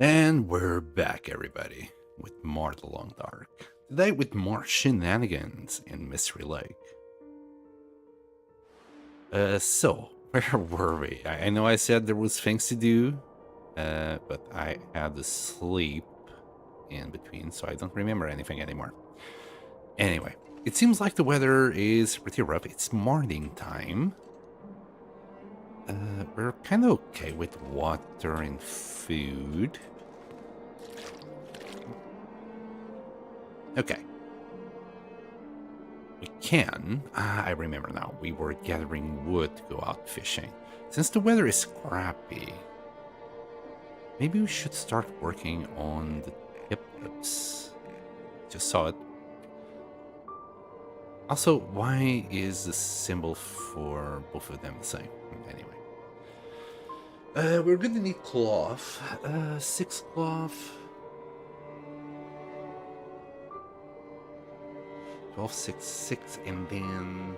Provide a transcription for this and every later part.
And we're back, everybody, with more The Long Dark. Today with more shenanigans in Mystery Lake. So, where were we? I know I said there was things to do, but I had to sleep in between, so I don't remember anything anymore. Anyway, it seems like the weather is pretty rough. It's morning time. We're kind of okay with water and food. Okay. We can. I remember now. We were gathering wood to go out fishing. Since the weather is crappy, maybe we should start working on the tip-ups. Just saw it. Also, why is the symbol for both of them the same? Anyway. We're gonna need cloth. 6 cloth. 12, 6, 6, and then...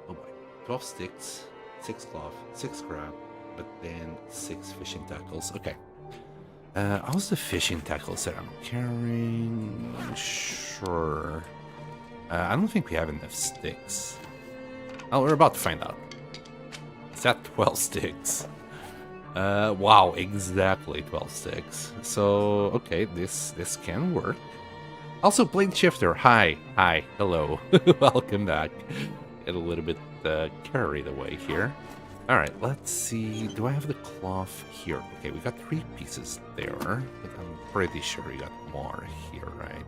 Oh boy. 12 sticks, 6 cloth, 6 scrap, but then 6 fishing tackles. Okay. How's the fishing tackles that I'm carrying? Sure. I don't think we have enough sticks. Oh, we're about to find out. Is that 12 sticks? Wow, exactly 12 sticks. So, okay, this can work. Also, Blade Shifter, hi, hello, welcome back. Get a little bit carried away here. All right, let's see. Do I have the cloth here? Okay, we got 3 pieces there, but I'm pretty sure we got more here, right?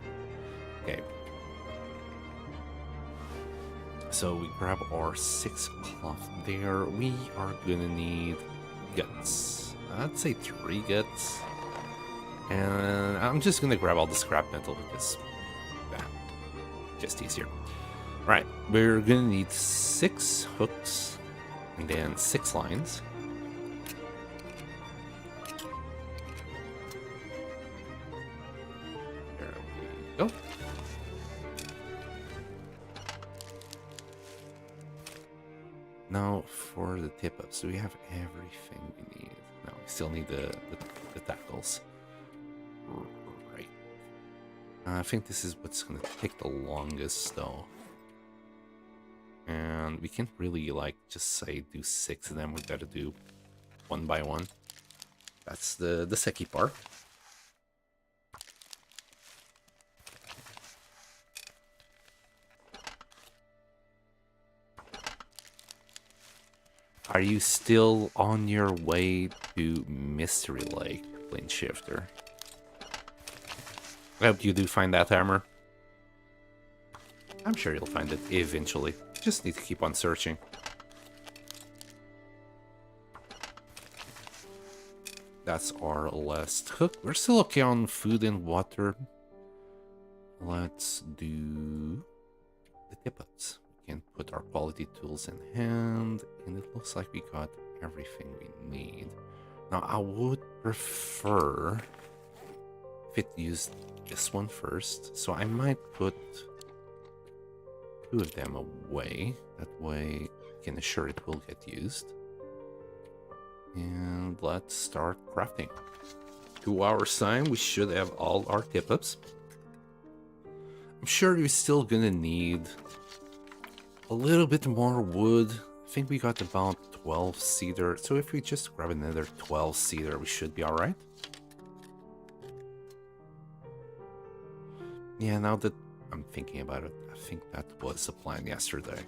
Okay. So we grab our 6 cloth there. We are gonna need guts. I'd say 3 guts. And I'm just gonna grab all the scrap metal because, just easier. Right, we're gonna need 6 hooks and then 6 lines. There we go. Now for the tip-ups, do we have everything we need? No, we still need the tackles. Right. I think this is what's gonna take the longest though. And we can't really like just say do 6 of them, we gotta do 1 by 1. That's the sucky part. Are you still on your way to Mystery Lake, Plane Shifter? I hope you do find that hammer. I'm sure you'll find it eventually. Just need to keep on searching. That's our last hook. We're still okay on food and water. Let's do the tip-ups. We can put our quality tools in hand, and it looks like we got everything we need. Now, I would prefer if it used this one first, so I might put 2 of them away. That way, I can assure it will get used. And let's start crafting. 2 hours time, we should have all our tip-ups. I'm sure you're still gonna need a little bit more wood. I think we got about 12 cedar, so if we just grab another 12 cedar, we should be alright. Yeah, now that I'm thinking about it, I think that was the plan yesterday.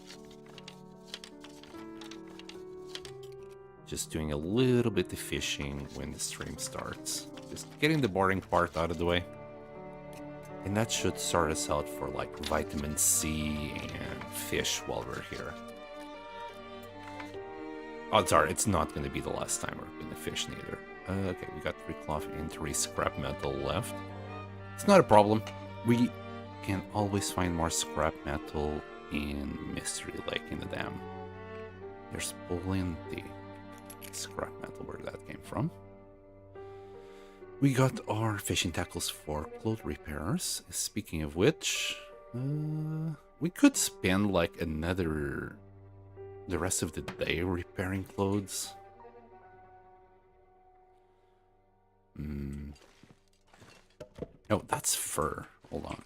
Just doing a little bit of fishing when the stream starts. Just getting the boring part out of the way. And that should start us out for like vitamin C and fish while we're here. Odds are it's not going to be the last time we're going to fish neither. Okay, we got 3 cloth and 3 scrap metal left. It's not a problem. We can always find more scrap metal in Mystery Lake in the dam. There's plenty scrap metal where that came from. We got our fishing tackles for clothes repairs. Speaking of which, we could spend like the rest of the day repairing clothes. Oh, that's fur. Hold on.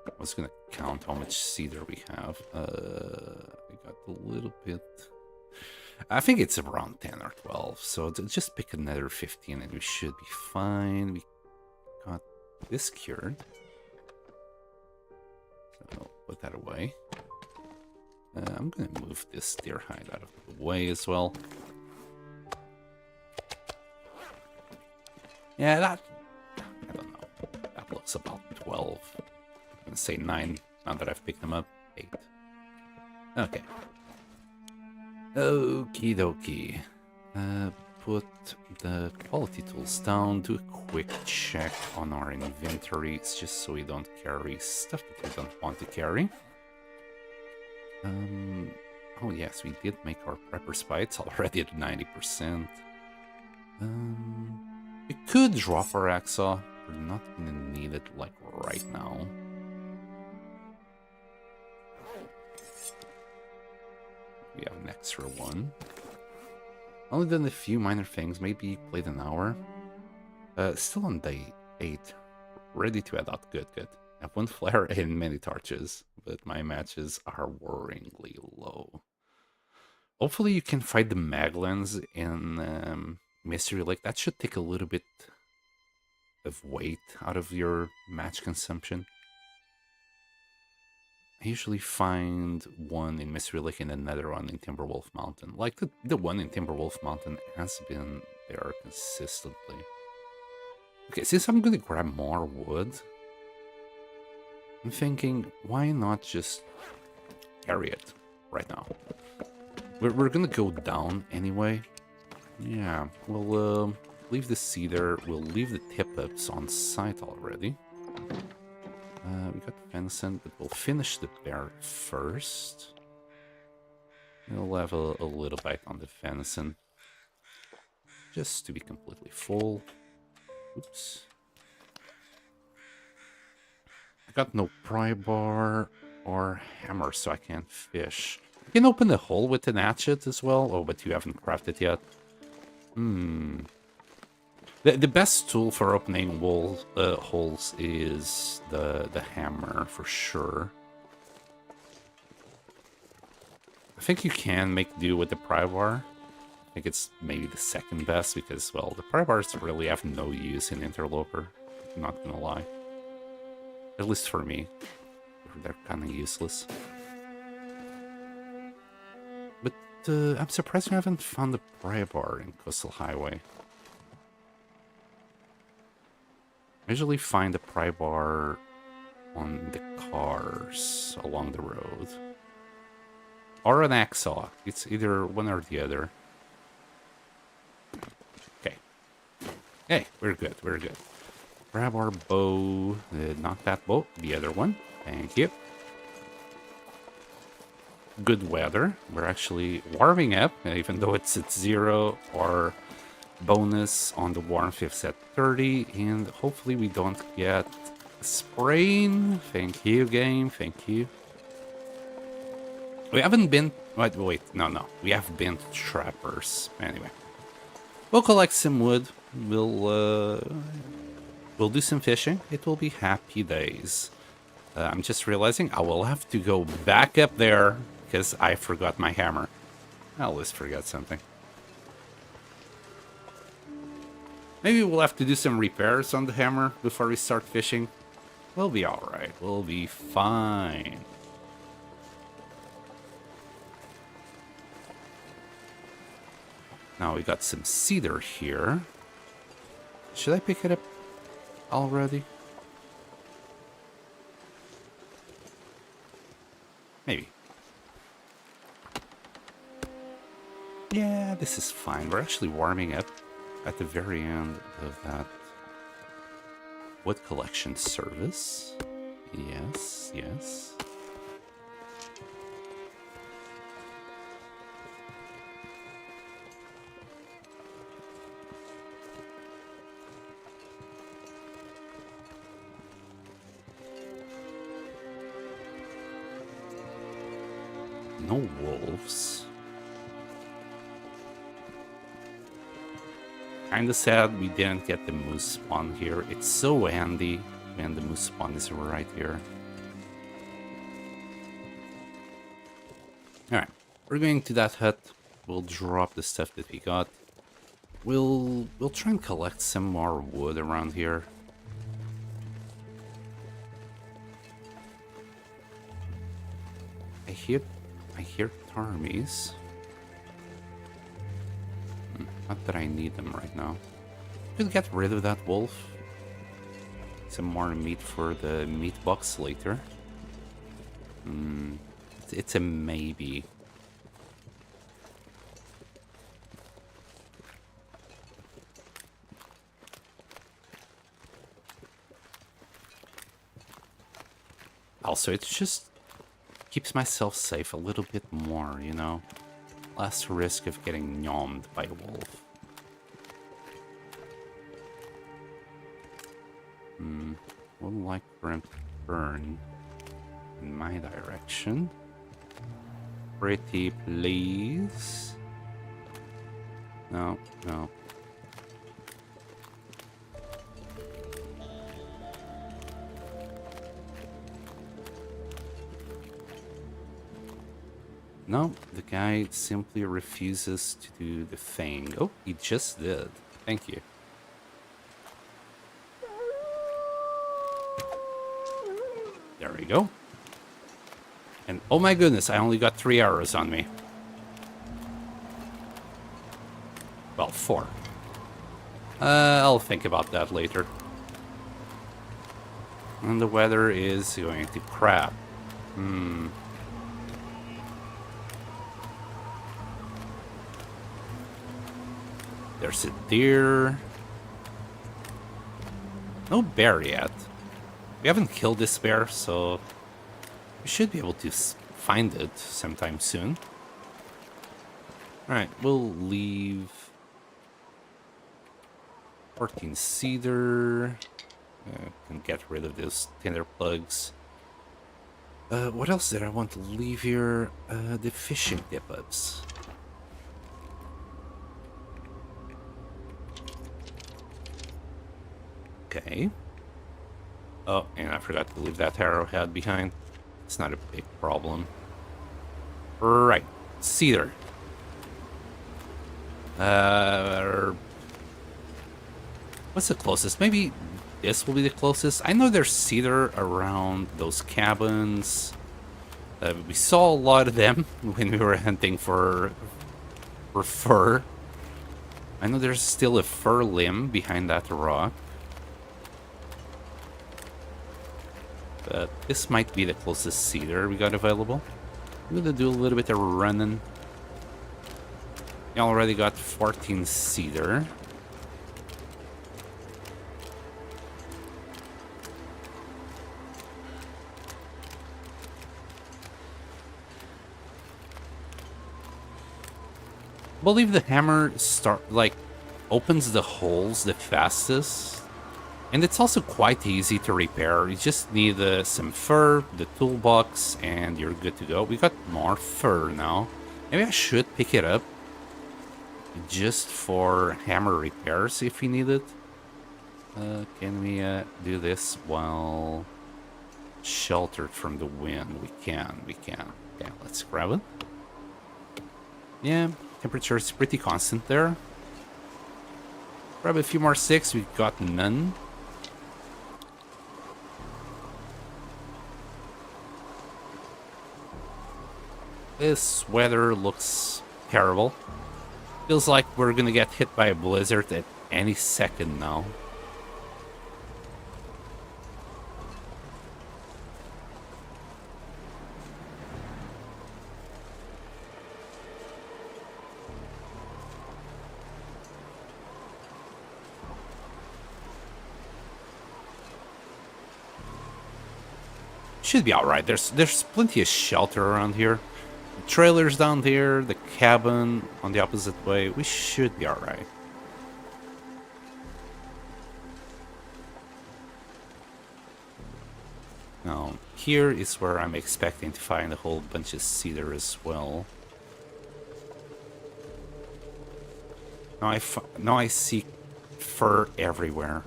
I was gonna count how much cedar we have. We got a little bit. I think it's around 10 or 12. So just pick another 15 and we should be fine. We got this cured. So I'll put that away. I'm gonna move this deer hide out of the way as well. Yeah, that... I don't know. That looks about 12. I'm gonna say 9 now that I've picked them up. 8. Okay. Okie dokie. Put the quality tools down. Do a quick check on our inventories just so we don't carry stuff that we don't want to carry. Oh yes, we did make our prepper spy. It's already at 90%. We could drop our hacksaw. We're not gonna need it like right now. We have an extra one. Only done a few minor things, maybe played an hour. Still on day 8. Ready to head out. Good, good. I have 1 flare and many torches, but my matches are worryingly low. Hopefully you can fight the Maglans in Mystery Lake. That should take a little bit of weight out of your match consumption. I usually find one in Mystery Lake and another one in Timberwolf Mountain. Like the one in Timberwolf Mountain has been there consistently. Okay, since I'm gonna grab more wood, I'm thinking, why not just carry it right now? We're gonna go down anyway. Yeah, we'll leave the cedar. We'll leave the tip-ups on site already. We got venison, but we'll finish the bear first. We'll have a little bite on the venison. Just to be completely full. Oops. I got no pry bar or hammer, so I can't fish. You can open the hole with an hatchet as well. Oh, but you haven't crafted yet. The best tool for opening holes is the hammer, for sure. I think you can make do with the pry bar. I think it's maybe the second best because, well, the pry bars really have no use in Interloper. I'm not gonna lie. At least for me. They're kind of useless. But I'm surprised we haven't found the pry bar in Coastal Highway. I usually find the pry bar on the cars along the road. Or an hacksaw. It's either one or the other. Okay. Hey, we're good, we're good. Grab our bow. Not that bow, the other one. Thank you. Good weather. We're actually warming up, even though it's at 0. Our bonus on the warmth is at 30. And hopefully we don't get a sprain. Thank you, game. Thank you. We haven't been... Wait, no. We have been trappers. Anyway. We'll collect some wood. We'll do some fishing. It will be happy days. I'm just realizing I will have to go back up there because I forgot my hammer. I always forget something. Maybe we'll have to do some repairs on the hammer before we start fishing. We'll be alright. We'll be fine. Now we got some cedar here. Should I pick it up already? Maybe. Yeah, this is fine. We're actually warming up at the very end of that wood collection service. Yes, yes. No wolves. Kinda sad we didn't get the moose spawn here. It's so handy when the moose spawn is right here. Alright, we're going to that hut. We'll drop the stuff that we got. We'll try and collect some more wood around here. I hear Tarmies. Not that I need them right now. Could get rid of that wolf. Some more meat for the meat box later. It's a maybe. Also, it just keeps myself safe a little bit more, you know? Less risk of getting nyommed by a wolf. Would like for him to burn in my direction. Pretty please. No, no. No, the guy simply refuses to do the thing. Oh, he just did. Thank you. There we go. And oh my goodness, I only got 3 arrows on me. Well, 4. I'll think about that later. And the weather is going to crap. There's a deer. No bear yet. We haven't killed this bear, so we should be able to find it sometime soon. Alright, we'll leave 14 cedar. Can get rid of those tinder plugs. What else did I want to leave here? The fishing dip-ups. Okay. Oh, and I forgot to leave that arrowhead behind. It's not a big problem. Right. Cedar. What's the closest? Maybe this will be the closest. I know there's cedar around those cabins. We saw a lot of them when we were hunting for fur. I know there's still a fir limb behind that rock. But this might be the closest cedar we got available. I'm gonna do a little bit of running. We already got 14 cedar. I believe the hammer opens the holes the fastest. And it's also quite easy to repair. You just need some fur, the toolbox, and you're good to go. We got more fur now. Maybe I should pick it up just for hammer repairs if we need it. Can we do this while sheltered from the wind? We can. Okay, let's grab it. Yeah, temperature is pretty constant there. Grab a few more sticks. We've got none. This weather looks terrible. Feels like we're gonna get hit by a blizzard at any second now. Should be alright. There's plenty of shelter around here. The trailer's down there, the cabin on the opposite way. We should be alright. Now, here is where I'm expecting to find a whole bunch of cedar as well. Now I see fur everywhere.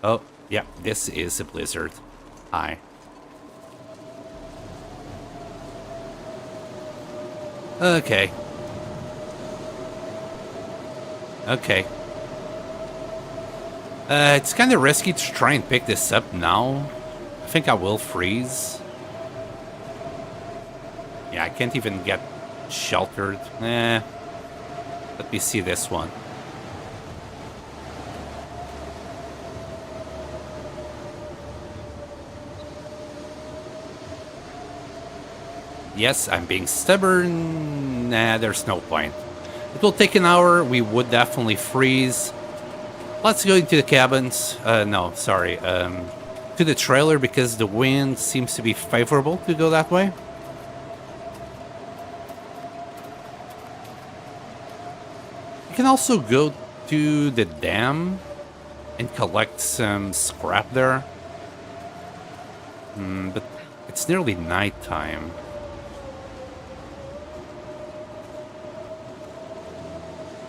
Oh, yeah, this is a blizzard. Hi. Okay. Okay. It's kind of risky to try and pick this up now. I think I will freeze. Yeah, I can't even get sheltered. Let me see this one. Yes, I'm being stubborn. Nah, there's no point. It will take an hour. We would definitely freeze. Let's go into the cabins. No, sorry. To the trailer because the wind seems to be favorable to go that way. You can also go to the dam and collect some scrap there. But it's nearly nighttime.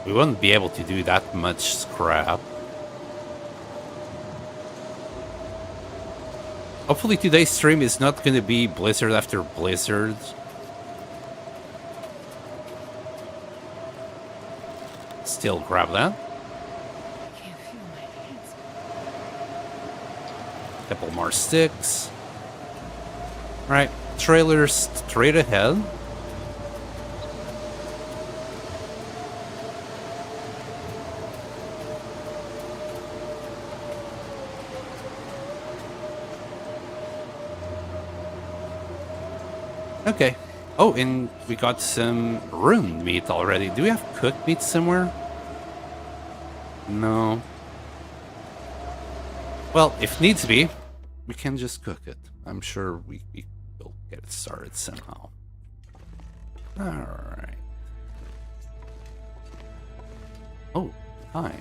We won't be able to do that much scrap. Hopefully today's stream is not going to be blizzard after blizzard. Still grab that. Can't feel my hands. Couple more sticks. Right, trailer straight ahead. Okay. Oh, and we got some ruined meat already. Do we have cooked meat somewhere? No. Well, if needs be, we can just cook it. I'm sure we will get it started somehow. Alright. Oh, hi.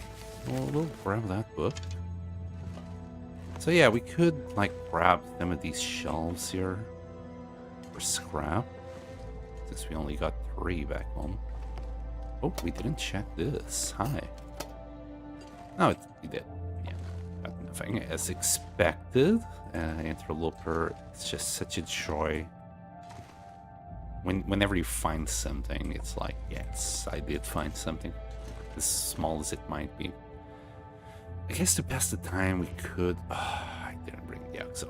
We'll grab that book. So yeah, we could, like, grab some of these shelves here. For scrap. Since we only got 3 back home. Oh, we didn't check this. Hi. No, we did. Yeah. Got nothing as expected. Interloper, it's just such a joy. Whenever you find something, it's like, yes, I did find something. As small as it might be. I guess to pass the time, we could... Oh, I didn't bring the Oxo.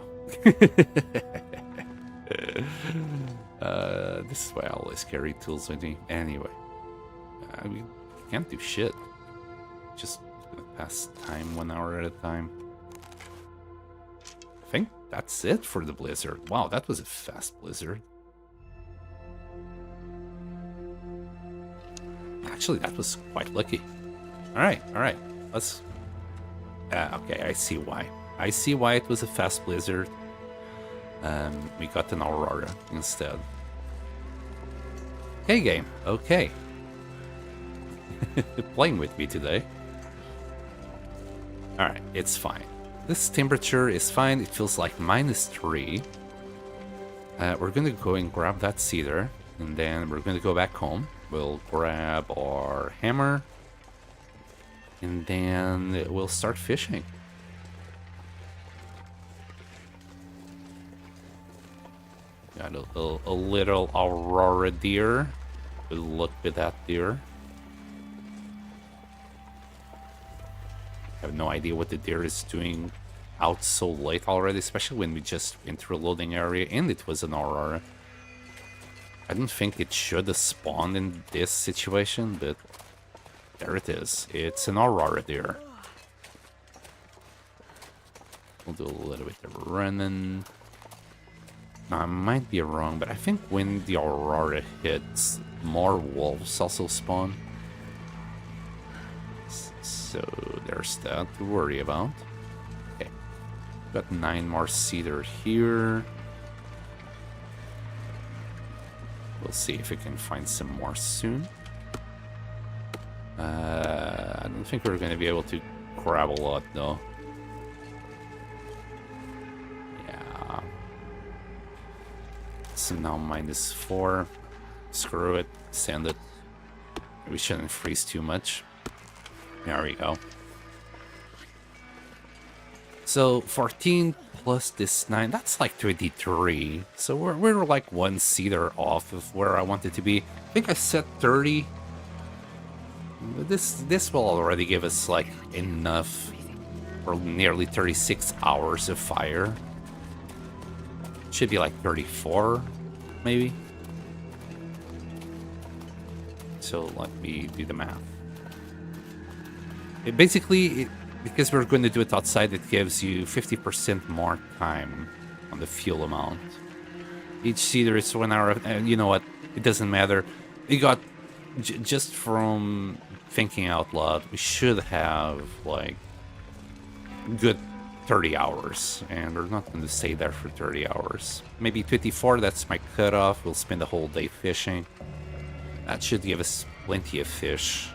This is why I always carry tools with me. Anyway, we can't do shit. Just gonna pass time 1 hour at a time. I think that's it for the blizzard. Wow, that was a fast blizzard. Actually, that was quite lucky. All right. Let's. Okay, I see why. I see why it was a fast blizzard. We got an Aurora instead. Okay, game. Okay. Playing with me today. Alright, it's fine. This temperature is fine. It feels like -3. We're gonna go and grab that cedar. And then we're gonna go back home. We'll grab our hammer. And then we'll start fishing. Got a little Aurora deer. Good luck with that deer. I have no idea what the deer is doing out so late already, especially when we just went through a loading area and it was an Aurora. I don't think it should have spawned in this situation, but there it is. It's an Aurora deer. We'll do a little bit of running. Now, I might be wrong, but I think when the Aurora hits, more wolves also spawn. So there's that to worry about. Okay. Got 9 more cedar here. We'll see if we can find some more soon. I don't think we're going to be able to grab a lot, though. Yeah. So now -4. Screw it. Send it. We shouldn't freeze too much. There we go. So 14 plus this 9, that's like 23. So we're like one seater off of where I want it to be. I think I set 30. This will already give us like enough for nearly 36 hours of fire. Should be like 34, maybe. So let me do the math. Because we're going to do it outside, it gives you 50% more time on the fuel amount. Each seater is 1 hour, and you know what? It doesn't matter. We got, just from thinking out loud, we should have, like, good 30 hours. And we're not going to stay there for 30 hours. Maybe 24, that's my cutoff. We'll spend the whole day fishing. That should give us plenty of fish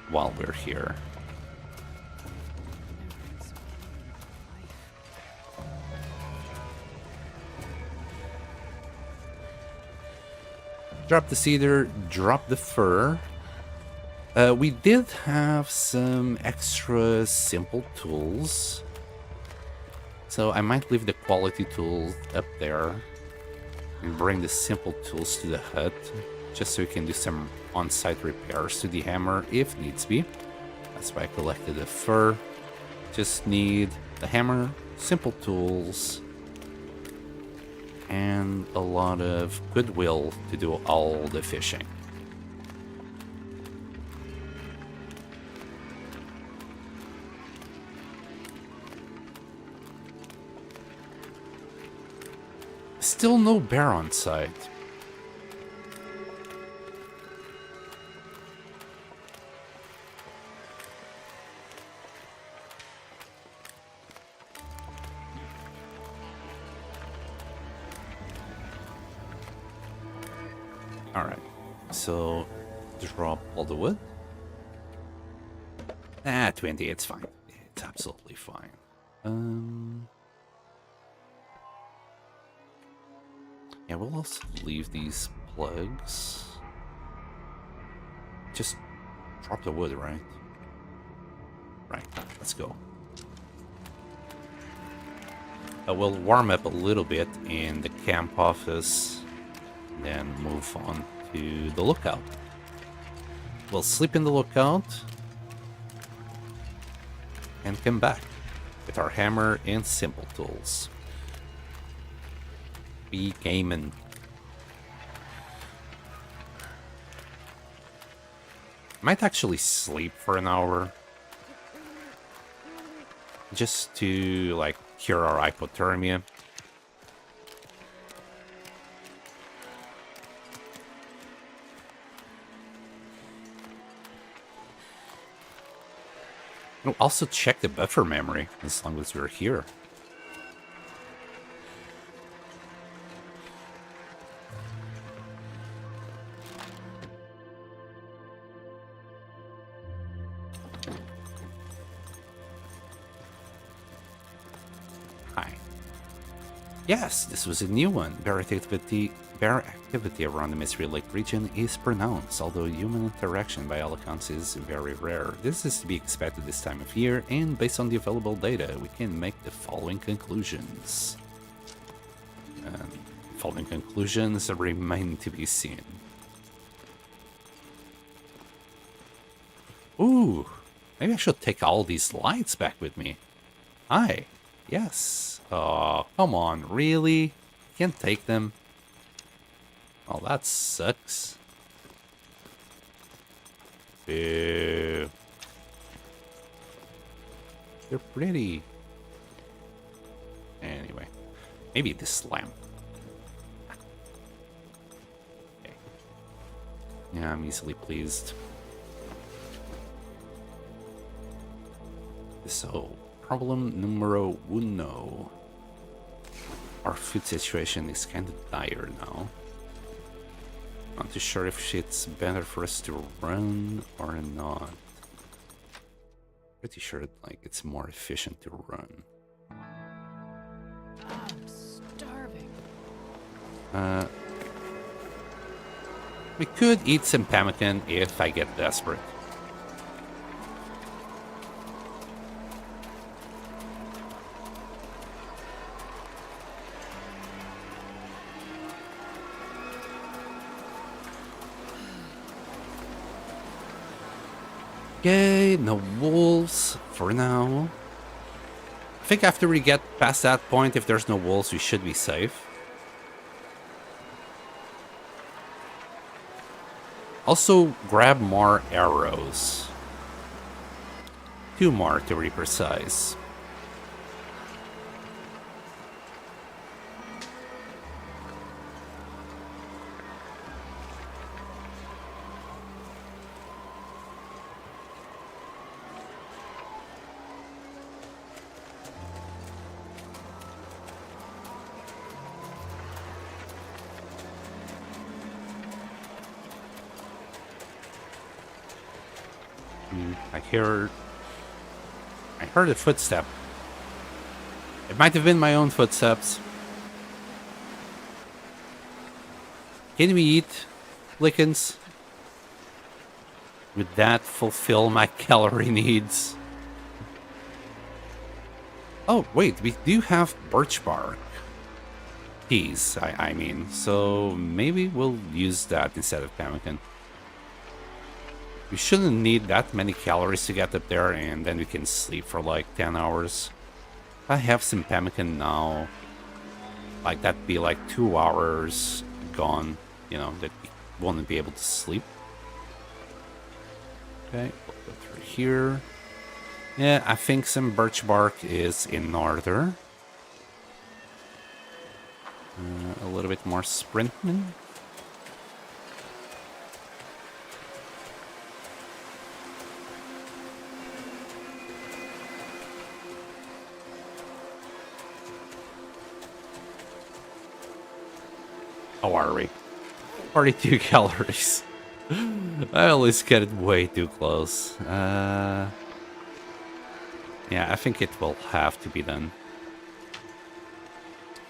while we're here. Drop the cedar, drop the fur. We did have some extra simple tools, so I might leave the quality tools up there and bring the simple tools to the hut, just so we can do some on-site repairs to the hammer if needs be. That's why I collected the fur. Just need the hammer, simple tools, and a lot of goodwill to do all the fishing. Still no bear on site. Alright, so drop all the wood. 20, it's fine. It's absolutely fine. Yeah, we'll also leave these plugs. Just drop the wood, right? Right, let's go. We'll warm up a little bit in the camp office, then move on to the lookout. We'll sleep in the lookout and come back with our hammer and simple tools. Be gaming. Might actually sleep for an hour, just to like cure our hypothermia. We'll also check the buffer memory as long as we're here. Hi. Yes, this was a new one. Bear activity around the Mystery Lake region is pronounced, although human interaction by all accounts is very rare. This is to be expected this time of year, and based on the available data, we can make the following conclusions. Following conclusions remain to be seen. Ooh, maybe I should take all these lights back with me. Hi. Yes. Oh, come on, really? Can't take them? Oh, that sucks. Boo. They're pretty. Anyway, maybe this lamp. Okay. Yeah, I'm easily pleased. So, problem numero uno. Our food situation is kind of dire now. Not too sure if it's better for us to run or not. Pretty sure like it's more efficient to run. I'm starving. We could eat some pemmican if I get desperate. Okay, no wolves for now. I think after we get past that point, if there's no wolves, we should be safe. Also, grab more arrows. 2 more to be precise. I heard a footstep. It might have been my own footsteps. Can we eat lichens? Would that fulfill my calorie needs? Oh, wait, we do have birch bark. Teas, I mean. So maybe we'll use that instead of pemmican. We shouldn't need that many calories to get up there, and then we can sleep for like 10 hours. If I have some pemmican now, like that'd be like 2 hours gone, you know, that we won't be able to sleep. Okay, we'll go through here. Yeah, I think some birch bark is in order. A little bit more sprinting. How are we? 42 calories. I always get it way too close. Yeah, I think it will have to be done.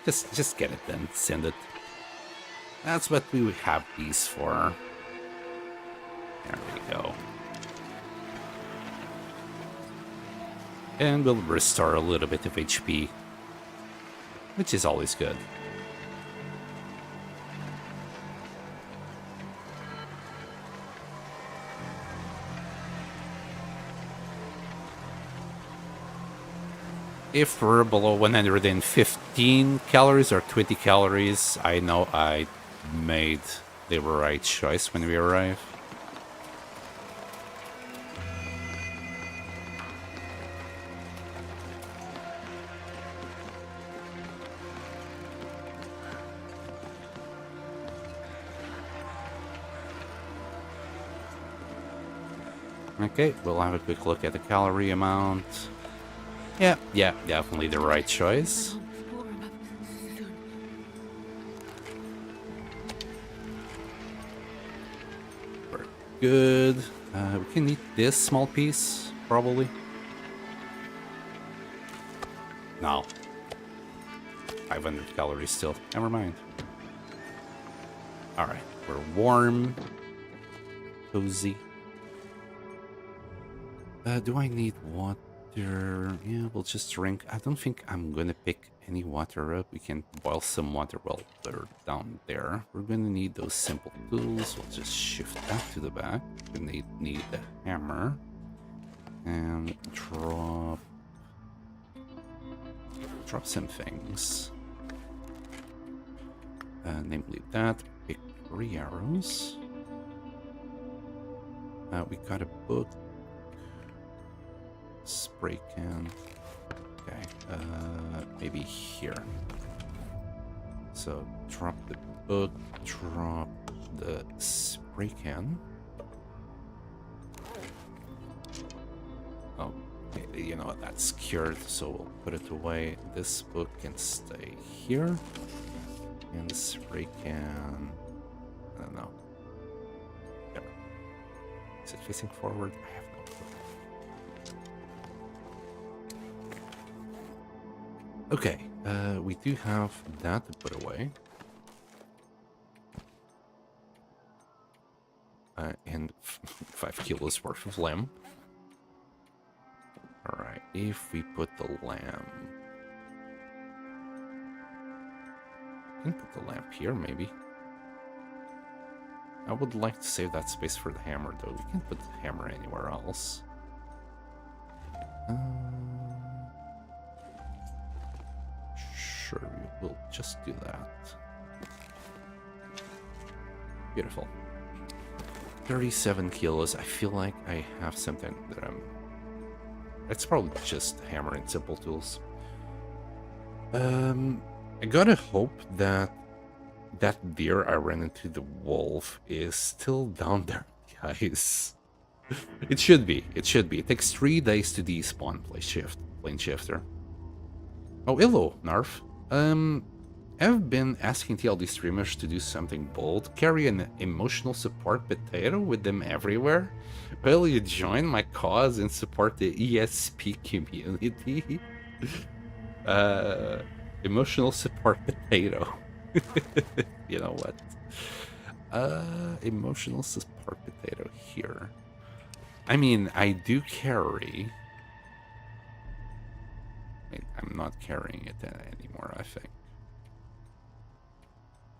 Just get it done. Send it. That's what we have these for. There we go. And we'll restore a little bit of HP, which is always good. If we're below 115 calories or 20 calories, I know I made the right choice when we arrive. Okay, we'll have a quick look at the calorie amount. Yeah, definitely the right choice. We're good. We can eat this small piece, probably. No. 500 calories still. Never mind. Alright, we're warm. Cozy. Do I need water? Yeah, we'll just drink. I don't think I'm gonna pick any water up. We can boil some water while they're down there. We're gonna need those simple tools. We'll just shift that to the back. We're gonna need the hammer. And drop some things. Namely that. Pick 3 arrows. We got a book. Spray can. Okay, maybe here. So drop the book, drop the spray can. Oh, okay, you know what? That's cured, so we'll put it away. This book can stay here, and the spray can. I don't know. There. Is it facing forward? I have no clue. Okay, we do have that to put away. And 5 kilos worth of lamb. Alright, if we put the lamb... We can put the lamp here, maybe. I would like to save that space for the hammer, though. We can put the hammer anywhere else. Sure, we will just do that. Beautiful. 37 kilos. I feel like I have something that I'm... It's probably just hammer and simple tools. I gotta hope that that deer I ran into the wolf is still down there, guys. It should be. It should be. It takes 3 days to despawn plane shifter. Oh, hello, Narf. I've been asking TLD streamers to do something bold. Carry an emotional support potato with them everywhere. Will you join my cause and support the ESP community? Emotional support potato. You know what? Emotional support potato here. I mean, I do carry... Wait, I'm not carrying it anymore, I think.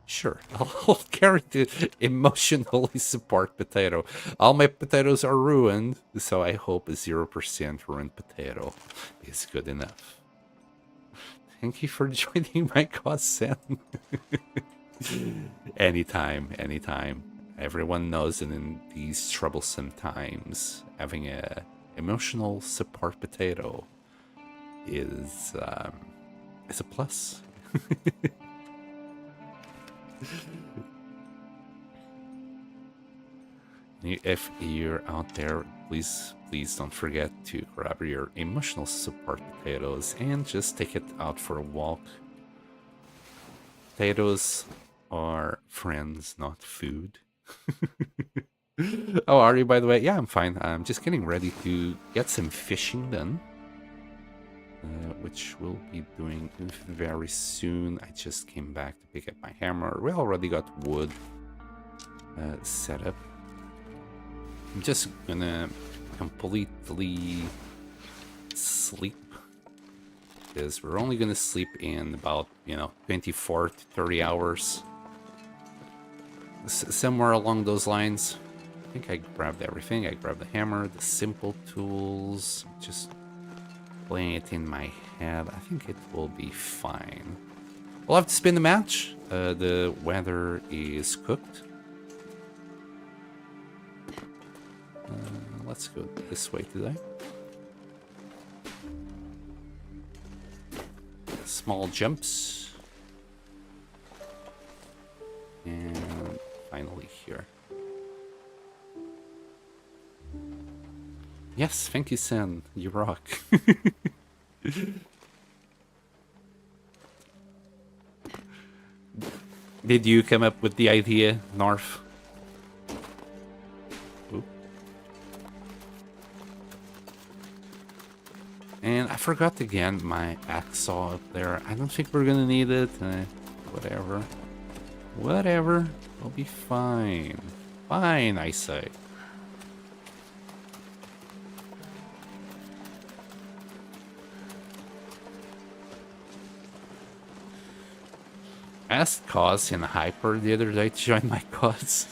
Sure, I'll carry the emotionally support potato. All my potatoes are ruined, so I hope a 0% ruined potato is good enough. Thank you for joining my cause, Sam. Anytime, anytime. Everyone knows that in these troublesome times, having a emotional support potato is a plus. If you're out there, please don't forget to grab your emotional support potatoes and just take it out for a walk. Potatoes are friends, not food. How are you, by the way? Yeah, I'm fine. I'm just getting ready to get some fishing done, which we'll be doing very soon. I just came back to pick up my hammer. We already got wood set up. I'm just gonna completely sleep, because we're only gonna sleep in about, 24 to 30 hours. Somewhere along those lines. I think I grabbed everything. I grabbed the hammer, the simple tools, just playing it in my head. I think it will be fine. We'll have to spin the match. The weather is cooked. Let's go this way today. Small jumps. And finally here. Yes, thank you, Sen. You rock. Did you come up with the idea, Narf? Oop. And I forgot again my axe saw up there. I don't think we're gonna need it. Whatever. Whatever. We'll be fine. Fine, I say. I asked Cause in Hyper the other day to join my cause.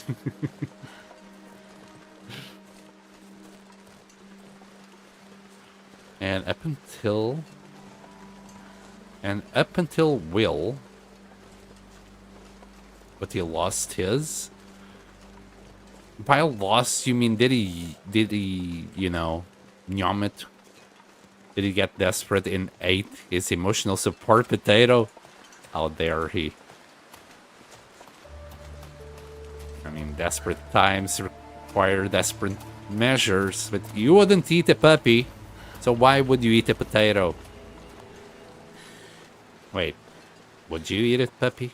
And up until Will, but he lost his. By lost, you mean did he nyam it? Did he get desperate and ate his emotional support potato? How dare he? I mean, desperate times require desperate measures, but you wouldn't eat a puppy, so why would you eat a potato? Wait, would you eat a puppy?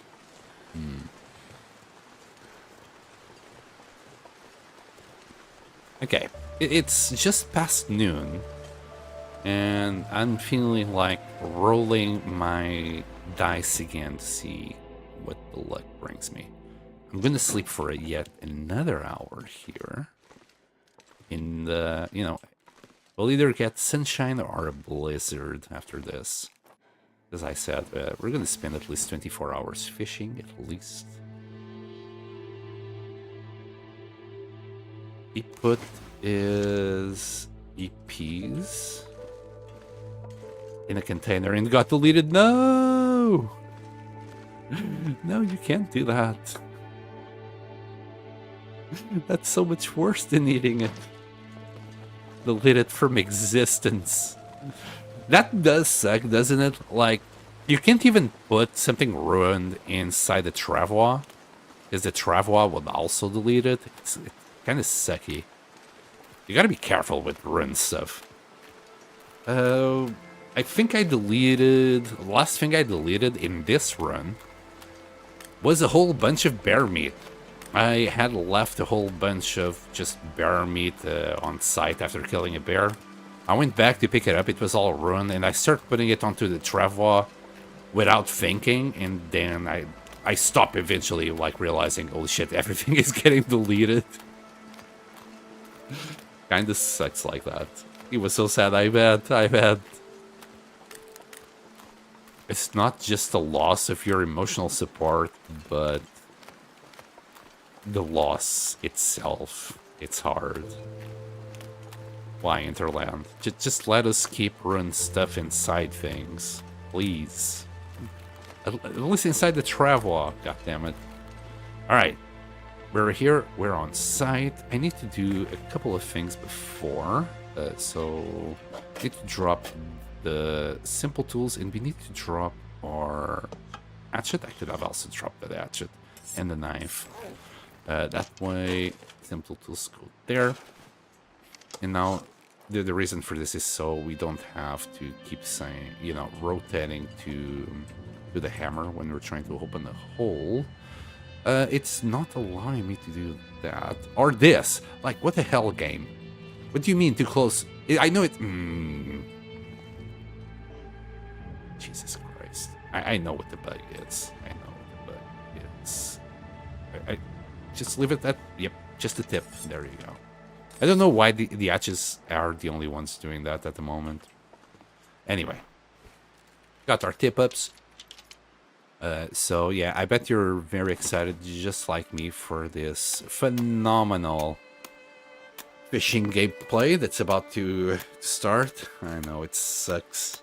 Okay, it's just past noon, and I'm feeling like rolling my dice again to see what the luck brings me. I'm gonna sleep for yet another hour here. In the, we'll either get sunshine or a blizzard after this. As I said, we're gonna spend at least 24 hours fishing, at least. He put his EPs in a container and got deleted. No! No, you can't do that. That's so much worse than eating it. Delete it from existence. That does suck, doesn't it? Like, you can't even put something ruined inside the travois, because the travois would also delete it. It's kind of sucky. You gotta be careful with ruined stuff. I think I deleted... The last thing I deleted in this run was a whole bunch of bear meat. I had left a whole bunch of just bear meat on site after killing a bear. I went back to pick it up, it was all ruined, and I started putting it onto the travois without thinking, and then I stopped eventually, like, realizing, holy shit, everything is getting deleted. Kinda sucks like that. It was so sad, I bet. It's not just the loss of your emotional support, but the loss itself. It's hard. Why, Interland? Just let us keep ruined stuff inside things. Please. At least inside the travois, goddammit. Alright. We're here, we're on site. I need to do a couple of things before. So, I need to drop the simple tools, and we need to drop our hatchet. I could have also dropped the hatchet and the knife. That way, simple tools go there. And now, the reason for this is so we don't have to keep saying, you know, rotating to the hammer when we're trying to open the hole. It's not allowing me to do that. Or this. Like, what the hell, game? What do you mean, too close? I know it... Jesus Christ. I know what the bug is. I know what the bug is. I just leave it at... Yep, just a tip. There you go. I don't know why the hatches are the only ones doing that at the moment. Anyway. Got our tip-ups. So, yeah, I bet you're very excited, just like me, for this phenomenal fishing gameplay that's about to start. I know, it sucks.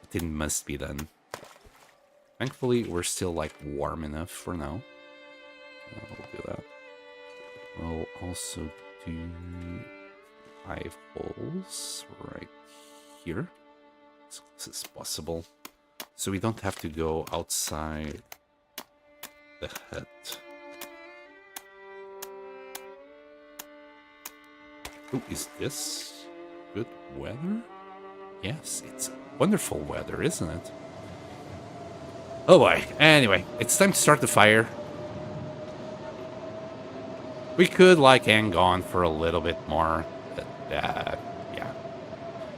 But it must be done. Thankfully, we're still, like, warm enough for now. We'll do that. We'll also do 5 holes right here, as close as possible, so we don't have to go outside the hut. Oh, is this good weather? Yes, it's wonderful weather, isn't it? Oh boy. Anyway, it's time to start the fire. We could, like, hang on for a little bit more, but, yeah.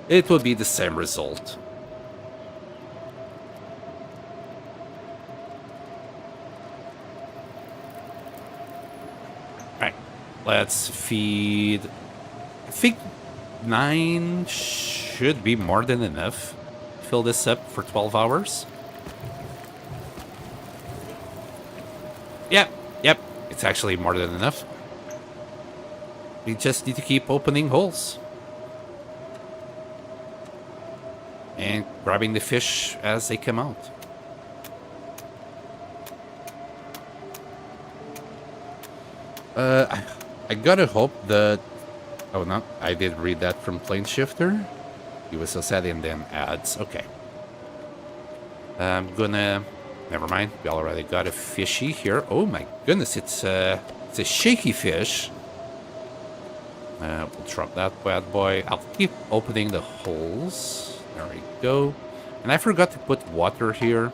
It would be the same result. Alright, let's feed... I think 9 should be more than enough. Fill this up for 12 hours. Yep, it's actually more than enough. We just need to keep opening holes. And grabbing the fish as they come out. I gotta hope that... Oh no, I did read that from Plane Shifter. He was so sad and then ads. Okay. I'm gonna... Never mind, we already got a fishy here. Oh my goodness, it's a shaky fish. We'll drop that bad boy. I'll keep opening the holes. There we go. And I forgot to put water here.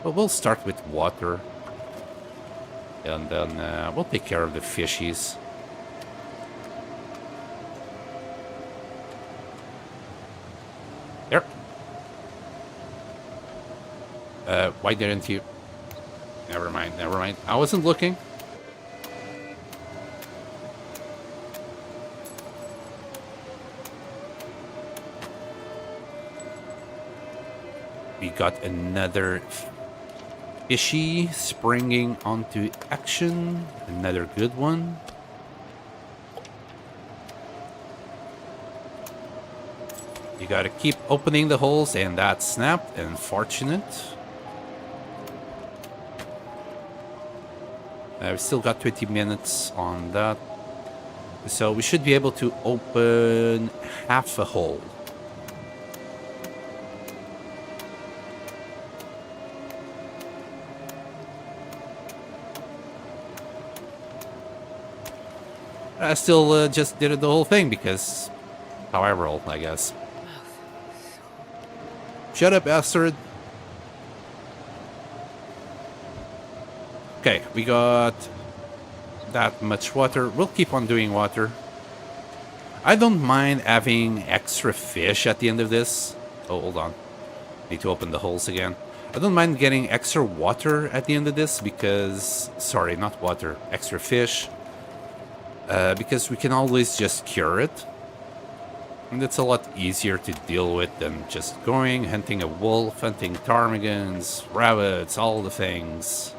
But we'll start with water. And then we'll take care of the fishies. There. Why didn't you... Never mind. I wasn't looking. We got another fishy springing onto action. Another good one. You gotta keep opening the holes, and that snapped. Unfortunate. We've still got 20 minutes on that. So we should be able to open half a hole. I still just did the whole thing because how I roll, I guess. Shut up, bastard. Okay, we got that much water. We'll keep on doing water. I don't mind having extra fish at the end of this. Oh, hold on. Need to open the holes again. I don't mind getting extra water at the end of this because... Sorry, not water. Extra fish. Because we can always just cure it. And it's a lot easier to deal with than just going, hunting a wolf, hunting ptarmigans, rabbits, all the things.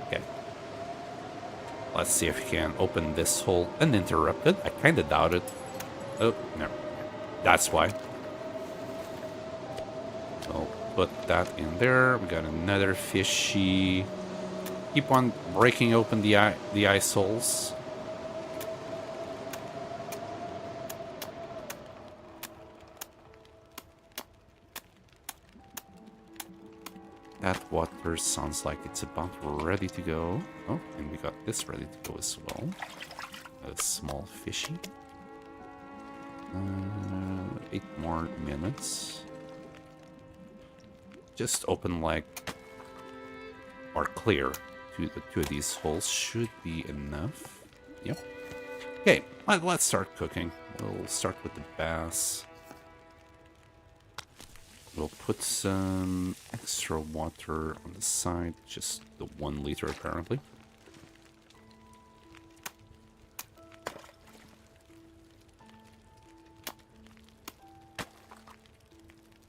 Okay. Let's see if we can open this hole uninterrupted. I kind of doubt it. Oh, no. That's why. So put that in there. We got another fishy. Keep on breaking open the ice holes. That water sounds like it's about ready to go. Oh, and we got this ready to go as well. A small fishy. 8 more minutes. Just open like... or clear two of these holes should be enough. Yep. Okay, let's start cooking. We'll start with the bass. We'll put some extra water on the side, just the 1 liter apparently.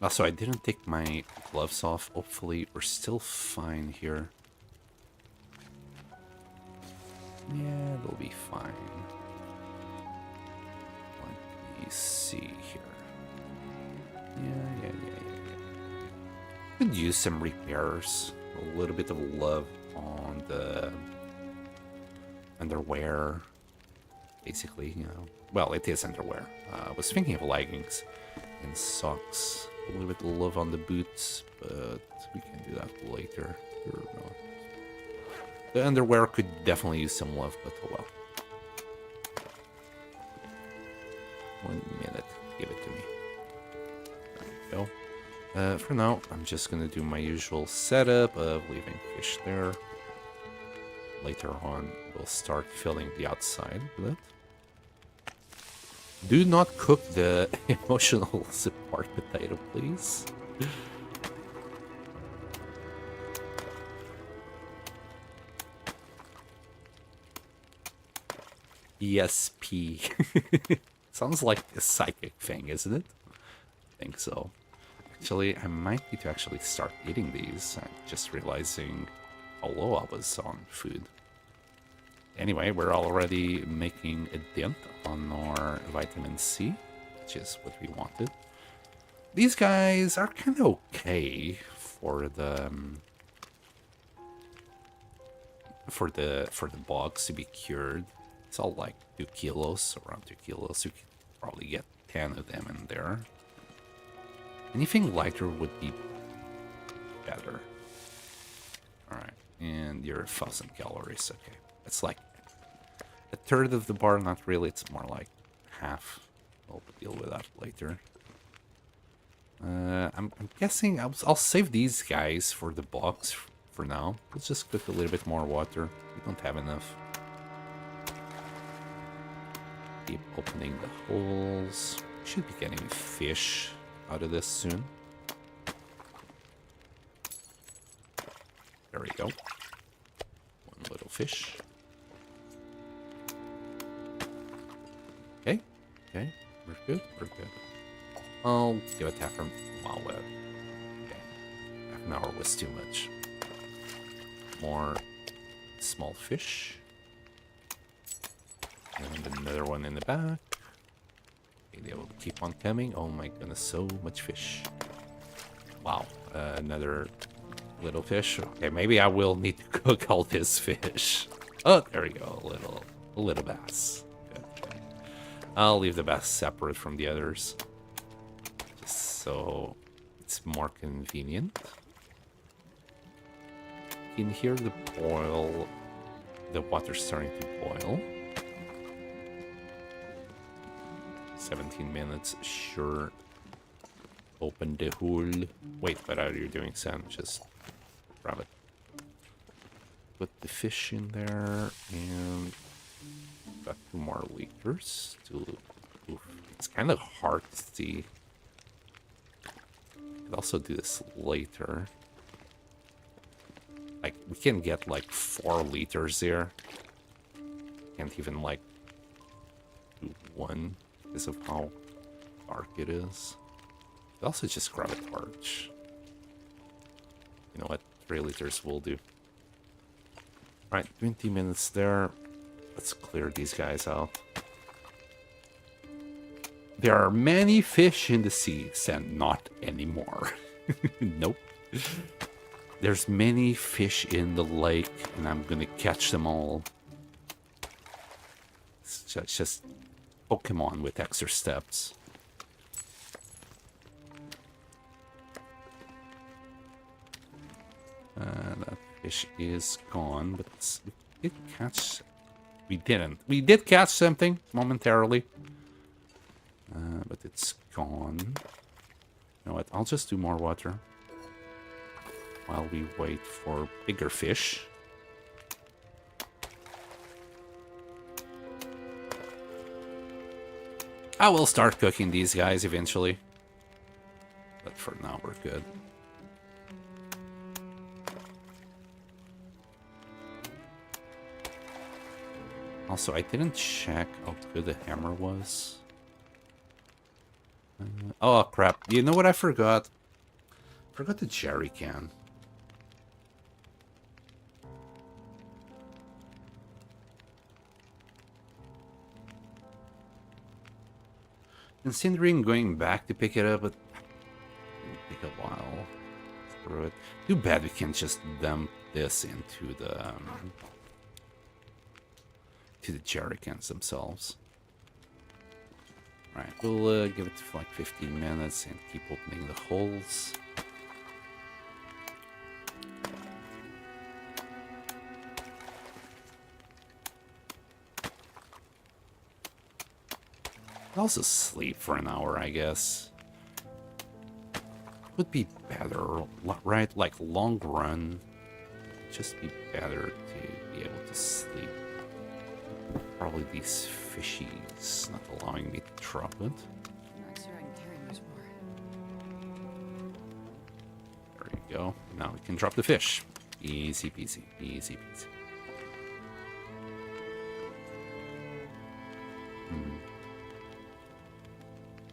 Also, I didn't take my gloves off. Hopefully, we're still fine here. Yeah, they'll be fine. Let me see here. Yeah. Could use some repairs. A little bit of love on the underwear. Basically, you know. Well, it is underwear. I was thinking of leggings and socks. A little bit of love on the boots, but we can do that later. The underwear could definitely use some love, but oh well. 1 minute. Give it to me. There we go. For now, I'm just gonna do my usual setup of leaving fish there. Later on, we'll start filling the outside with it. Do not cook the emotional support potato, please. ESP. Sounds like a psychic thing, isn't it? I think so. Actually, I might need to actually start eating these. I'm just realizing how low I was on food. Anyway, we're already making a dent on our vitamin C, which is what we wanted. These guys are kind of okay for the bugs to be cured. It's all like 2 kilos, around 2 kilos. You could probably get 10 of them in there. Anything lighter would be better. Alright, and you're 1,000 calories, okay. It's like a third of the bar, not really, it's more like half. We'll deal with that later. I'm guessing I'll save these guys for the box for now. Let's just cook a little bit more water. We don't have enough. Keep opening the holes. Should be getting fish out of this soon. There we go. 1 little fish. Okay, we're good. I'll give it half an hour. Okay, half an hour was too much. More small fish. And another one in the back. Okay, they will keep on coming. Oh my goodness, so much fish. Wow, another little fish. Okay, maybe I will need to cook all this fish. Oh, there we go, a little bass. Good. I'll leave the bass separate from the others, just so it's more convenient. You can hear the boil. The water's starting to boil. 17 minutes, sure. Open the hole. Wait, what are you doing, Sam? Just grab it. Put the fish in there, and got 2 more liters. Oof. It's kind of hard to see. Could also do this later. Like, we can get like 4 liters here. Can't even like do 1 because of how dark it is. Could also just grab a torch. You know what? 3 liters will do. Alright, 20 minutes there. Let's clear these guys out. There are many fish in the seas, and not anymore. Nope. There's many fish in the lake, and I'm gonna catch them all. It's just Pokemon with extra steps. That fish is gone, but we did catch... We didn't. We did catch something momentarily. But it's gone. You know what? I'll just do more water while we wait for bigger fish. I will start cooking these guys eventually. But for now, we're good. Also, I didn't check how good the hammer was. Oh, crap. You know what I forgot? I forgot the jerry can. Considering going back to pick it up, but it'll take a while through it. Too bad we can't just dump this into the jerry cans themselves. Right, we'll give it for like 15 minutes and keep opening the holes. I'll also sleep for an hour, I guess. Would be better, right? Like long run, just be better to be able to sleep. Probably these fishies not allowing me to drop it. I'm not sure I can carry much more. There you go. Now we can drop the fish. Easy peasy, easy peasy.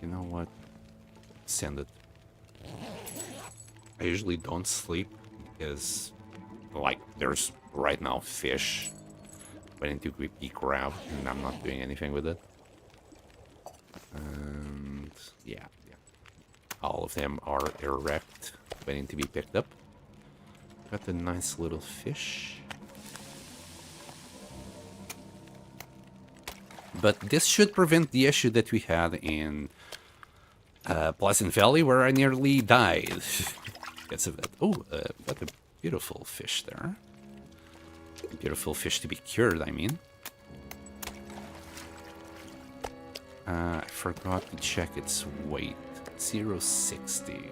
You know what? Send it. I usually don't sleep because, like, there's right now fish waiting to be grabbed, and I'm not doing anything with it. And yeah. All of them are erect, waiting to be picked up. Got a nice little fish. But this should prevent the issue that we had in Pleasant Valley, where I nearly died. Because of that. Oh, got a beautiful fish there. A beautiful fish to be cured, I mean. I forgot to check its weight. 0.60.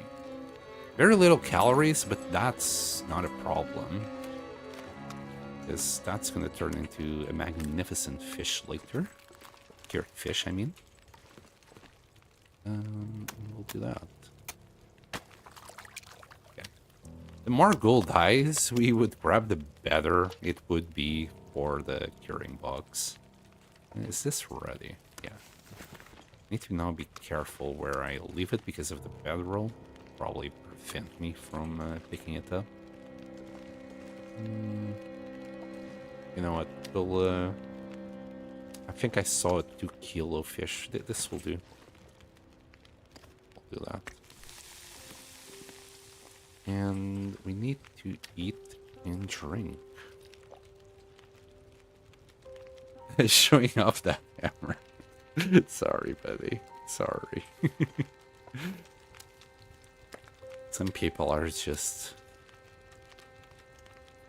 Very little calories, but that's not a problem. Because that's going to turn into a magnificent fish later. Cured fish, I mean. We'll do that. Okay. The more gold eyes we would grab, the better it would be for the curing box. Is this ready? Yeah. Need to now be careful where I leave it because of the bedroll. Probably prevent me from picking it up. You know what? We'll, I think I saw a 2 kilo fish. This will do. do that. And we need to eat and drink. Showing off that hammer. Sorry, buddy. Sorry. Some people are just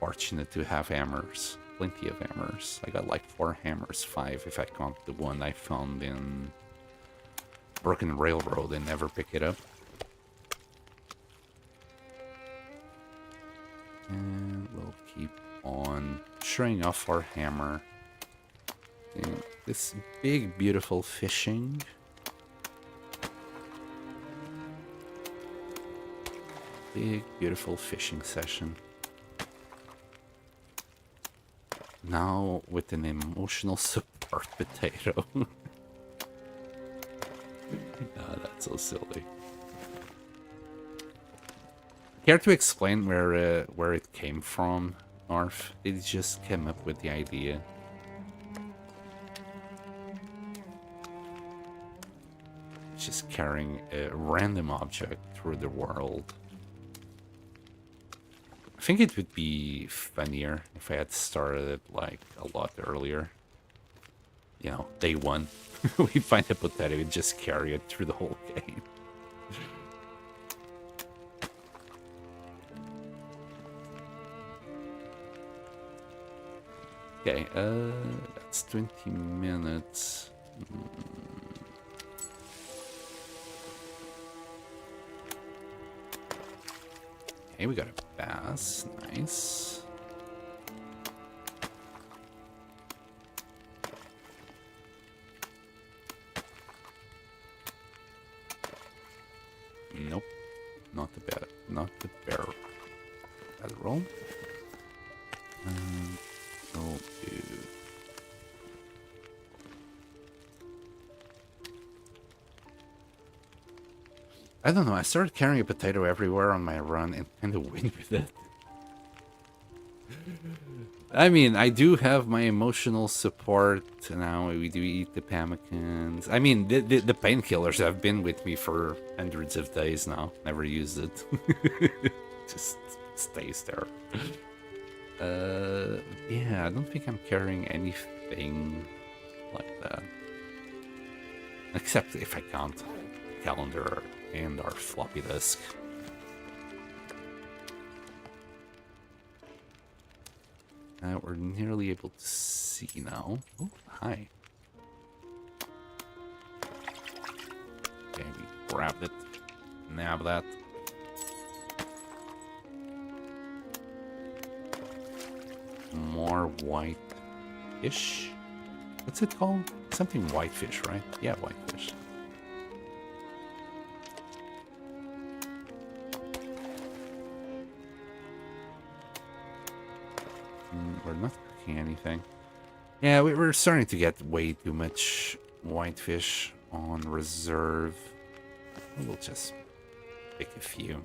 fortunate to have hammers. Plenty of hammers. I got like 4 hammers, 5 if I count the one I found in Broken Railroad and never pick it up. And we'll keep on showing off our hammer. And this big, beautiful fishing. Big, beautiful fishing session. Now with an emotional support potato. That's so silly. Care to explain where it came from, Arf? It just came up with the idea. Just carrying a random object through the world. I think it would be funnier if I had started it like a lot earlier. You know, day 1. We find a potato and just carry it through the whole game. Okay, that's 20 minutes. Okay, we got a bass. Nice. Nope. Not the bear. Not the bear. That'll roll. Go to... I don't know, I started carrying a potato everywhere on my run and kind of went with it. I mean, I do have my emotional support now. We do eat the pemmican. I mean, the painkillers have been with me for hundreds of days now. Never used it. Just stays there. Yeah, I don't think I'm carrying anything like that. Except if I count calendar and our floppy disk. We're nearly able to see now. Oh, hi. Okay, we grabbed it. Nab that. More white fish. What's it called? Something whitefish, right? Yeah, whitefish. We're not cooking anything. Yeah, we're starting to get way too much whitefish on reserve. We'll just pick a few.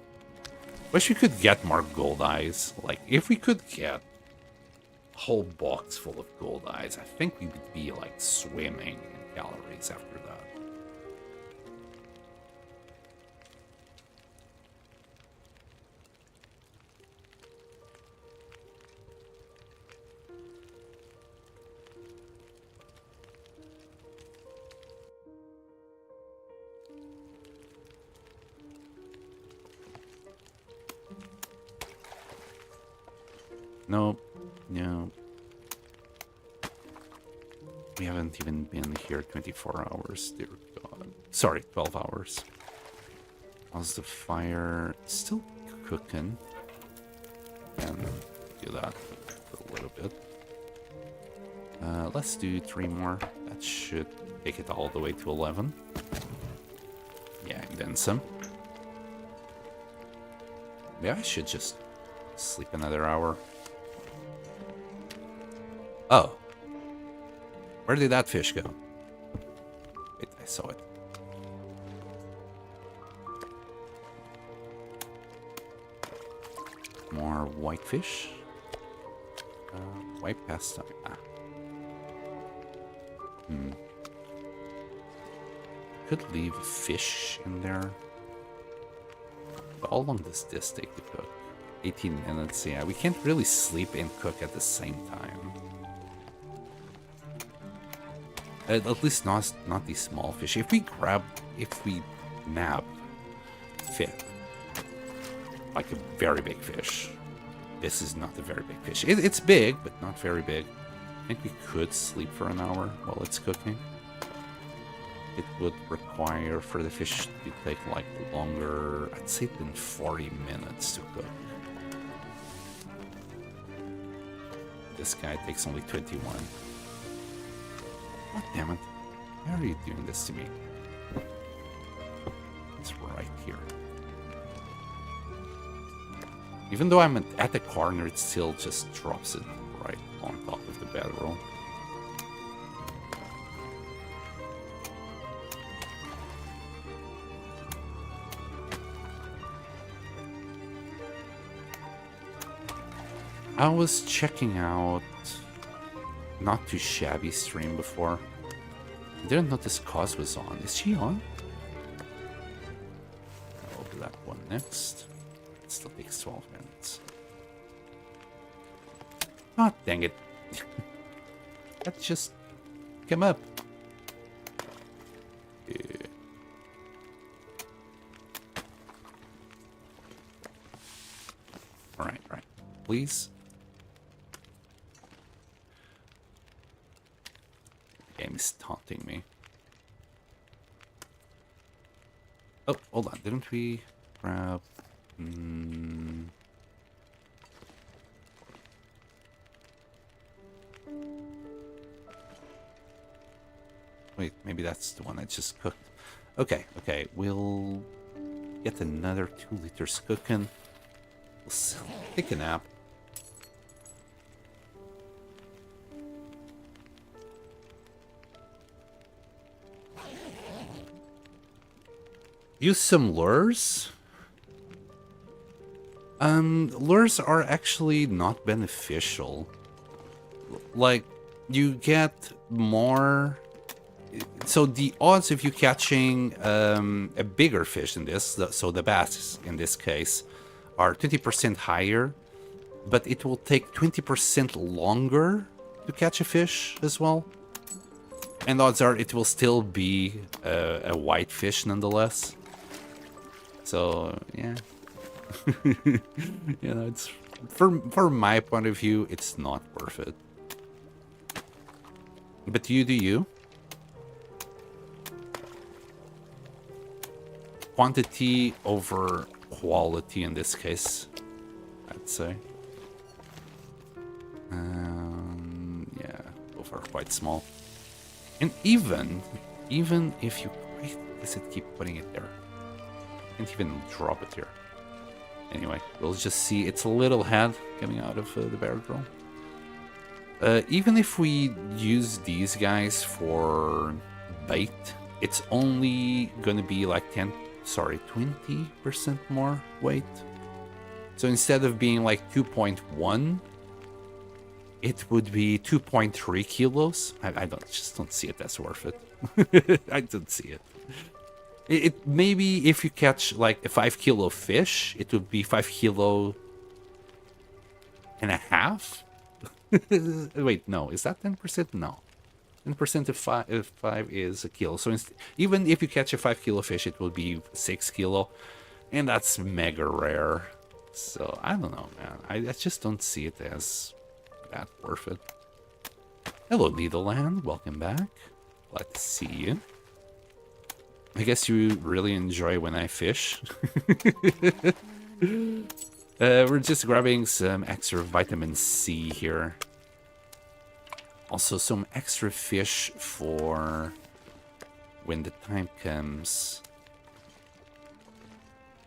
Wish we could get more gold eyes. Like, if we could get a whole box full of gold eyes, I think we would be, like, swimming in calories after that. Nope. No. We haven't even been here 24 hours, dear God. Sorry, 12 hours. How's the fire? Still cooking. And do that for a little bit. Let's do 3 more. That should take it all the way to 11. Yeah, and then some. Yeah, I should just sleep another hour. Oh. Where did that fish go? Wait, I saw it. More whitefish. White pasta. Ah. Could leave fish in there. how long does this take to cook? 18 minutes, yeah. We can't really sleep and cook at the same time. At least not these small fish. If we nab fit, like a very big fish. This is not a very big fish. It's big, but not very big. I think we could sleep for an hour while it's cooking. It would require for the fish to take like longer, I'd say, than 40 minutes to cook. This guy takes only 21. God damn it. Why are you doing this to me? It's right here. Even though I'm at the corner, it still just drops it right on top of the bedroll. I was checking out Not Too Shabby stream before. I didn't notice Cos was on. Is she on? I'll do that one next. It still takes 12 minutes. Oh, dang it. That just came up. Yeah. Alright, right. Please. The game is taunting me. Oh, hold on. Didn't we grab... Wait, maybe that's the one I just cooked. Okay, okay. We'll get another 2 liters cooking. We'll take a nap. Use some lures. Lures are actually not beneficial. Like, you get more... So the odds of you catching a bigger fish in this, so the bass in this case, are 20% higher, but it will take 20% longer to catch a fish as well. And odds are it will still be a white fish nonetheless. So, yeah. You know, it's from my point of view, it's not worth it. But you do you. Quantity over quality in this case, I'd say. Yeah, both are quite small. And even if you... Why does it keep putting it there? Can't even drop it here. Anyway, we'll just see its little head coming out of the barrel. Even if we use these guys for bait, it's only gonna be like 20% more weight. So instead of being like 2.1, it would be 2.3 kilos. I just don't see it as worth it. I don't see it. It maybe if you catch like a 5 kilo fish, it would be 5 kilo and a half. Wait, no, is that 10%? No. 10% of 5 is a kilo. So even if you catch a 5 kilo fish, it will be 6 kilo. And that's mega rare. So I don't know, man. I just don't see it as that worth it. Hello, Needleland. Welcome back. Glad to see you. I guess you really enjoy when I fish. We're just grabbing some extra vitamin C here. Also some extra fish for when the time comes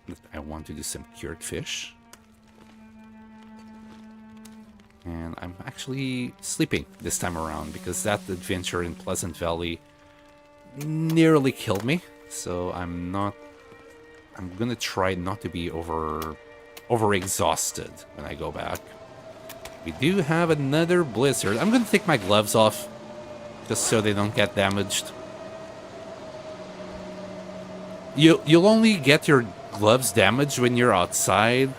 that I want to do some cured fish. And I'm actually sleeping this time around because that adventure in Pleasant Valley nearly killed me. So I'm gonna try not to be over exhausted when I go back. We do have another blizzard. I'm gonna take my gloves off just so they don't get damaged. You'll only get your gloves damage when you're outside,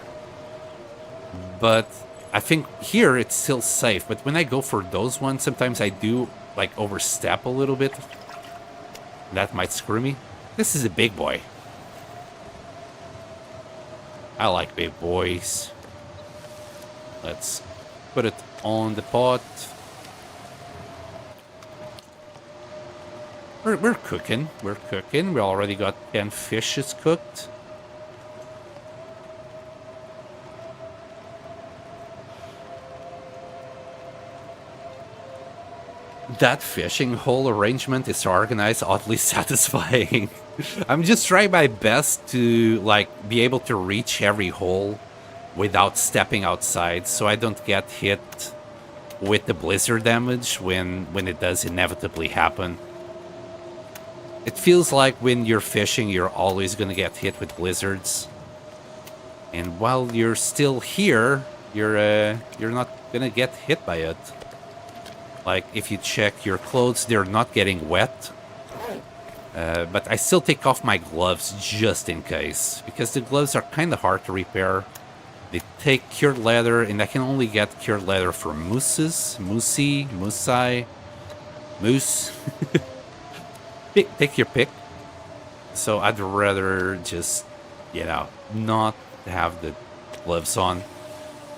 but I think here it's still safe. But when I go for those ones, sometimes I do like overstep a little bit. That might screw me. This is a big boy. I like big boys. Let's put it on the pot. We're cooking. We're cooking. We already got 10 fishes cooked. That fishing hole arrangement is organized, oddly satisfying. I'm just trying my best to like be able to reach every hole without stepping outside, so I don't get hit with the blizzard damage when it does inevitably happen. It feels like when you're fishing, you're always gonna get hit with blizzards, and while you're still here, you're not gonna get hit by it. Like, if you check your clothes, they're not getting wet. But I still take off my gloves just in case, because the gloves are kind of hard to repair. They take cured leather, and I can only get cured leather from mooses, moosei, moose. Take your pick. So I'd rather just, not have the gloves on.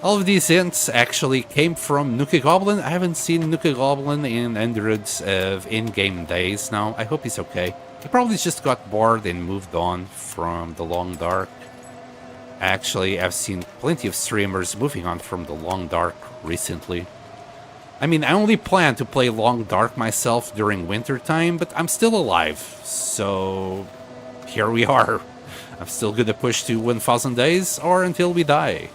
All of these hints actually came from Nuka Goblin. I haven't seen Nuka Goblin in hundreds of in-game days now. I hope he's okay. He probably just got bored and moved on from the Long Dark. Actually, I've seen plenty of streamers moving on from the Long Dark recently. I mean, I only plan to play Long Dark myself during winter time, but I'm still alive. So, here we are. I'm still gonna push to 1000 days or until we die.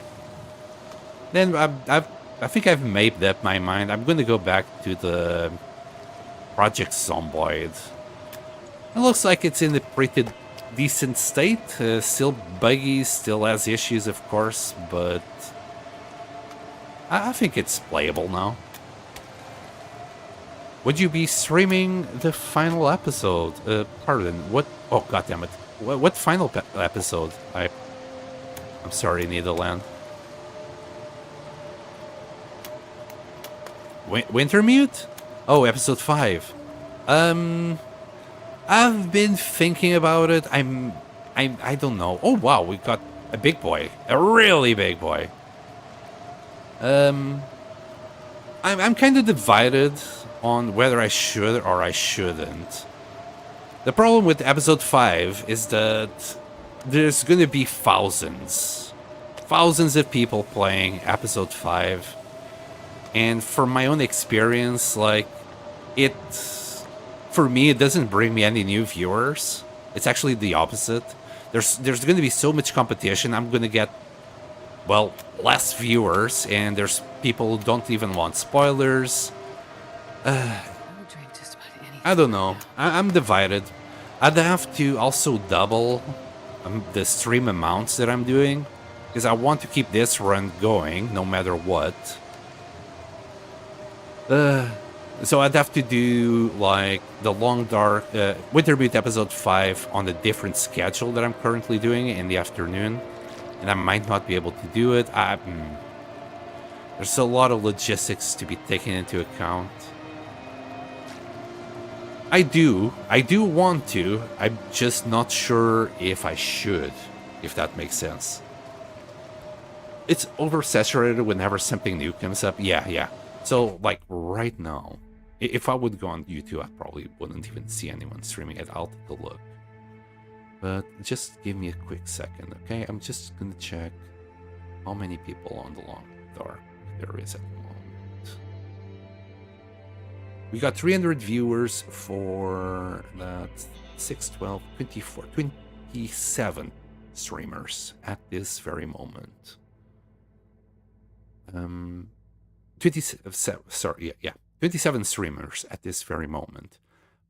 Then I think I've made up my mind. I'm going to go back to the Project Zomboid. It looks like it's in a pretty decent state. Still buggy, still has issues, of course, but I think it's playable now. Would you be streaming the final episode? Pardon, what? Oh, goddammit. What final episode? I'm sorry, Netherland. Wintermute? Oh, episode 5. I've been thinking about it. I don't know. Oh wow, we got a big boy, a really big boy. I'm kind of divided on whether I should or I shouldn't. The problem with episode 5 is that there's gonna be thousands of people playing episode 5. And from my own experience, like, for me, it doesn't bring me any new viewers. It's actually the opposite. There's going to be so much competition. I'm going to get, well, less viewers, and there's people who don't even want spoilers. I don't know. I'm divided. I'd have to also double the stream amounts that I'm doing, because I want to keep this run going no matter what. So I'd have to do like the Long Dark Wintermute episode 5 on a different schedule that I'm currently doing in the afternoon, and I might not be able to do it. There's a lot of logistics to be taken into account. I do want to. I'm just not sure if I should, if that makes sense. It's oversaturated whenever something new comes up. Yeah. So, like, right now, if I would go on YouTube, I probably wouldn't even see anyone streaming it. I'll take a look. But just give me a quick second, okay? I'm just gonna check how many people on the Long Dark there is at the moment. We got 300 viewers for that 6, 12, 24, 27 streamers at this very moment. 27 streamers at this very moment.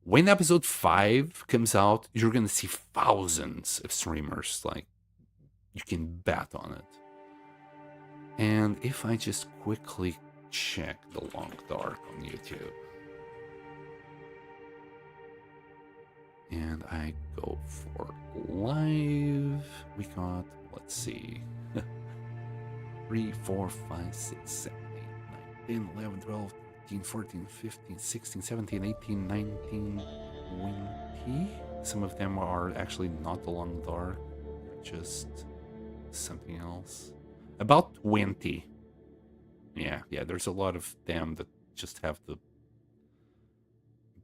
When episode 5 comes out, you're gonna see thousands of streamers, like, you can bet on it. And if I just quickly check the Long Dark on YouTube. and I go for live. We got, let's see, 3, 4, 5, 6, 7, 8, 9, 10, 11, 12, 13, 14, 15, 16, 17, 18, 19, 20. Some of them are actually not along dark, just something else. About 20. Yeah, there's a lot of them that just have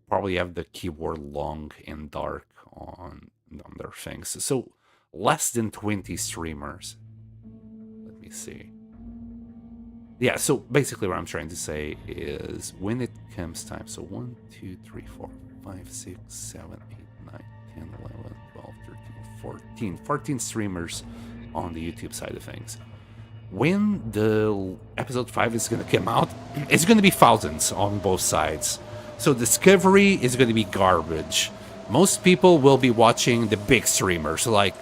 probably have the keyword long and dark on their things. So less than 20 streamers. Let me see. Yeah, so basically what I'm trying to say is when it comes time, so 1, 2, 3, 4, 5, 6, 7, 8, 9, 10, 11, 12, 13, 14 streamers on the YouTube side of things. When the episode 5 is going to come out, it's going to be thousands on both sides. So Discovery is going to be garbage. Most people will be watching the big streamers like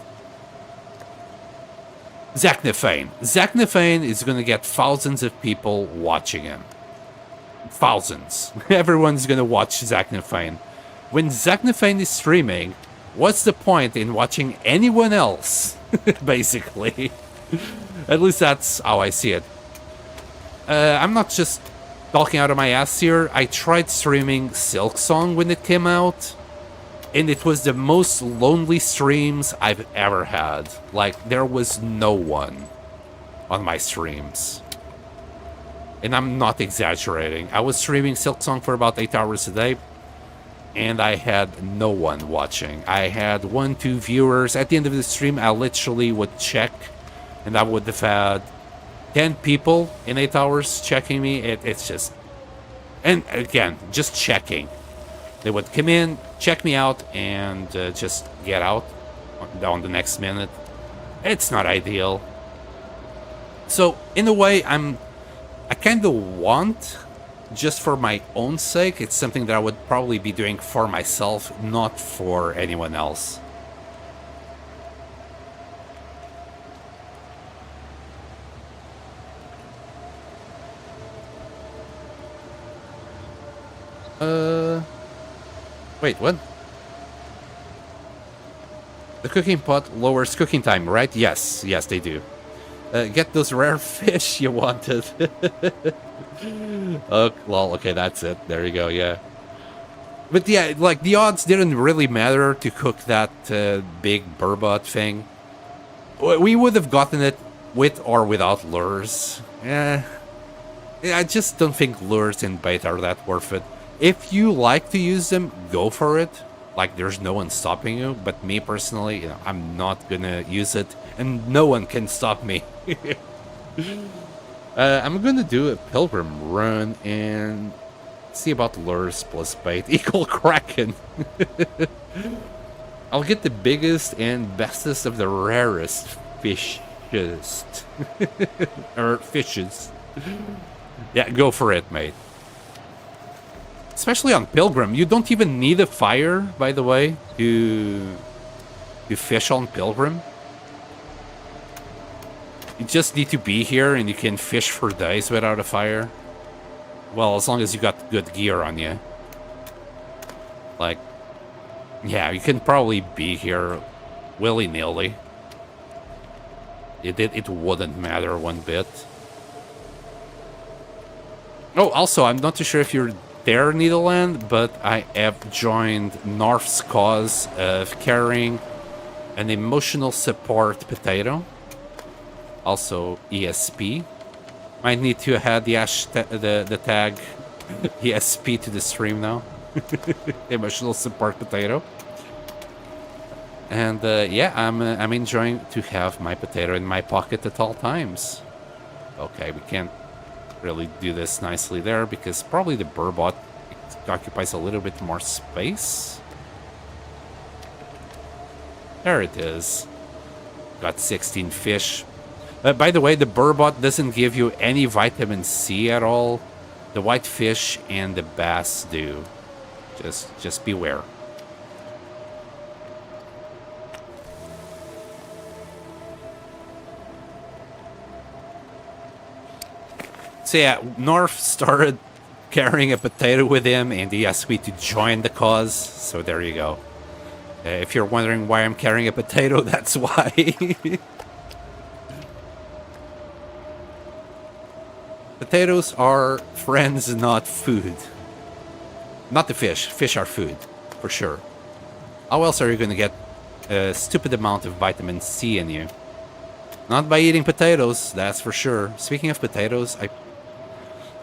Zach Nefane. Zach Nefane is going to get thousands of people watching him. Thousands. Everyone's going to watch Zach Nefane. When Zach Nefane is streaming, what's the point in watching anyone else? Basically. At least that's how I see it. I'm not just talking out of my ass here. I tried streaming Silk Song when it came out, and it was the most lonely streams I've ever had. Like, there was no one on my streams. And I'm not exaggerating. I was streaming Silk Song for about 8 hours a day, and I had no one watching. I had 1, 2 viewers. At the end of the stream, I literally would check, and I would have had 10 people in 8 hours checking me. It's just... And again, just checking. They would come in, check me out, and just get out on the next minute. It's not ideal. So, in a way, I kind of want, just for my own sake, it's something that I would probably be doing for myself, not for anyone else. Wait, what? The cooking pot lowers cooking time, right? Yes, they do. Get those rare fish you wanted. Oh, well, okay, that's it. There you go, yeah. But yeah, like, the odds didn't really matter to cook that big burbot thing. We would have gotten it with or without lures. Yeah, I just don't think lures and bait are that worth it. If you like to use them, go for it. Like, there's no one stopping you. But me personally, I'm not gonna use it, and no one can stop me. I'm gonna do a pilgrim run and see about lures plus bait equal Kraken. I'll get the biggest and bestest of the rarest fishes. Or fishes. Yeah, go for it, mate. Especially on Pilgrim. You don't even need a fire, by the way, to fish on Pilgrim. You just need to be here and you can fish for days without a fire. Well, as long as you got good gear on you. Like, yeah, you can probably be here willy-nilly. It wouldn't matter one bit. Oh, also, I'm not too sure if you're there, Needleland, but I have joined North's cause of carrying an emotional support potato. Also, ESP. Might need to add the tag ESP to the stream now. Emotional support potato. And yeah, I'm enjoying to have my potato in my pocket at all times. Okay, we can't really do this nicely there because probably the burbot occupies a little bit more space. There it is. Got 16 fish. By the way, the burbot doesn't give you any vitamin C at all. The white fish and the bass do. Just beware. So yeah, North started carrying a potato with him, and he asked me to join the cause. So there you go. If you're wondering why I'm carrying a potato, that's why. Potatoes are friends, not food. Not the fish. Fish are food, for sure. How else are you going to get a stupid amount of vitamin C in you? Not by eating potatoes, that's for sure. Speaking of potatoes,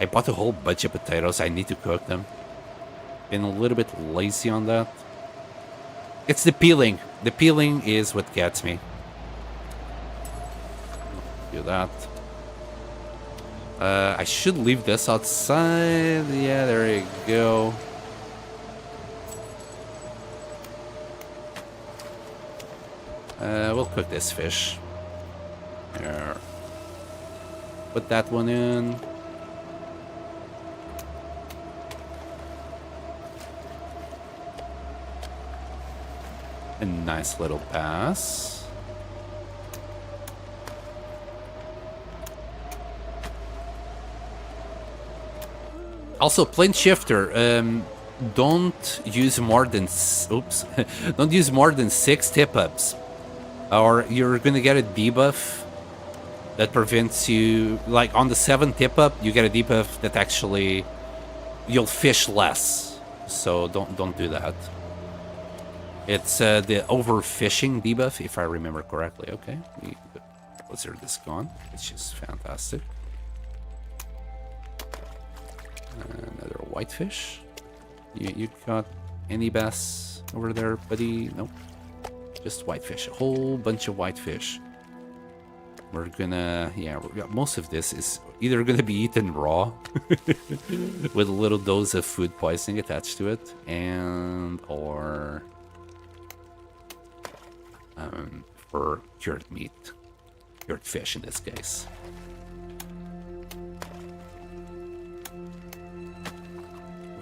I bought a whole bunch of potatoes. I need to cook them. Been a little bit lazy on that. It's the peeling. The peeling is what gets me. Do that. I should leave this outside. Yeah, there you go. We'll cook this fish. There. Put that one in. A nice little pass. Also, plane shifter. Don't use more than don't use more than 6 tip-ups, or you're gonna get a debuff that prevents you. Like on the 7th tip-up, you get a debuff that actually you'll fish less. So don't do that. It's the overfishing debuff, if I remember correctly. Okay, lizard is gone, which is fantastic. Another whitefish. You got any bass over there, buddy? Nope. Just whitefish. A whole bunch of whitefish. We're gonna, yeah, most of this is either gonna be eaten raw with a little dose of food poisoning attached to it, and or for cured meat, cured fish in this case.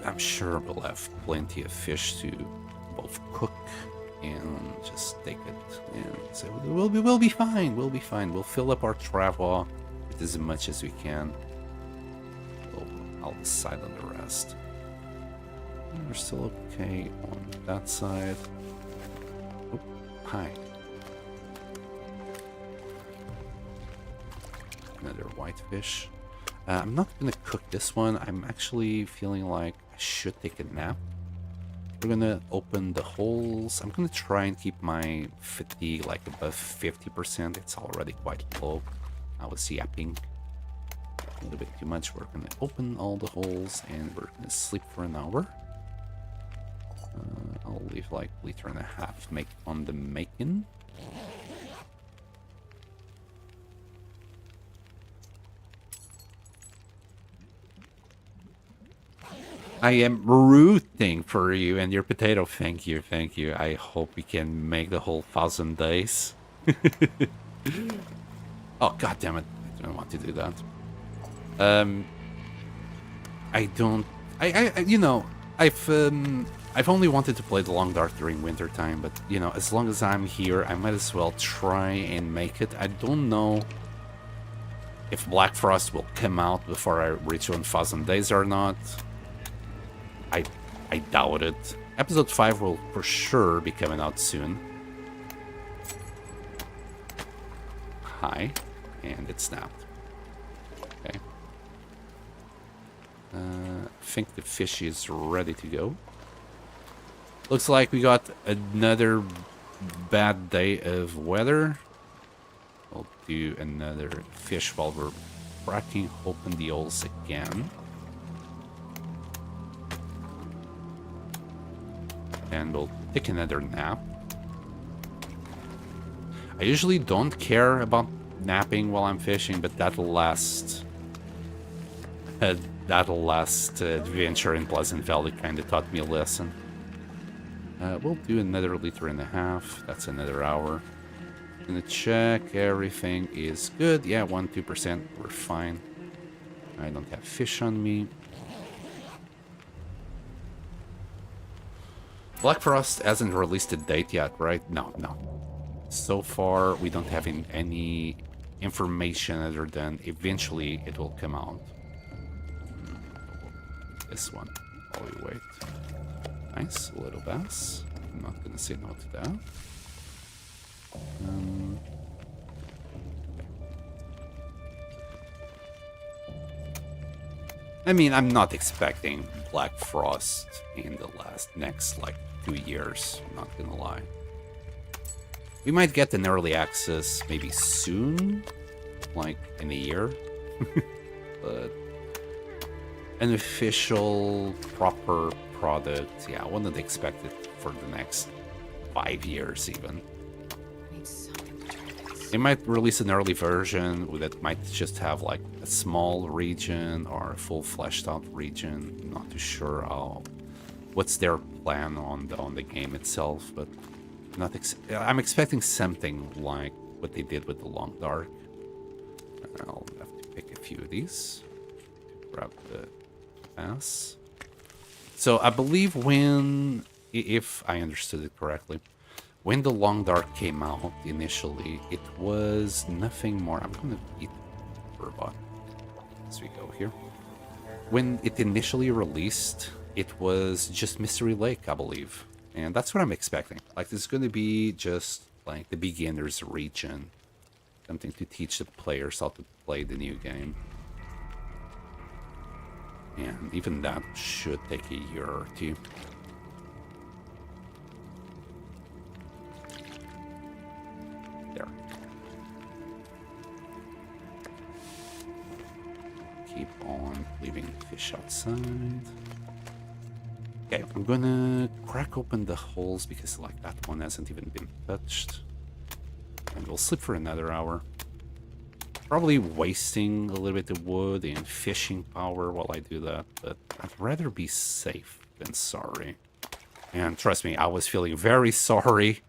I'm sure we'll have plenty of fish to both cook and just take it. And so we'll be fine. We'll be fine. We'll fill up our travel with as much as we can. I'll decide on the rest. We're still okay on that side. Oh, hi. Another whitefish. I'm not gonna cook this one. I'm actually feeling like I should take a nap. We're gonna open the holes. I'm gonna try and keep my fatigue like above 50%. It's already quite low. I was yapping a little bit too much. We're gonna open all the holes and we're gonna sleep for an hour. I'll leave like a liter and a half make on the making. I am rooting for you and your potato. Thank you, thank you. I hope we can make the whole 1,000 days. Oh, god damn it. I don't want to do that. You know, I've only wanted to play the Long Dark during winter time, but you know, as long as I'm here, I might as well try and make it. I don't know if Black Frost will come out before I reach 1,000 days or not. I doubt it. Episode 5 will for sure be coming out soon. Hi. And it snapped. Okay. I think the fish is ready to go. Looks like we got another bad day of weather. We'll do another fish while we're cracking open the holes again. And we'll take another nap. I usually don't care about napping while I'm fishing, but that'll last adventure in Pleasant Valley kind of taught me a lesson. We'll do another liter and a half. That's another hour. Gonna check everything is good. Yeah, 1-2%. We're fine. I don't have fish on me. Black Frost hasn't released a date yet, right? No. So far, we don't have any information other than eventually it will come out. This one while we wait. Nice, a little bass. I'm not gonna say no to that. I mean, I'm not expecting Black Frost in the next like 2 years, I'm not gonna lie. We might get an early access maybe soon, like in a year. But an official, proper product, yeah, I wouldn't expect it for the next 5 years even. Need something to try this. They might release an early version that might just have like a small region or a full fleshed out region. I'm not too sure what's their plan on the game itself, but I'm expecting something like what they did with the Long Dark. I'll have to pick a few of these. Grab the pass. So I believe if I understood it correctly, when the Long Dark came out initially, it was nothing more. I'm gonna eat a robot as we go here. When it initially released, it was just Mystery Lake, I believe. And that's what I'm expecting. Like, this is going to be just like the beginner's region. Something to teach the players how to play the new game. And even that should take a year or two. There. Keep on leaving fish outside. Okay, I'm gonna crack open the holes because like that one hasn't even been touched. And we'll sleep for another hour. Probably wasting a little bit of wood and fishing power while I do that, but I'd rather be safe than sorry. And trust me, I was feeling very sorry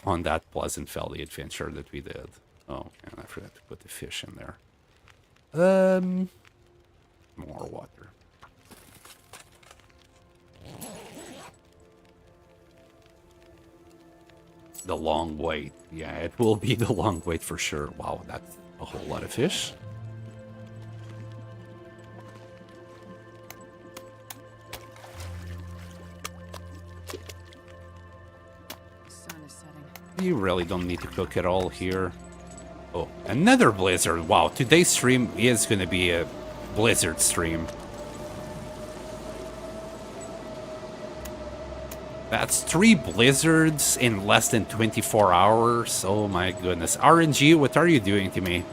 on that Pleasant Valley adventure that we did. Oh, and I forgot to put the fish in there. More water. The long wait. Yeah, it will be the long wait for sure. Wow, that's a whole lot of fish. The sun is setting. You really don't need to cook at all here. Oh, another blizzard. Wow, today's stream is going to be a blizzard stream. That's 3 blizzards in less than 24 hours. Oh my goodness. RNG, what are you doing to me?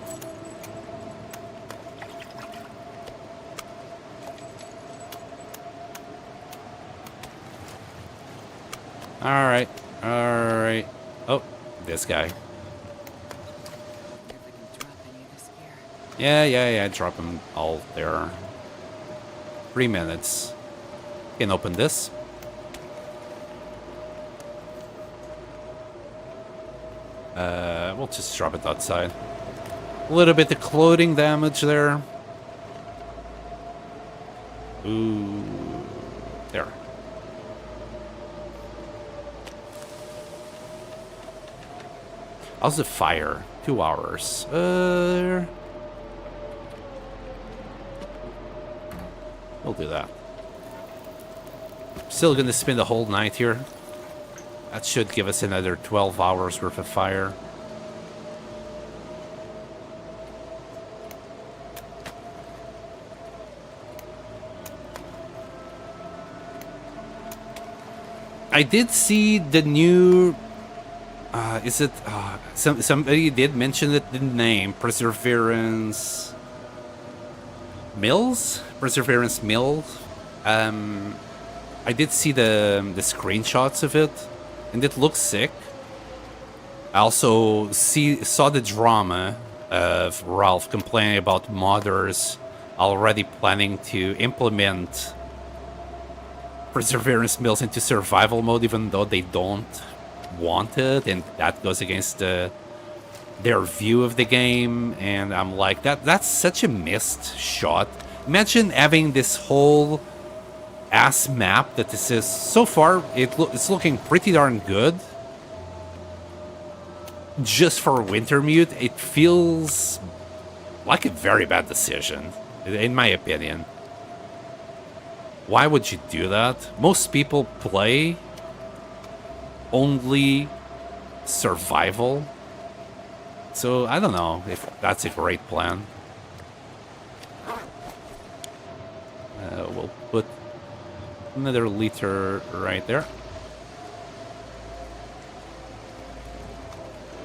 Alright. Alright. Oh, this guy. Wonder if I can drop any of this gear. Yeah. Drop them all there. 3 minutes. Can open this. We'll just drop it outside. A little bit of clothing damage there. Ooh. There. How's the fire? 2 hours. We'll do that. Still gonna spend the whole night here. That should give us another 12 hours worth of fire. I did see the new... is it... somebody did mention it, the name. Perseverance... Mills? Perseverance Mills? I did see the screenshots of it. And it looks sick. I also saw the drama of Ralph complaining about modders already planning to implement Perseverance Mills into survival mode, even though they don't want it, and that goes against their view of the game. And I'm like, that's such a missed shot. Imagine having this whole ass map that this is so far. It's looking pretty darn good. Just for Wintermute, it feels like a very bad decision, in my opinion. Why would you do that? Most people play only survival. So I don't know if that's a great plan. We'll put another liter right there.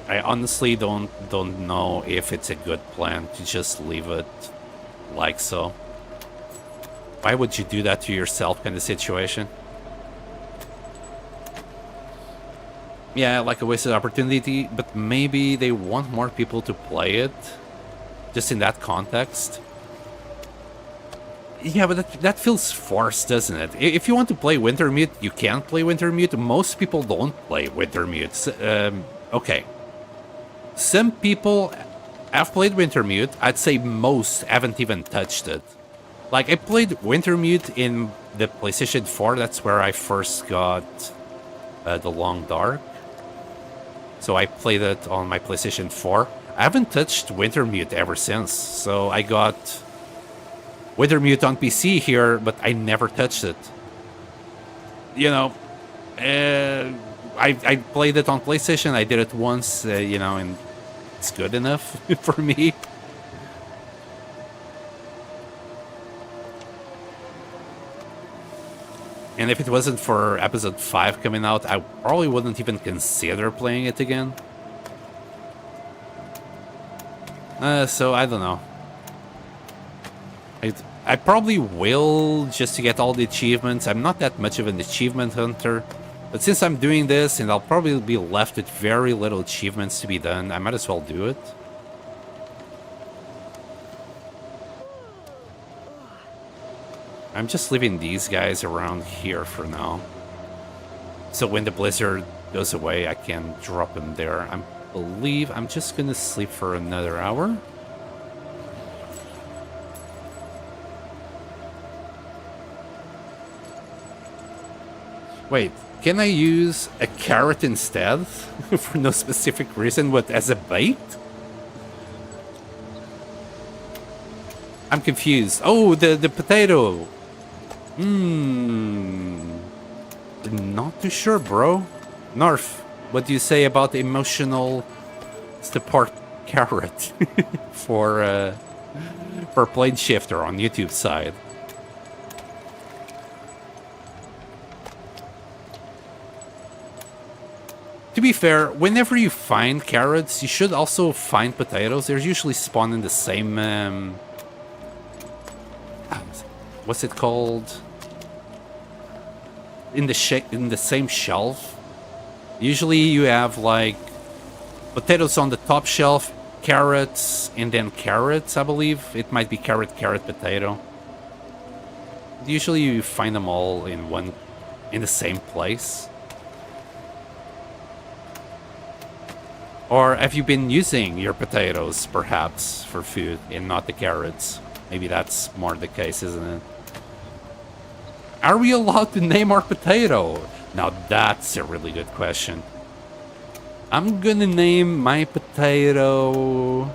I honestly don't know if it's a good plan to just leave it like so. Why would you do that to yourself kind of situation? Yeah, like a wasted opportunity, but maybe they want more people to play it, just in that context. Yeah, but that feels forced, doesn't it? If you want to play Wintermute, you can play Wintermute. Most people don't play Wintermute. Okay. Some people have played Wintermute. I'd say most haven't even touched it. Like, I played Wintermute in the PlayStation 4. That's where I first got The Long Dark. So I played it on my PlayStation 4. I haven't touched Wintermute ever since. So I got Wintermute on PC here, but I never touched it. You know, I played it on PlayStation. I did it once, you know, and it's good enough for me. And if it wasn't for episode 5 coming out, I probably wouldn't even consider playing it again. So I don't know. I probably will, just to get all the achievements. I'm not that much of an achievement hunter. But since I'm doing this, and I'll probably be left with very little achievements to be done, I might as well do it. I'm just leaving these guys around here for now. So when the blizzard goes away, I can drop them there. I believe I'm just gonna sleep for another hour. Wait, can I use a carrot instead? For no specific reason, but as a bait? I'm confused. Oh, the potato. Not too sure, bro. Narf, what do you say about the emotional support carrot for Plane Shifter on YouTube side? To be fair, whenever you find carrots, you should also find potatoes. They're usually spawned in the same what's it called? In the same shelf. Usually you have like potatoes on the top shelf, carrots, and then carrots, I believe. It might be carrot, potato. Usually you find them all in the same place. Or have you been using your potatoes, perhaps, for food and not the carrots? Maybe that's more the case, isn't it? Are we allowed to name our potato? Now that's a really good question. I'm gonna name my potato...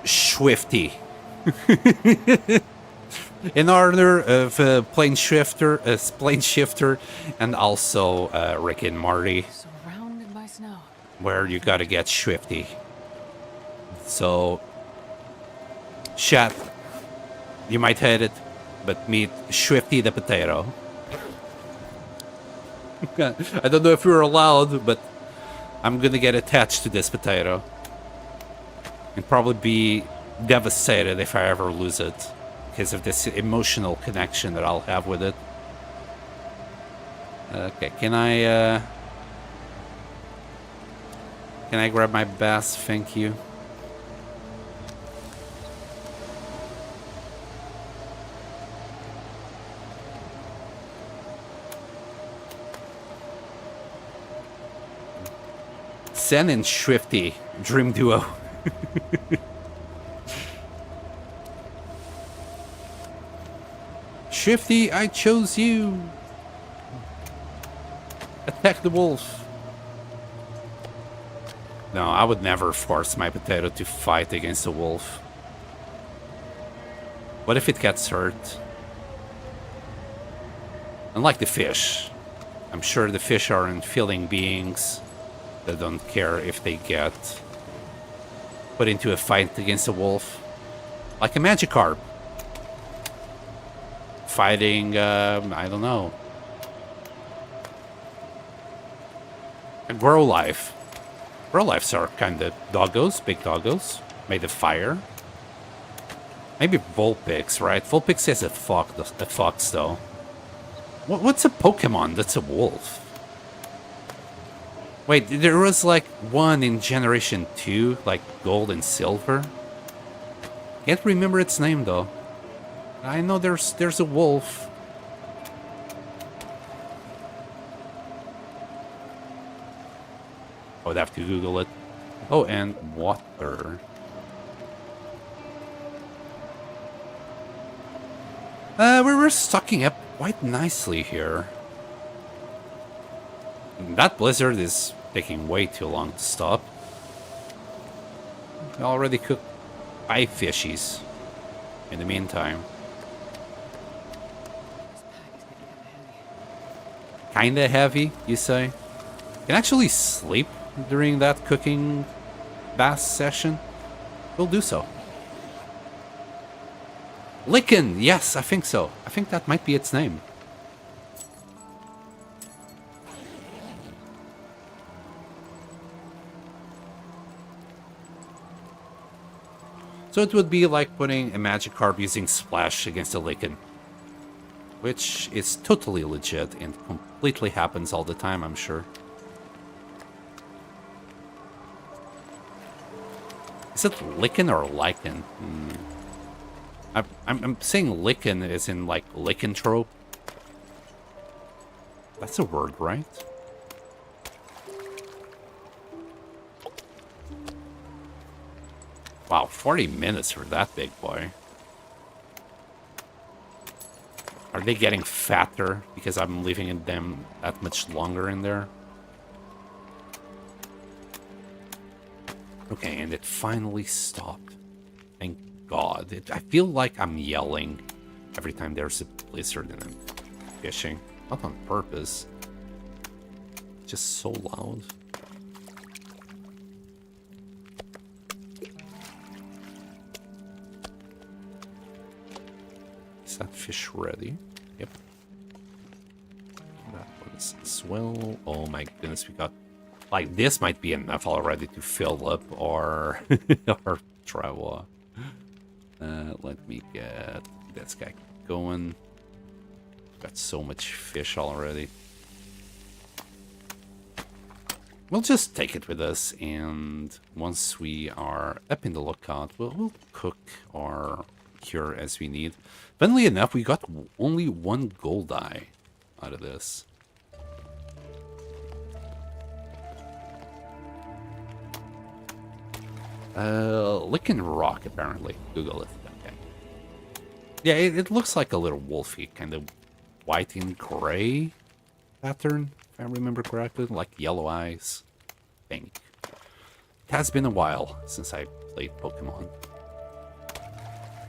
Swifty. In honor of Plane Shifter, and also Rick and Morty. Surrounded by snow. Where you gotta get Swifty. So, chat, you might hate it, but meet Swifty the potato. I don't know if you're allowed, but I'm gonna get attached to this potato. And probably be devastated if I ever lose it, because of this emotional connection that I'll have with it. Okay, can I grab my bass? Thank you. Sen and Swifty, dream duo. Swifty, I chose you. Attack the wolf. No, I would never force my potato to fight against a wolf. What if it gets hurt? Unlike the fish. I'm sure the fish aren't feeling beings that don't care if they get put into a fight against a wolf. Like a Magikarp. Fighting, I don't know. And Growlife. Growlifes are kind of doggos, big doggos, made of fire. Maybe Vulpix, right? Vulpix is a fox though. What's a Pokemon that's a wolf? Wait, there was like one in Generation 2, like Gold and Silver. Can't remember its name though. I know there's a wolf. I would have to Google it. Oh, and water. We're stocking up quite nicely here. That blizzard is taking way too long to stop. I already cooked 5 fishies in the meantime. Kinda heavy, you say? Can actually sleep during that cooking bath session? We'll do so. Lichen! Yes, I think so. I think that might be its name. So it would be like putting a Magikarp using Splash against a Lichen. Which is totally legit and completely happens all the time, I'm sure. Is it Lichen or Lichen? I'm saying Lichen as in like lycanthrope. That's a word, right? Wow, 40 minutes for that big boy. Are they getting fatter because I'm leaving them that much longer in there? Okay, and it finally stopped. Thank God. I feel like I'm yelling every time there's a blizzard and I'm fishing. Not on purpose. Just so loud. Is that fish ready? Yep. That one's as well. Oh my goodness, we got... Like, this might be enough already to fill up our, our travel. Let me get this guy going. Got so much fish already. We'll just take it with us, and once we are up in the lookout, we'll cook or cure as we need. Funnily enough, we got only 1 gold eye out of this. Lichen rock, apparently. Google it. Okay. Yeah, it looks like a little wolfy, kind of white and gray pattern, if I remember correctly. Like yellow eyes. Pink. It has been a while since I played Pokemon.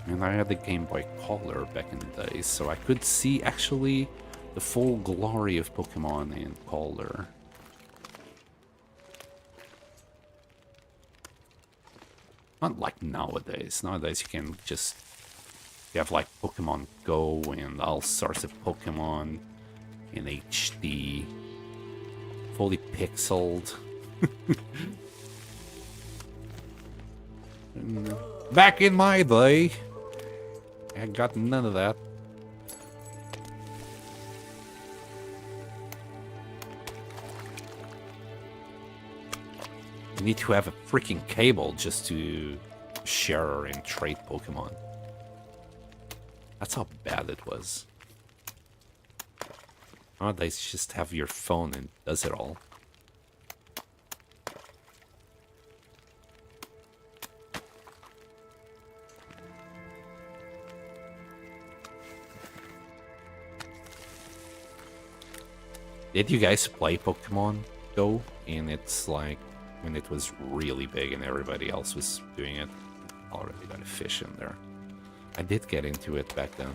And I had the Game Boy Color back in the day, so I could see actually the full glory of Pokemon in Color. Not like nowadays. Nowadays you can just... You have like Pokemon Go and all sorts of Pokemon in HD. Fully pixeled. Back in my day, I got none of that. You need to have a freaking cable just to share and trade Pokemon. That's how bad it was. Nowadays, you just have your phone and it does it all. Did you guys play Pokemon Go? And it's like when it was really big and everybody else was doing it. Already got a fish in there. I did get into it back then.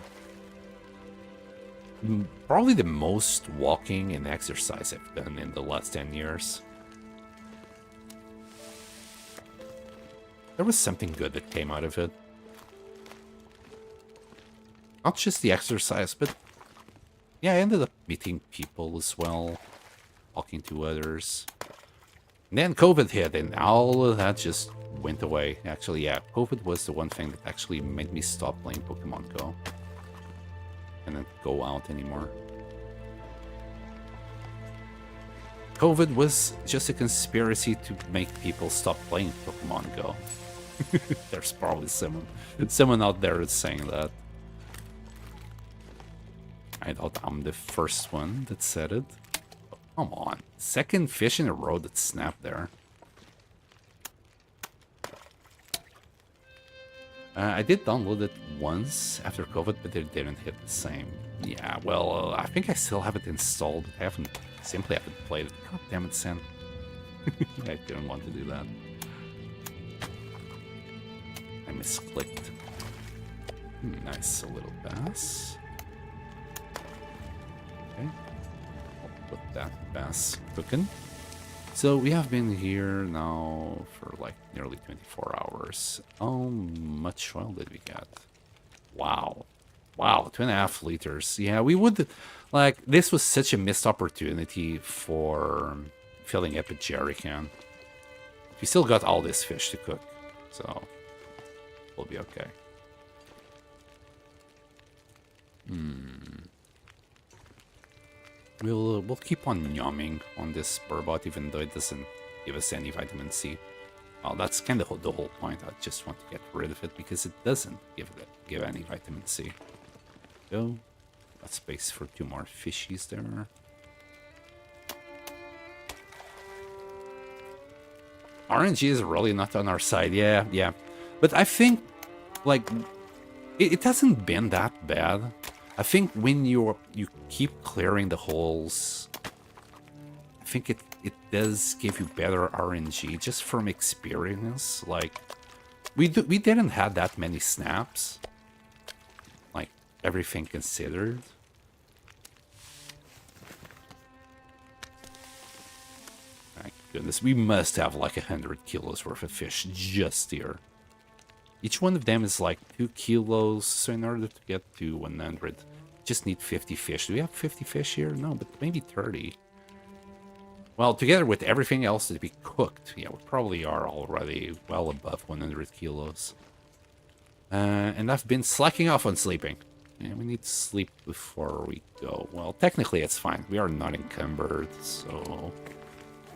Probably the most walking and exercise I've done in the last 10 years. There was something good that came out of it. Not just the exercise, but yeah, I ended up meeting people as well, talking to others. And then COVID hit, and all of that just went away. Actually, yeah, COVID was the one thing that actually made me stop playing Pokemon Go. And then go out anymore. COVID was just a conspiracy to make people stop playing Pokemon Go. There's probably someone out there that's saying that. I thought I'm the first one that said it. Oh, come on. Second fish in a row that snapped there. I did download it once after COVID, but it didn't hit the same. Yeah, well, I think I still have it installed. I simply haven't played it. God damn it, Sen. I didn't want to do that. I misclicked. Nice, a little bass. Okay. I'll put that bass cooking. So we have been here now for like nearly 24 hours. How much oil did we get? Wow. Wow, 2.5 liters. Yeah, we would, like, this was such a missed opportunity for filling up a jerry can. We still got all this fish to cook, so we'll be okay. We'll keep on yumming on this burbot, even though it doesn't give us any vitamin C. Well, that's kind of the whole point. I just want to get rid of it because it doesn't give any vitamin C. So, got space for 2 more fishies there. RNG is really not on our side. Yeah. But I think, like, it hasn't been that bad. I think when you keep clearing the holes, I think it does give you better RNG just from experience. Like, we didn't have that many snaps, like everything considered. My goodness, we must have like 100 kilos worth of fish just here. Each one of them is like 2 kilos, so in order to get to 100, just need 50 fish. Do we have 50 fish here? No, but maybe 30. Well, together with everything else that we cooked, yeah, we probably are already well above 100 kilos. And I've been slacking off on sleeping. Yeah, we need to sleep before we go. Well, technically it's fine. We are not encumbered, so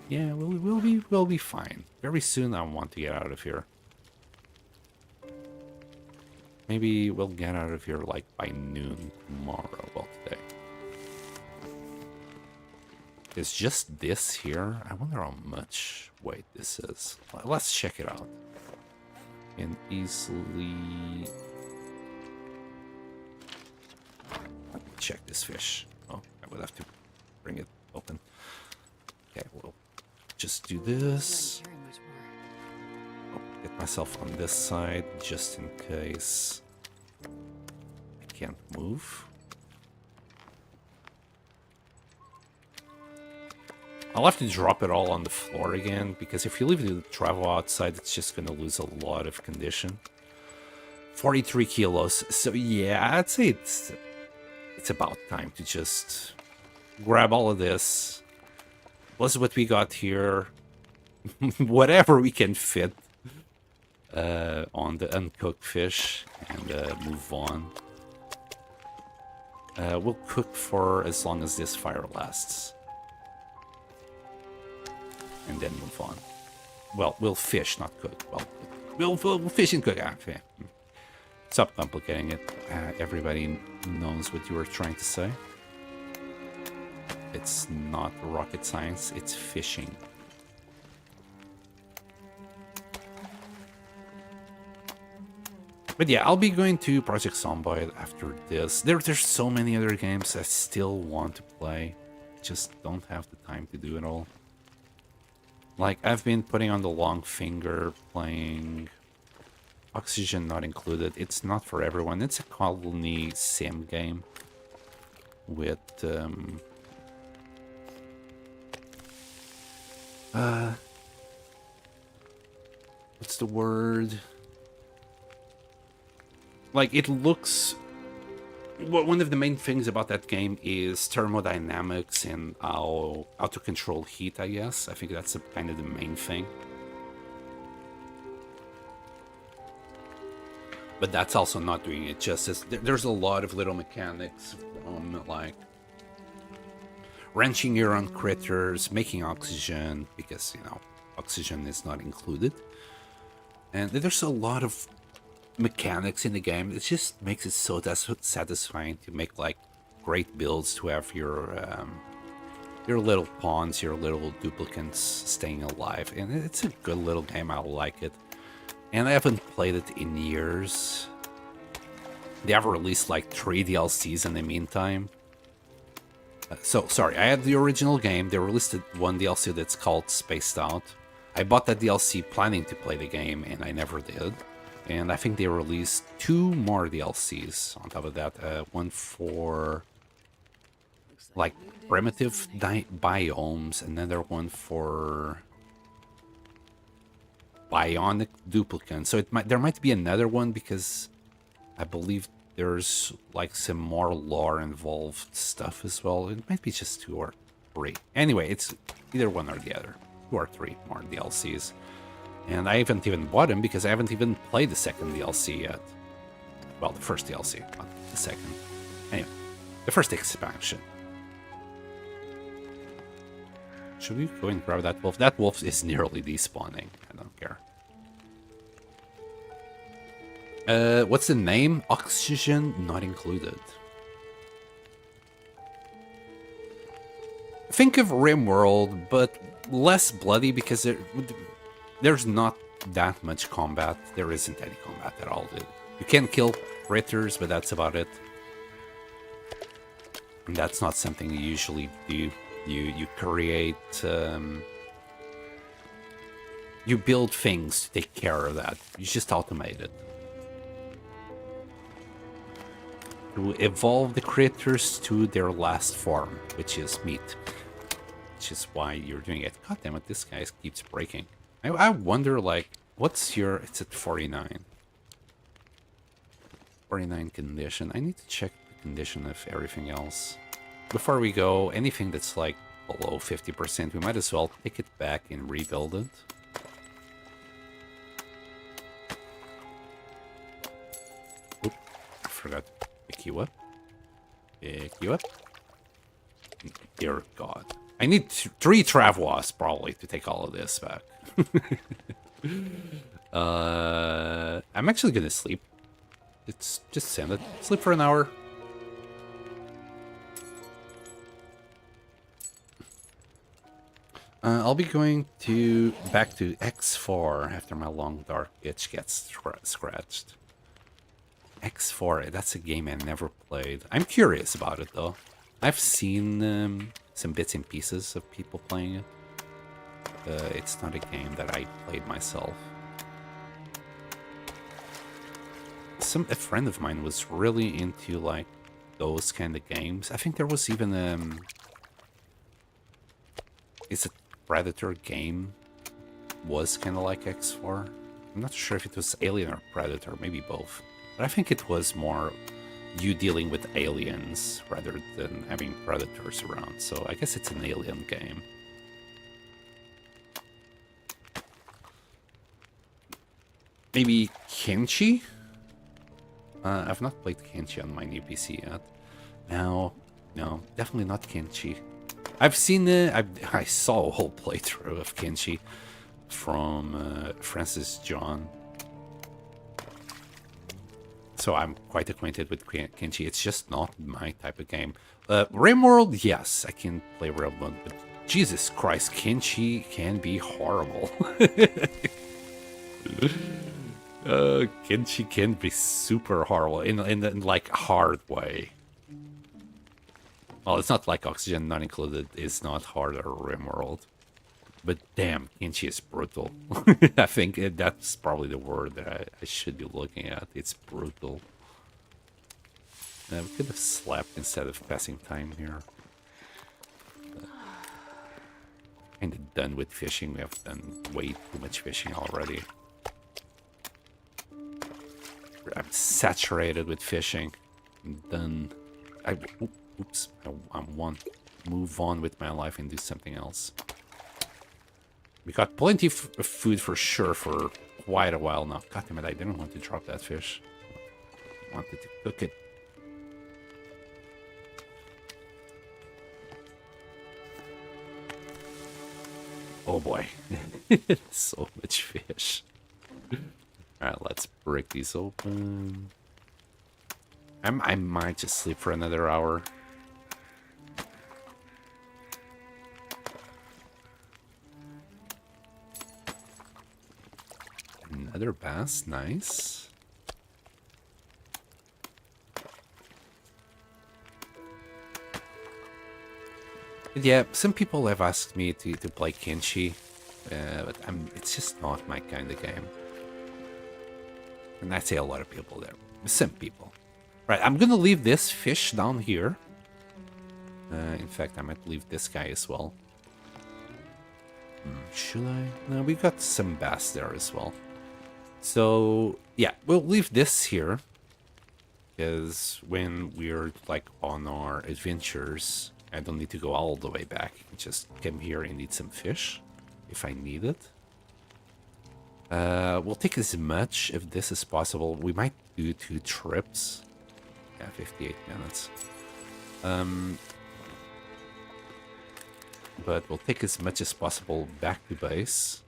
yeah, we'll be fine. Very soon I want to get out of here. Maybe we'll get out of here like by noon tomorrow. Well, today. It's just this here. I wonder how much weight this is. Let's check it out. And easily... Let me check this fish. Oh, I would have to bring it open. Okay, we'll just do this. Get myself on this side just in case I can't move. I'll have to drop it all on the floor again because if you leave it to travel outside, it's just going to lose a lot of condition. 43 kilos. So yeah, I'd say it's about time to just grab all of this. Plus what we got here. Whatever we can fit. On the uncooked fish and move on. We'll cook for as long as this fire lasts. And then move on. Well, we'll fish, not cook. Well, we'll fish and cook. Okay. Stop complicating it. Everybody knows what you were trying to say. It's not rocket science, it's fishing. But yeah, I'll be going to Project Zomboid after this. There's so many other games I still want to play. Just don't have the time to do it all. Like, I've been putting on the long finger, playing Oxygen not included. It's not for everyone. It's a colony sim game with what's the word? Like, it looks... Well, one of the main things about that game is thermodynamics and how to control heat, I guess. I think that's kind of the main thing. But that's also not doing it justice. There's a lot of little mechanics from, like, wrenching your own critters, making oxygen, because, you know, oxygen is not included. And there's a lot of mechanics in the game. It just makes it so satisfying to make, like, great builds, to have your little pawns, your little duplicates staying alive. And it's a good little game. I like it. And I haven't played it in years. They have released like 3 DLCs in the meantime. So, sorry, I had the original game. They released one DLC that's called Spaced Out. I bought that DLC planning to play the game, and I never did. And I think they released 2 more DLCs on top of that. One for like primitive biomes, and another one for bionic duplicants. So there might be another one, because I believe there's like some more lore involved stuff as well. It might be just 2 or 3. Anyway, it's either one or the other. 2 or 3 more DLCs. And I haven't even bought them because I haven't even played the second DLC yet. Well, the first DLC, not the second. Anyway, the first expansion. Should we go and grab that wolf? That wolf is nearly despawning. I don't care. What's the name? Oxygen not included. Think of RimWorld, but less bloody, because there's not that much combat. There isn't any combat at all. You can kill critters, but that's about it. And that's not something you usually do. You create... you build things to take care of that. You just automate it. To evolve the critters to their last form, which is meat. Which is why you're doing it. God damn it, this guy keeps breaking. I wonder, like, what's your... It's at 49. 49 condition. I need to check the condition of everything else. Before we go, anything that's, like, below 50%, we might as well take it back and rebuild it. Oop, I forgot to pick you up. Pick you up. Dear God. I need 3 Travois, probably, to take all of this back. I'm actually gonna sleep. It's just send it. Sleep for an hour. I'll be going back to X4 after my long dark itch gets scratched. X4, that's a game I never played. I'm curious about it though. I've seen some bits and pieces of people playing it. It's not a game that I played myself. A friend of mine was really into like those kind of games. I think there was even is it Predator game was kind of like X4. I'm not sure if it was Alien or Predator, maybe both. But I think it was more you dealing with aliens rather than having predators around. So I guess it's an alien game. Maybe Kenshi? I've not played Kenshi on my new PC yet. No, definitely not Kenshi. I've seen I saw a whole playthrough of Kenshi from Francis John. So I'm quite acquainted with Kenshi. It's just not my type of game. RimWorld, yes, I can play RimWorld, but Jesus Christ, Kenshi can be horrible. Kenshi can be super horrible in like a hard way. Well, it's not like Oxygen Not Included is not hard or RimWorld. But damn, Kinchi is brutal. I think that's probably the word that I should be looking at. It's brutal. We could have slept instead of passing time here. Kind of done with fishing. We have done way too much fishing already. I'm saturated with fishing. I'm done. Oops. I want to move on with my life and do something else. We got plenty of food for sure for quite a while now. God damn it, I didn't want to drop that fish. I wanted to cook it. Oh boy. So much fish. Alright, let's break these open. I might just sleep for another hour. Another bass, nice. Yeah, some people have asked me to play Kinchi, but it's just not my kind of game. And I'd say a lot of people there. Some people. Right, I'm gonna leave this fish down here. In fact, I might leave this guy as well. Should I? No, we got some bass there as well. So, yeah, we'll leave this here. Because when we're, like, on our adventures, I don't need to go all the way back. I can just come here and eat some fish, if I need it. We'll take as much of this as possible. We might do 2 trips. Yeah, 58 minutes. But we'll take as much as possible back to base.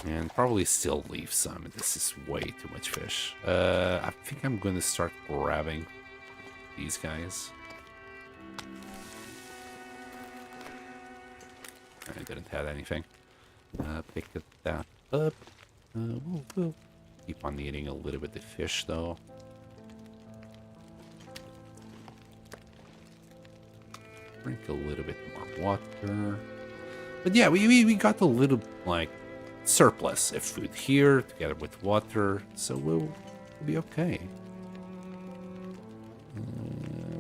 And probably still leave some. This is way too much fish. I think I'm going to start grabbing these guys. I didn't have anything. Pick that up. We'll keep on eating a little bit of fish, though. Drink a little bit more water. But yeah, we got a little, like, surplus of food here, together with water, so we'll be okay.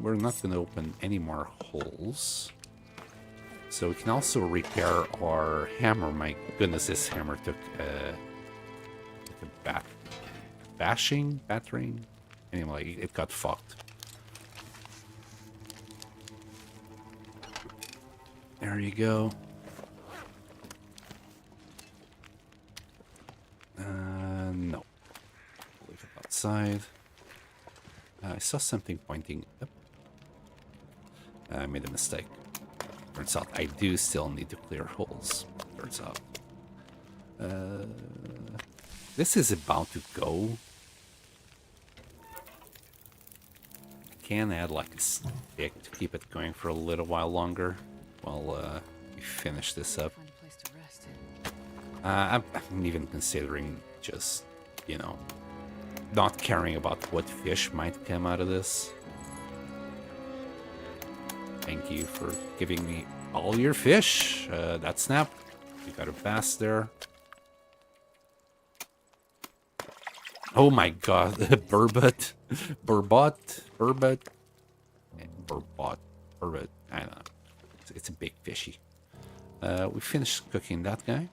We're not going to open any more holes. So we can also repair our hammer. My goodness, this hammer took a battering. Anyway, it got fucked. There you go. No. Leave it outside. I saw something pointing up. I made a mistake. Turns out I do still need to clear holes. Turns out. This is about to go. I can add like a stick to keep it going for a little while longer while we finish this up. I'm even considering just, you know, not caring about what fish might come out of this. Thank you for giving me all your fish. That snap. You got a bass there. Oh my god, burbot. Burbot. I don't know. It's a big fishy. We finished cooking that guy.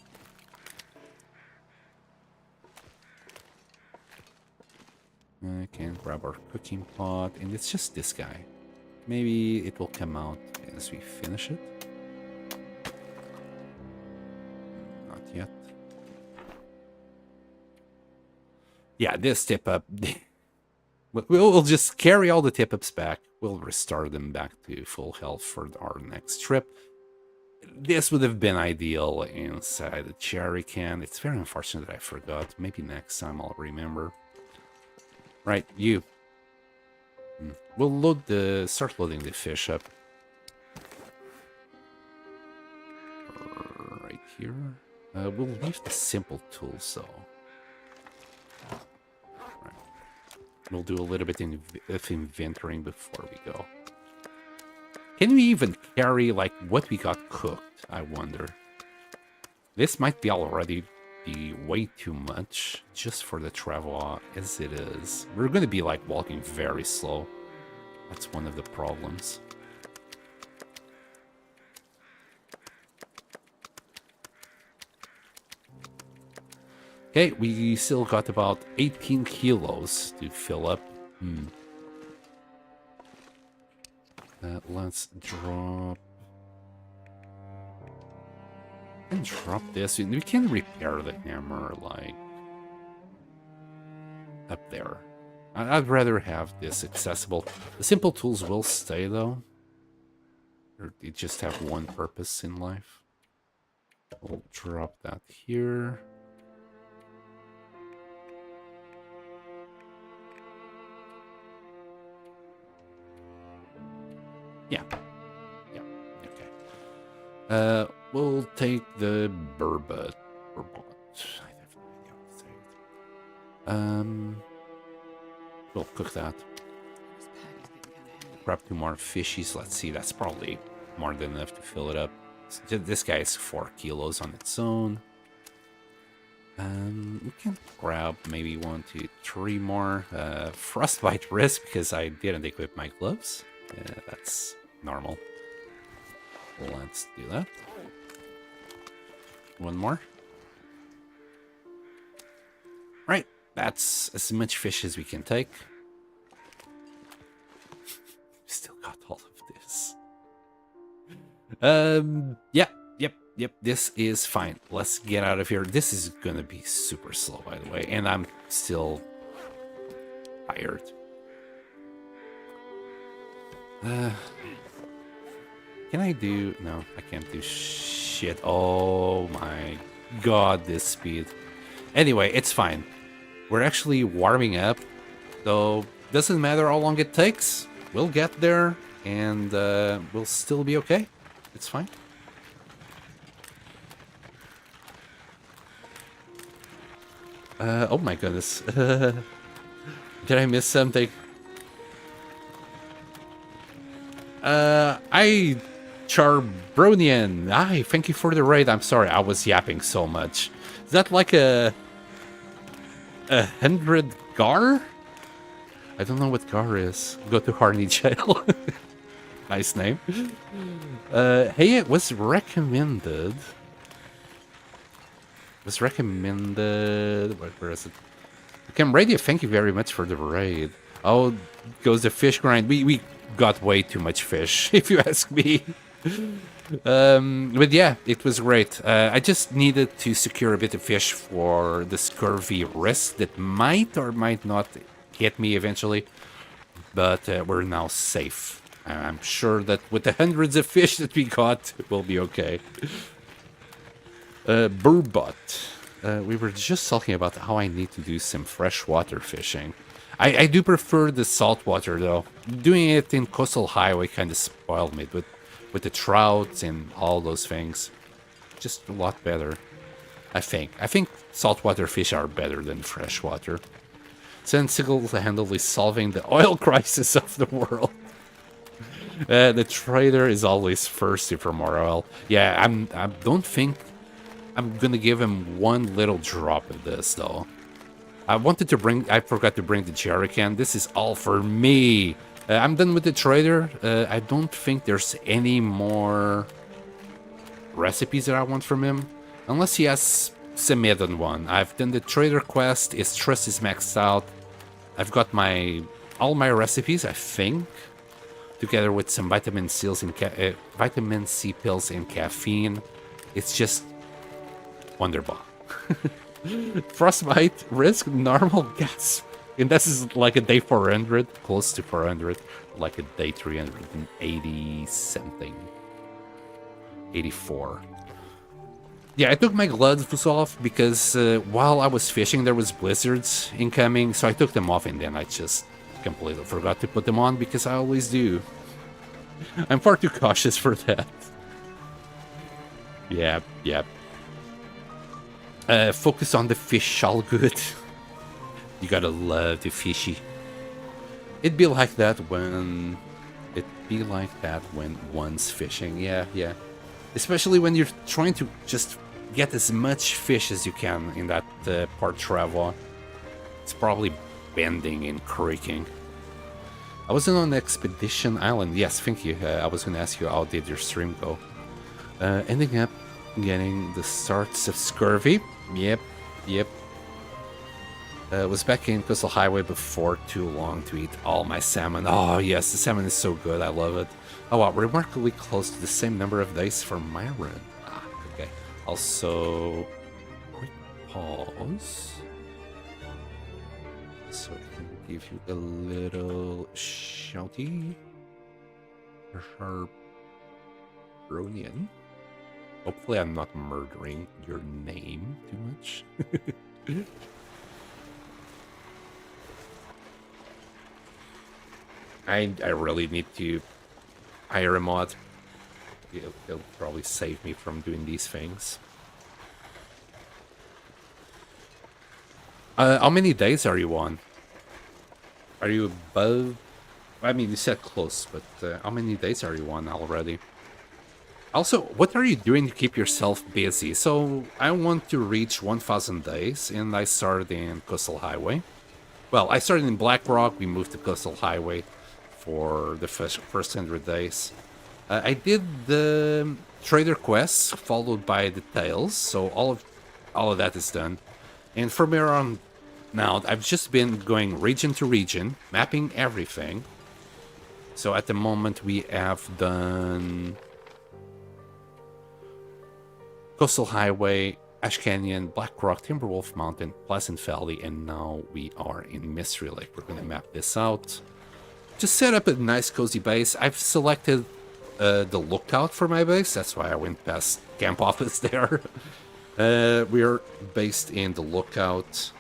I can grab our cooking pot, and it's just this guy. Maybe it will come out as we finish it. Not yet. Yeah, this tip-up. We'll just carry all the tip-ups back. We'll restore them back to full health for our next trip. This would have been ideal inside the cherry can. It's very unfortunate that I forgot. Maybe next time I'll remember. Right, you. We'll start loading the fish up. Right here. We'll leave the simple tools, though. Right. We'll do a little bit of inventorying before we go. Can we even carry, like, what we got cooked, I wonder? This might be already be way too much just for the travel as it is. We're going to be, like, walking very slow. That's one of the problems. Okay, we still got about 18 kilos to fill up. Let's drop... And drop this. We can repair the hammer, like... up there. I'd rather have this accessible. The simple tools will stay, though. Or they just have one purpose in life. We'll drop that here. Yeah. Yeah. Okay. We'll take the burbot. I have no idea how to say it. We'll cook that. Grab 2 more fishies. Let's see. That's probably more than enough to fill it up. This guy is 4 kilos on its own. We can grab maybe 1, 2, 3 more. Frostbite risk because I didn't equip my gloves. That's normal. Let's do that. 1 more. Right, that's as much fish as we can take. Still got all of this. Yep, this is fine. Let's get out of here. This is gonna be super slow, by the way, and I'm still tired. Can I do... No, I can't do shit. Oh my god, this speed. Anyway, it's fine. We're actually warming up, so doesn't matter how long it takes. We'll get there, and we'll still be okay. It's fine. Oh my goodness. Did I miss something? Charbronian. Hi, thank you for the raid. I'm sorry, I was yapping so much. Is that like a 100 gar? I don't know what gar is. Go to Harney jail. Nice name. Hey, it was recommended. Where is it? Cam Radio, thank you very much for the raid. Oh, goes the fish grind. We got way too much fish, if you ask me. But yeah, it was great. I just needed to secure a bit of fish for the scurvy risk that might or might not hit me eventually. But we're now safe. I'm sure that with the hundreds of fish that we got, we'll be okay. Burbot. We were just talking about how I need to do some freshwater fishing. I do prefer the saltwater though. Doing it in Coastal Highway kind of spoiled me with the trouts and all those things. Just a lot better, I think. I think saltwater fish are better than freshwater. Single-handedly solving the oil crisis of the world. The trader is always thirsty for more oil. Yeah, I don't think I'm gonna give him one little drop of this though. I forgot to bring the jerry can. This is all for me. I'm done with the trader. I don't think there's any more recipes that I want from him. Unless he has submitted one. I've done the trader quest. His trust is maxed out. I've got all my recipes, I think. Together with some vitamin C pills and caffeine. It's just wonderful. Frostbite risk normal gas, and this is like a day 400, close to 400, like a day 380 something, 84. Yeah, I took my gloves off because while I was fishing there was blizzards incoming, so I took them off and then I just completely forgot to put them on because I always do. I'm far too cautious for that. Yep. Focus on the fish, all good. You gotta love the fishy. It'd be like that when be like that when one's fishing. Yeah, yeah. Especially when you're trying to just get as much fish as you can in that part travel. It's probably bending and creaking. I wasn't on Expedition Island. Yes, thank you. I was going to ask you, how did your stream go? Ending up getting the starts of scurvy. Yep, yep. Was back in Coastal Highway before too long to eat all my salmon. Oh, yes, the salmon is so good. I love it. Oh, wow, remarkably close to the same number of days for my run. Ah, okay. Also, quick pause. So I can give you a little shouty. Herbronian. Hopefully I'm not murdering your name too much. I really need to hire a mod. It'll probably save me from doing these things. How many days are you on? Are you above? I mean, you said close, but how many days are you on already? Also, what are you doing to keep yourself busy? So, I want to reach 1,000 days, and I started in Coastal Highway. Well, I started in Black Rock, we moved to Coastal Highway for the first 100 days. I did the Trader Quests, followed by the Tales, so all of that is done. And from here on now, I've just been going region to region, mapping everything. So at the moment, we have done Coastal Highway, Ash Canyon, Black Rock, Timberwolf Mountain, Pleasant Valley, and now we are in Mystery Lake. We're going to map this out. Just set up a nice cozy base. I've selected the lookout for my base. That's why I went past camp office there. We're based in the lookout.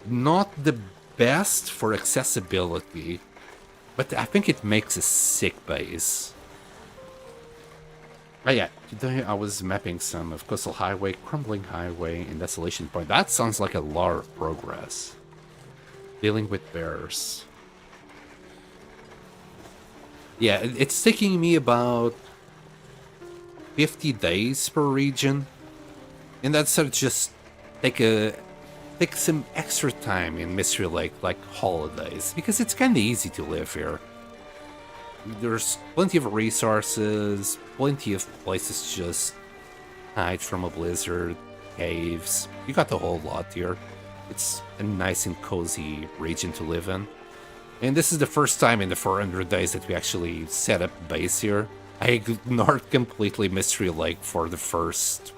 Not the best for accessibility, but I think it makes a sick base. Oh yeah, today I was mapping some of Coastal Highway, Crumbling Highway, and Desolation Point. That sounds like a lot of progress. Dealing with bears. Yeah, it's taking me about 50 days per region. And that's sort of just take some extra time in Mystery Lake, like holidays, because it's kind of easy to live here. There's plenty of resources, plenty of places to just hide from a blizzard, caves. You got the whole lot here. It's a nice and cozy region to live in. And this is the first time in the 400 days that we actually set up base here. I ignored completely Mystery Lake for the first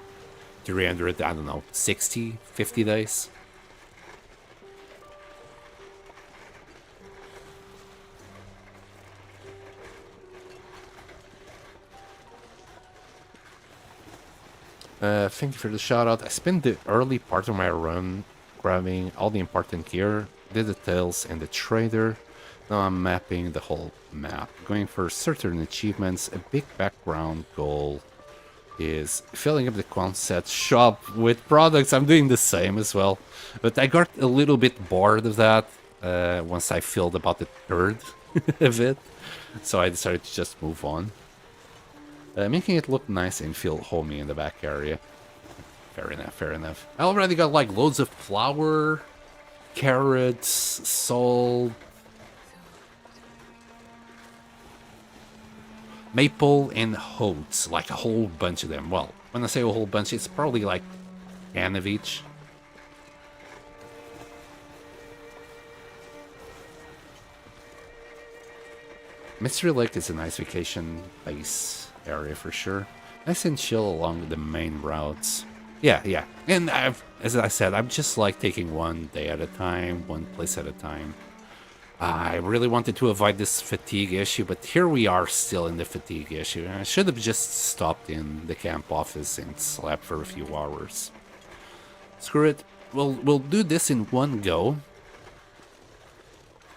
300, I don't know, 60, 50 days. Thank you for the shout out. I spent the early part of my run grabbing all the important gear, the details, and the trader. Now I'm mapping the whole map, going for certain achievements. A big background goal is filling up the Quonset shop with products. I'm doing the same as well, but I got a little bit bored of that once I filled about a third of it, so I decided to just move on. Making it look nice and feel homey in the back area. Fair enough, fair enough. I already got like loads of flour, carrots, salt, maple, and oats. Like a whole bunch of them. Well, when I say a whole bunch, it's probably like a can of each. Mystery Lake is a nice vacation base area for sure. Nice and chill along the main routes. Yeah. And as I said, I'm just like taking one day at a time, one place at a time. I really wanted to avoid this fatigue issue, but here we are still in the fatigue issue. I should have just stopped in the camp office and slept for a few hours. Screw it. We'll do this in one go.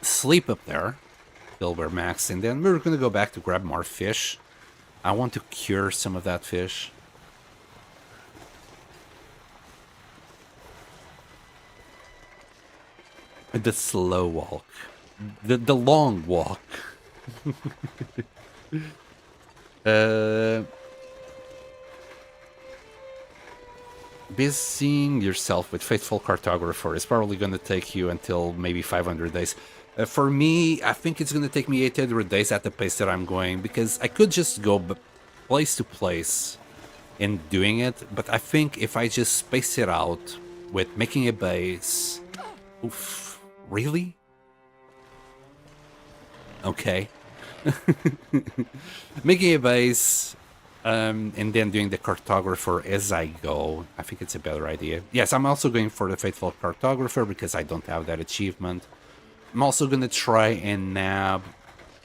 Sleep up there till we're maxed, and then we're gonna go back to grab more fish. I want to cure some of that fish. The slow walk. The long walk. uh, busying yourself with faithful cartographer is probably going to take you until maybe 500 days. For me, I think it's going to take me 800 days at the pace that I'm going, because I could just go place to place in doing it, but I think if I just space it out with making a base... Oof, really? Okay. Making a base, and then doing the cartographer as I go, I think it's a better idea. Yes, I'm also going for the faithful cartographer because I don't have that achievement. I'm also going to try and nab,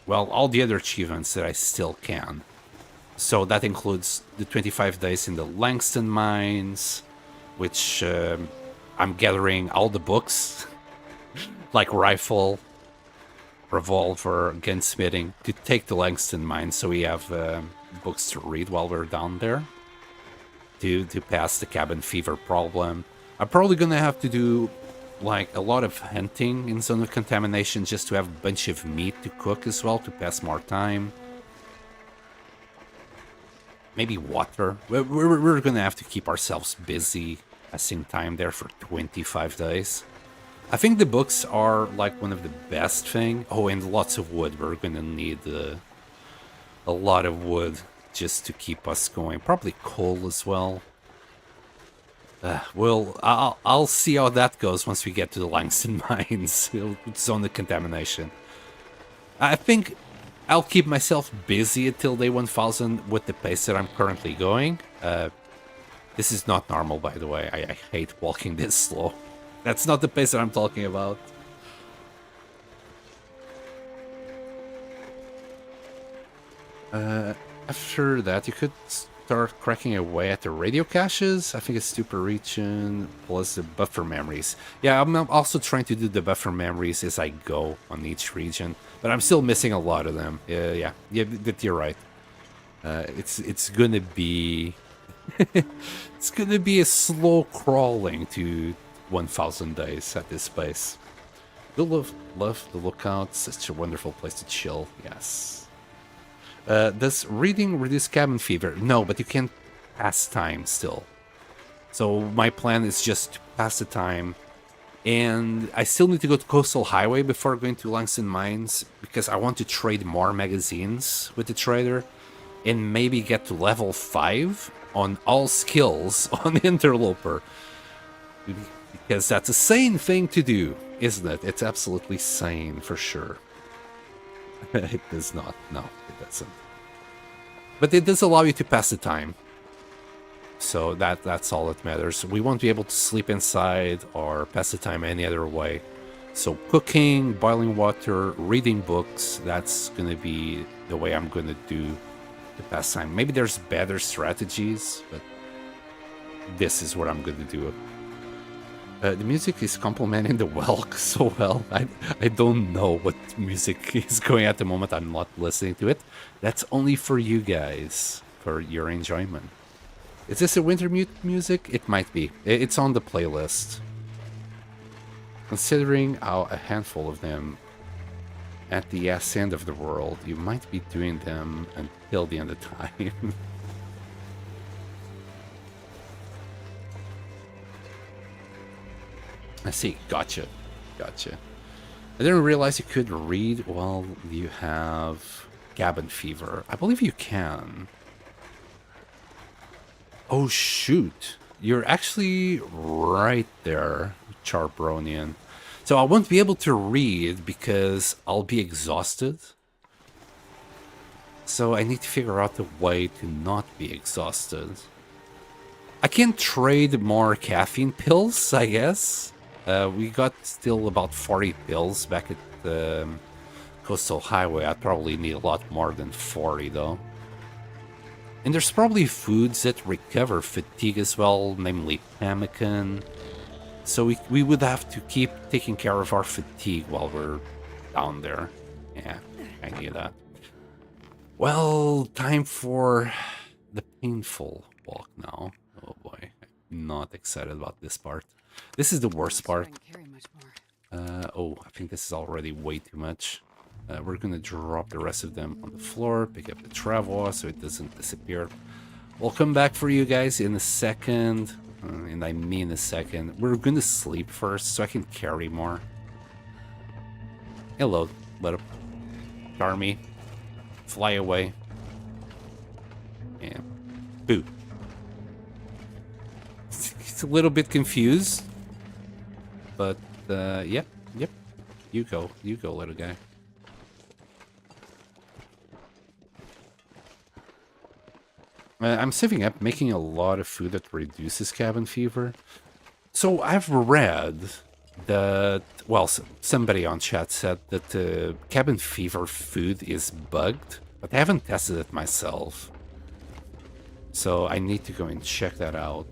well, all the other achievements that I still can. So that includes the 25 days in the Langston mines, which I'm gathering all the books, like rifle, revolver, gunsmithing, to take the Langston mines, so we have books to read while we're down there, to pass the cabin fever problem. I'm probably gonna have to do like a lot of hunting in Zone of Contamination just to have a bunch of meat to cook as well, to pass more time. Maybe water. We're gonna have to keep ourselves busy passing time there for 25 days. I think the books are like one of the best thing. Oh, and lots of wood. We're gonna need a lot of wood just to keep us going. Probably coal as well. Well, I'll see how that goes once we get to the Langston mines. Zone of Contamination. I think I'll keep myself busy until day 1000 with the pace that I'm currently going. This is not normal, by the way. I hate walking this slow. That's not the pace that I'm talking about. After that, you could start cracking away at the radio caches. I think it's super region plus the buffer memories. Yeah, I'm also trying to do the buffer memories as I go on each region, but I'm still missing a lot of them. Yeah, but you're right. It's gonna be it's gonna be a slow crawling to 1000 days at this pace. You'll love the lookout. Such a wonderful place to chill. Yes. Does reading reduce cabin fever? No, but you can pass time still. So my plan is just to pass the time. And I still need to go to Coastal Highway before going to Langston Mines, because I want to trade more magazines with the trader and maybe get to level 5 on all skills on Interloper. Because that's a sane thing to do, isn't it? It's absolutely sane, for sure. It does not. No, it doesn't. But it does allow you to pass the time. So that's all that matters. We won't be able to sleep inside or pass the time any other way. So cooking, boiling water, reading books, that's going to be the way I'm going to do the pass time. Maybe there's better strategies, but this is what I'm going to do. The music is complementing the Welk so well. I don't know what music is going at the moment. I'm not listening to it. That's only for you guys, for your enjoyment. Is this a winter music? It might be. It's on the playlist. Considering how a handful of them at the ass end of the world, you might be doing them until the end of time. I see. Gotcha. I didn't realize you could read while you have cabin fever. I believe you can. Oh, shoot. You're actually right there, Charbronian. So I won't be able to read because I'll be exhausted. So I need to figure out a way to not be exhausted. I can trade more caffeine pills, I guess. We got still about 40 pills back at the Coastal Highway. I probably need a lot more than 40, though. And there's probably foods that recover fatigue as well, namely pemmican. So we would have to keep taking care of our fatigue while we're down there. Yeah, I knew that. Well, time for the painful walk now. Oh boy, I'm not excited about this part. This is the worst part. Oh, I think this is already way too much. We're gonna drop the rest of them on the floor, pick up the travois so it doesn't disappear. We'll come back for you guys in a second, and I mean a second. We're gonna sleep first so I can carry more. Hello, little army. Fly away. And boo. It's a little bit confused, but yep. You go, little guy. I'm saving up, making a lot of food that reduces cabin fever. So I've read that, well, somebody on chat said that cabin fever food is bugged, but I haven't tested it myself. So I need to go and check that out.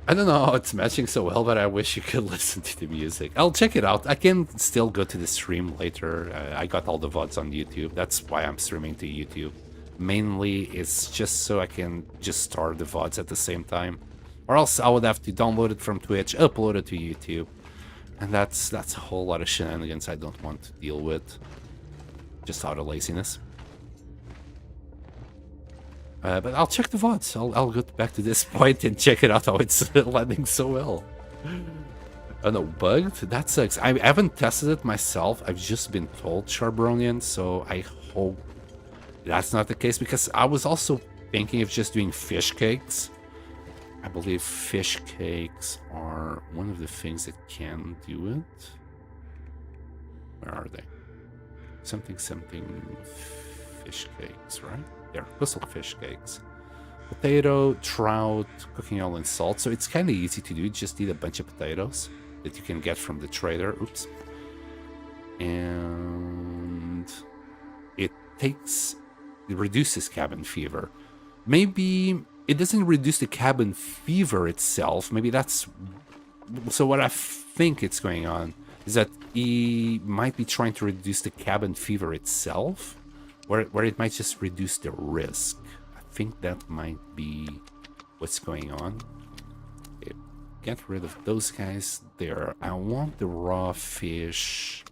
I don't know how it's matching so well, but I wish you could listen to the music. I'll check it out. I can still go to the stream later. I got all the VODs on YouTube. That's why I'm streaming to YouTube. Mainly, it's just so I can just start the VODs at the same time. Or else I would have to download it from Twitch, upload it to YouTube. And that's a whole lot of shenanigans I don't want to deal with. Just out of laziness. But I'll check the VODs. I'll go back to this point and check it out how it's landing so well. Oh no, bugged? That sucks. I haven't tested it myself. I've just been told, Charbronian, so I hope that's not the case, because I was also thinking of just doing fish cakes. I believe fish cakes are one of the things that can do it. Where are they? Something fish cakes, right? There, coastal fish cakes. Potato, trout, cooking oil and salt. So it's kind of easy to do. Just need a bunch of potatoes that you can get from the trader. Oops. And it reduces cabin fever. Maybe it doesn't reduce the cabin fever itself. Maybe that's... So what I think it's going on is that he might be trying to reduce the cabin fever itself. Where it might just reduce the risk. I think that might be what's going on. Okay, get rid of those guys there. I want the raw fish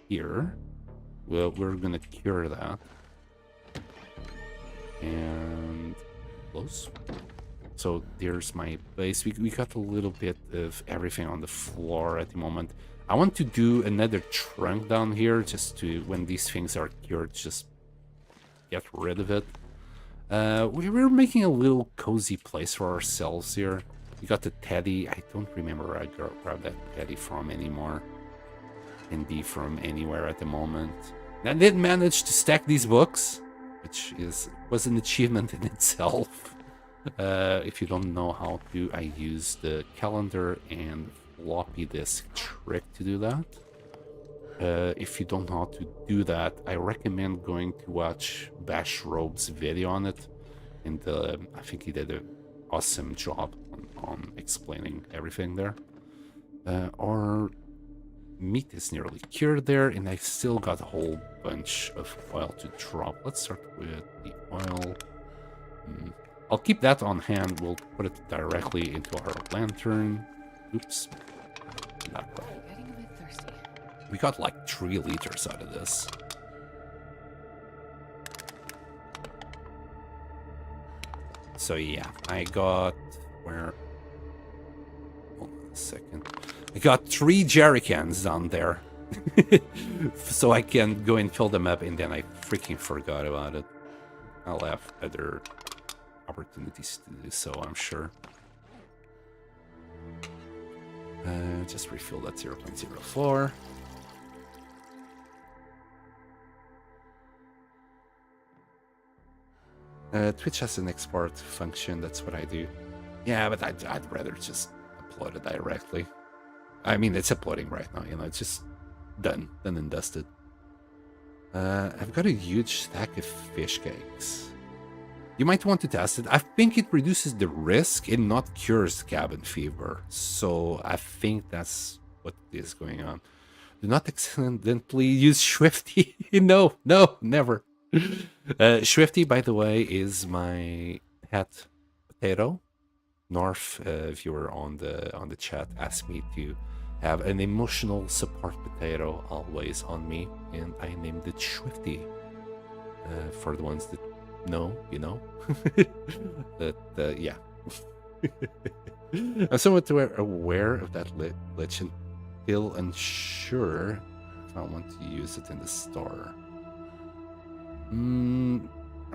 here. Well, we're gonna cure that. And close. So there's my base. We got a little bit of everything on the floor at the moment. I want to do another trunk down here, just to, when these things are cured, just get rid of it. We're making a little cozy place for ourselves here. We got the teddy. I don't remember where I grabbed that teddy from anymore. Can be from anywhere at the moment. I did manage to stack these books, which was an achievement in itself. If you don't know how to, I use the calendar and floppy disk trick to do that. If you don't know how to do that, I recommend going to watch Bash Robe's video on it, and I think he did an awesome job on explaining everything there. Our meat is nearly cured there, and I still got a whole bunch of oil to drop. Let's start with the oil. I'll keep that on hand. We'll put it directly into our lantern. Oops. Not right. Getting a bit thirsty. We got like 3 liters out of this. So yeah, I got... Where... Hold on a second. I got 3 jerry cans down there. So I can go and fill them up, and then I freaking forgot about it. I'll have other opportunities to do so, I'm sure. Just refill that 0.04. Twitch has an export function, that's what I do. Yeah, but I'd rather just upload it directly. I mean, it's uploading right now, you know, it's just done and dusted. I've got a huge stack of fish cakes. You might want to test it. I think it reduces the risk and not cures cabin fever. So I think that's what is going on. Do not accidentally use Swifty. No, never. Swifty, by the way, is my pet potato. North viewer on the chat asked me to have an emotional support potato always on me, and I named it Swifty. For the ones that know, you know. But yeah. I'm somewhat aware of that glitch until unsure if I want to use it in the store.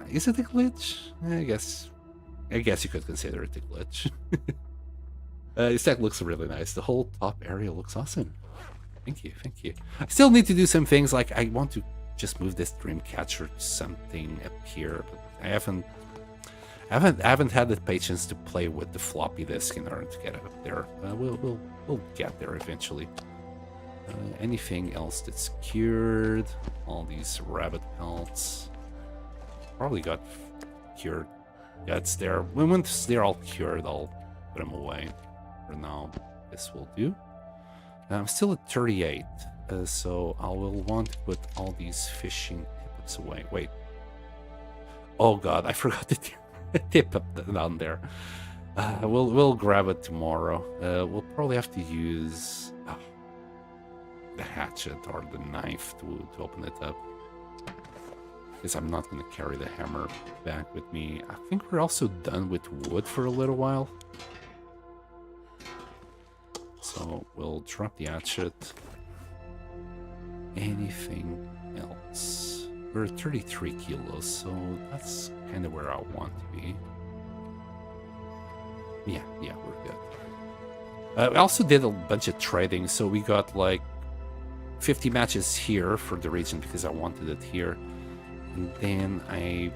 Is it a glitch? I guess you could consider it a glitch. This deck looks really nice. The whole top area looks awesome. Thank you. I still need to do some things, like I want to just move this dream catcher to something up here, but I haven't had the patience to play with the floppy disk in order to get up there. We'll get there eventually. Anything else that's cured? All these rabbit pelts probably got cured. Yeah, it's there. Once they're all cured, I'll put them away. For now, this will do. I'm still at 38, so I will want to put all these fishing tips away. Wait. Oh god, I forgot the tip up down there. We'll grab it tomorrow. We'll probably have to use the hatchet or the knife to open it up, because I'm not going to carry the hammer back with me. I think we're also done with wood for a little while. So we'll drop the hatchet. Anything else? We're at 33 kilos, so that's kind of where I want to be. Yeah, we're good. We also did a bunch of trading, so we got like 50 matches here for the region because I wanted it here. And then I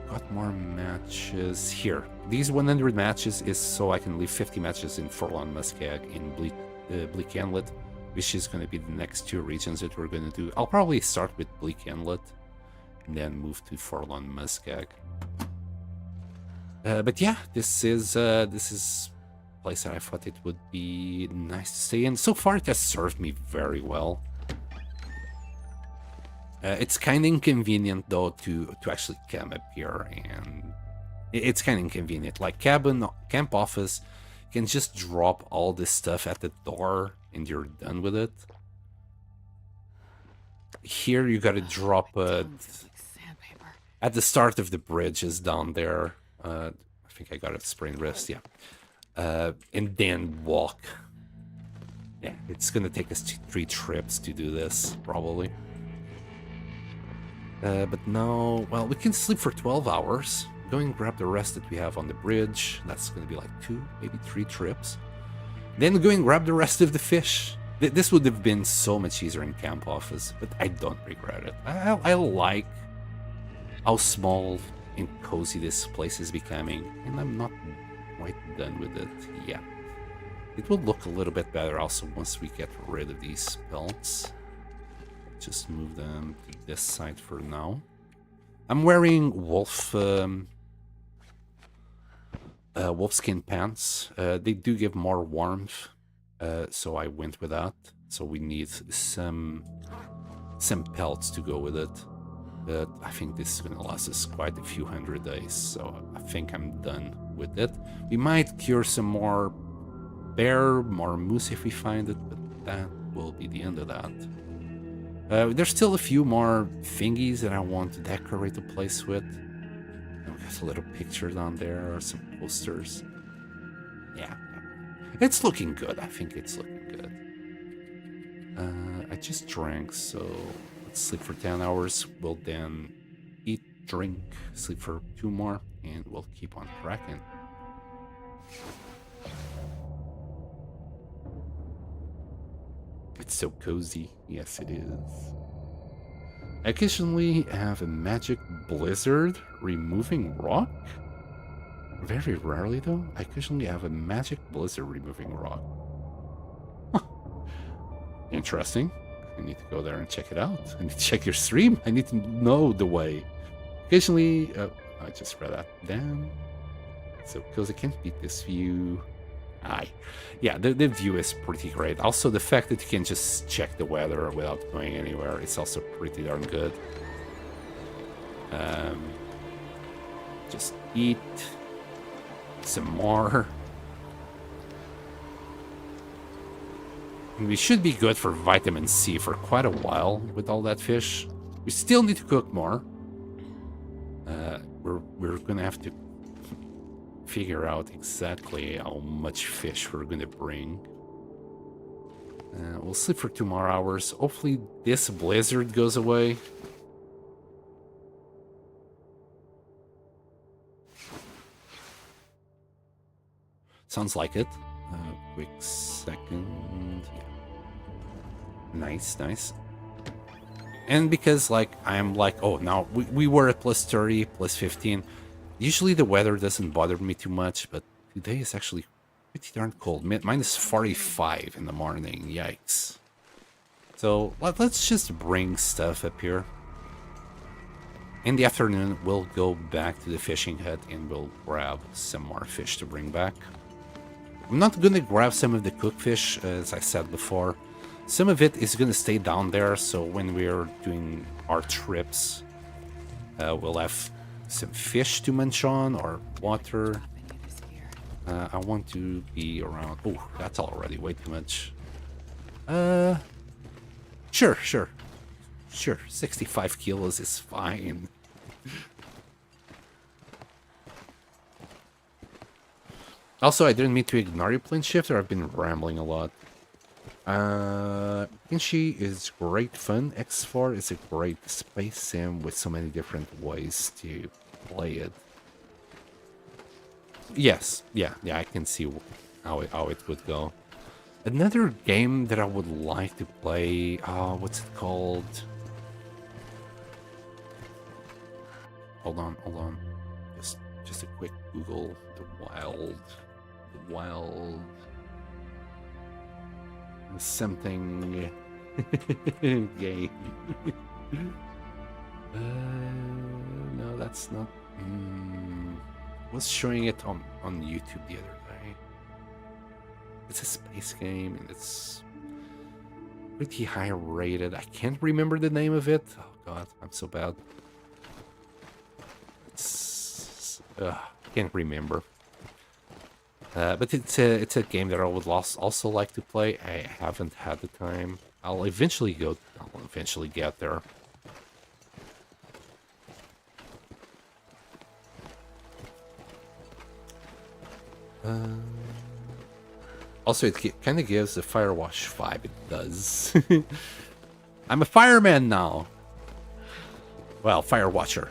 got more matches here. These 100 matches is so I can leave 50 matches in Forlorn Muskeg in Bleak Inlet, which is going to be the next two regions that we're going to do. I'll probably start with Bleak Inlet and then move to Forlorn Muskeg. But yeah, this is a place that I thought it would be nice to stay in. So far, it has served me very well. It's kind of inconvenient though to actually come up here, and it's kind of inconvenient. Like camp office, you can just drop all this stuff at the door and you're done with it. Here you got to drop it at the start of the bridge is down there. I think I got it sprain wrist, yeah. And then walk. Yeah, it's gonna take us 3 trips to do this, probably. But no, well, we can sleep for 12 hours. Go and grab the rest that we have on the bridge. That's going to be like 2, maybe 3 trips. Then go and grab the rest of the fish. This would have been so much easier in camp office, but I don't regret it. I like how small and cozy this place is becoming, and I'm not quite done with it yet. It will look a little bit better also once we get rid of these pelts. Just move them to this side for now. I'm wearing wolfskin pants. They do give more warmth, so I went with that. So we need some pelts to go with it. But I think this is going to last us quite a few hundred days, so I think I'm done with it. We might cure some more bear, more moose if we find it, but that will be the end of that. There's still a few more thingies that I want to decorate the place with. We got a little picture down there, or some posters. Yeah, it's looking good. I think it's looking good. I just drank, so let's sleep for 10 hours. We'll then eat, drink, sleep for 2 more, and we'll keep on cracking. It's so cozy. Yes, it is. I occasionally have a magic blizzard removing rock. Very rarely, though. I occasionally have a magic blizzard removing rock. Huh. Interesting. I need to go there and check it out. I need to check your stream. I need to know the way. Occasionally, I just read that down. So cozy, I can't beat this view. Yeah, the view is pretty great. Also, the fact that you can just check the weather without going anywhere is also pretty darn good. Just eat. Some more. And we should be good for vitamin C for quite a while with all that fish. We still need to cook more. We're gonna have to figure out exactly how much fish we're gonna bring. We'll sleep for 2 more hours. Hopefully this blizzard goes away. Sounds like it. Quick second. Yeah. Nice, nice. And because, like, I'm like, oh, now we were at plus 30, plus 15. Usually the weather doesn't bother me too much, but today is actually pretty darn cold. Minus 45 in the morning. Yikes. So let's just bring stuff up here. In the afternoon, we'll go back to the fishing hut and we'll grab some more fish to bring back. I'm not going to grab some of the cooked fish, as I said before. Some of it is going to stay down there, so when we're doing our trips, we'll have some fish to munch on, or water. I want to be around... Oh, that's already way too much. Sure. 65 kilos is fine. Also, I didn't mean to ignore your plane shifter. I've been rambling a lot. Kinshi is great fun. X4 is a great space sim with so many different ways to play it. Yes, yeah, I can see how it would go. Another game that I would like to play, what's it called? Hold on. Just a quick Google. The Wild something game. No, that's not. Was showing it on YouTube the other day. It's a space game and it's pretty high rated. I can't remember the name of it. Oh god, I'm so bad. It's can't remember. But it's a game that I would also like to play. I haven't had the time. I'll eventually get there. Also, it kind of gives the Firewatch vibe. It does. I'm a fireman now. Well, Firewatcher.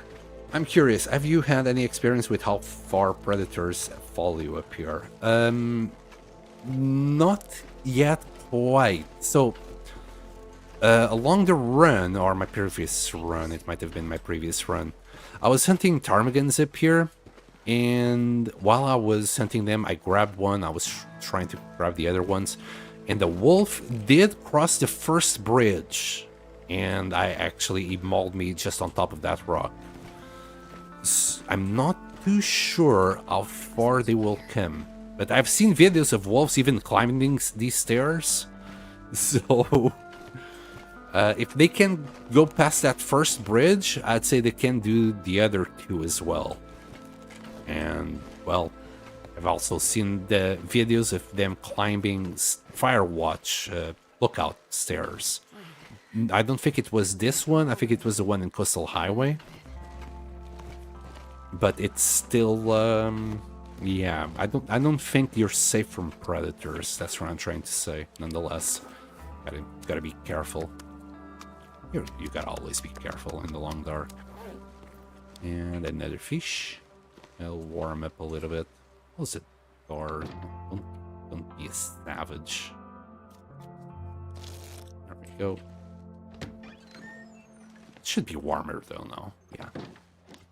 I'm curious, have you had any experience with how far predators follow you up here? Not yet quite. So, along the run, or my previous run, it might have been my previous run, I was hunting ptarmigans up here, and while I was hunting them, I grabbed one. I was trying to grab the other ones, and the wolf did cross the first bridge, and he mauled me just on top of that rock. I'm not too sure how far they will come, but I've seen videos of wolves even climbing these stairs. So, if they can go past that first bridge, I'd say they can do the other two as well. And, well, I've also seen the videos of them climbing Firewatch lookout stairs. I don't think it was this one. I think it was the one in Coastal Highway. But it's still, yeah, I don't think you're safe from predators. That's what I'm trying to say. Nonetheless, gotta be careful. You gotta always be careful in the long dark. And another fish. I'll warm up a little bit. Close the door. Don't be a savage. There we go. It should be warmer though now. Yeah.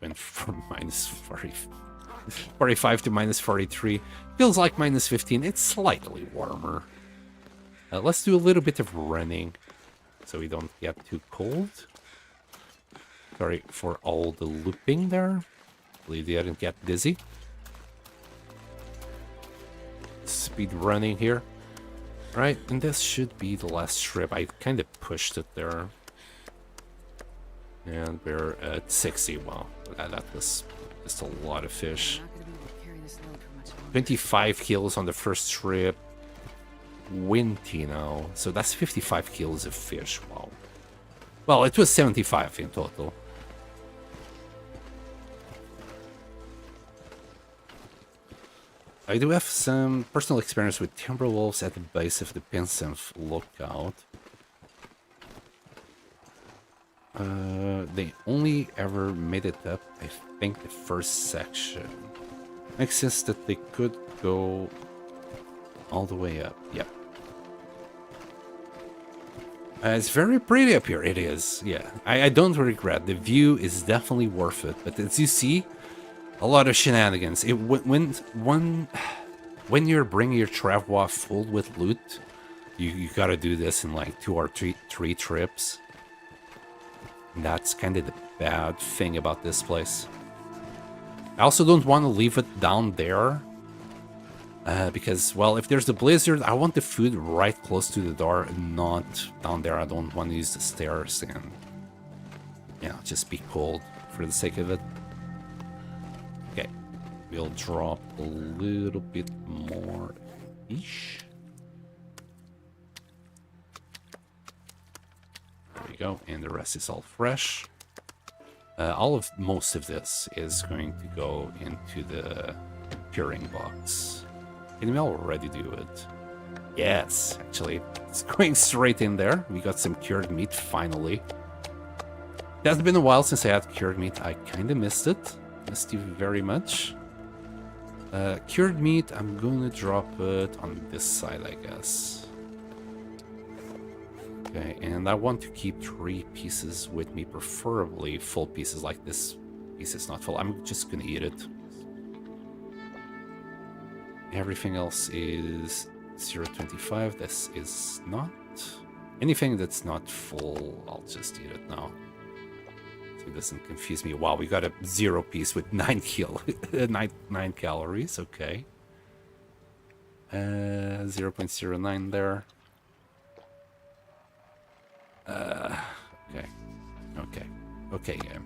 Went from minus 45 to minus 43. Feels like minus 15. It's slightly warmer. Let's do a little bit of running so we don't get too cold. Sorry for all the looping there. Believe you didn't get dizzy. Speed running here. Right, and this should be the last trip. I kind of pushed it there. And we're at 60. Wow, that was just a lot of fish. I'm not gonna be able to carry this load for much 25 kills on the first trip. Wintino. So that's 55 kills of fish. Wow. Well, it was 75 in total. I do have some personal experience with timberwolves at the base of the Pinsenf lookout. They only ever made it up, I think, the first section. Makes sense that they could go all the way up. Yep. It's very pretty up here. It is. Yeah. I don't regret. The view is definitely worth it. But as you see, a lot of shenanigans. When you're bringing your travois full with loot, you gotta do this in like 2 or 3 trips. And that's kind of the bad thing about this place. I also don't want to leave it down there. Because, well, if there's a blizzard, I want the food right close to the door and not down there. I don't want to use the stairs and, you know, just be cold for the sake of it. Okay, we'll drop a little bit more fish. There we go, and the rest is all fresh. Most of this is going to go into the curing box. Can we already do it? Yes, actually, it's going straight in there. We got some cured meat finally. It has been a while since I had cured meat. I kind of missed it. Missed you very much. Cured meat, I'm going to drop it on this side, I guess. Okay, and I want to keep 3 pieces with me, preferably full pieces. Like this piece is not full. I'm just going to eat it. Everything else is 0.25. This is not. Anything that's not full, I'll just eat it now. So it doesn't confuse me. Wow, we got a 0 piece with 9 calories. Okay. 0.09 there. Okay, yeah.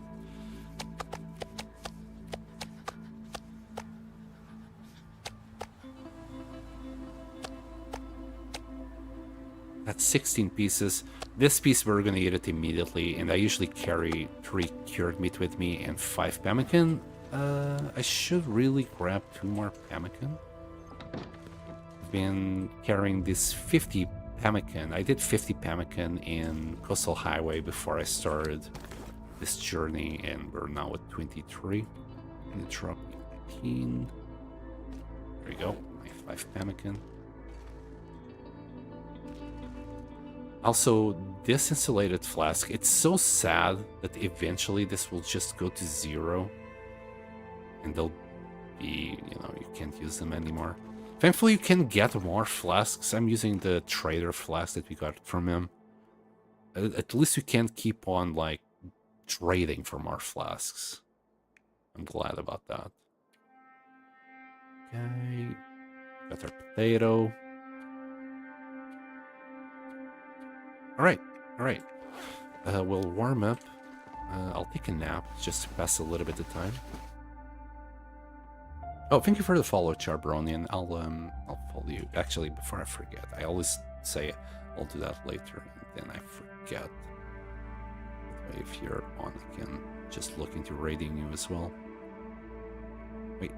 That's 16 pieces. This piece we're gonna eat it immediately, and I usually carry 3 cured meat with me and 5 pemmican. I should really grab 2 more pemmican. I've been carrying this 50 pemmican. I did 50 pemmican in Coastal Highway before I started this journey, and we're now at 23. I'm gonna drop 18. There we go, my 5 pemmican. Also, this insulated flask, it's so sad that eventually this will just go to 0. And they'll be, you know, you can't use them anymore. Thankfully, you can get more flasks. I'm using the trader flask that we got from him. At least you can keep on, like, trading for more flasks. I'm glad about that. Okay. Got our potato. Alright. We'll warm up. I'll take a nap just to pass a little bit of time. Oh, thank you for the follow, Charbronian. I'll follow you. Actually, before I forget, I always say I'll do that later, and then I forget. That way, if you're on, I can just look into raiding you as well. Wait.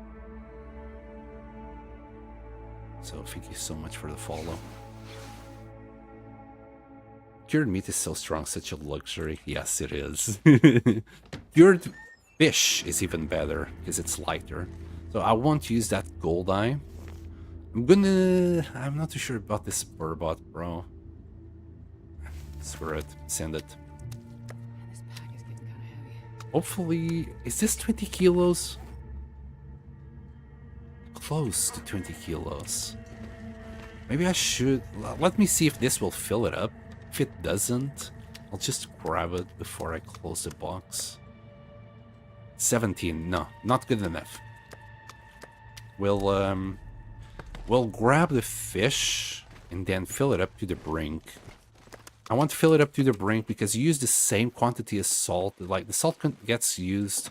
So, thank you so much for the follow. Cured meat is so strong, such a luxury. Yes, it is. Cured fish is even better, because it's lighter. So I won't use that gold eye. I'm not too sure about this burbot, bro. Screw it. Send it. This bag is getting kind of heavy. Hopefully... Is this 20 kilos? Close to 20 kilos. Maybe I should... Let me see if this will fill it up. If it doesn't, I'll just grab it before I close the box. 17. No, not good enough. We'll grab the fish and then fill it up to the brink. I want to fill it up to the brink because you use the same quantity as salt. Like, the salt gets used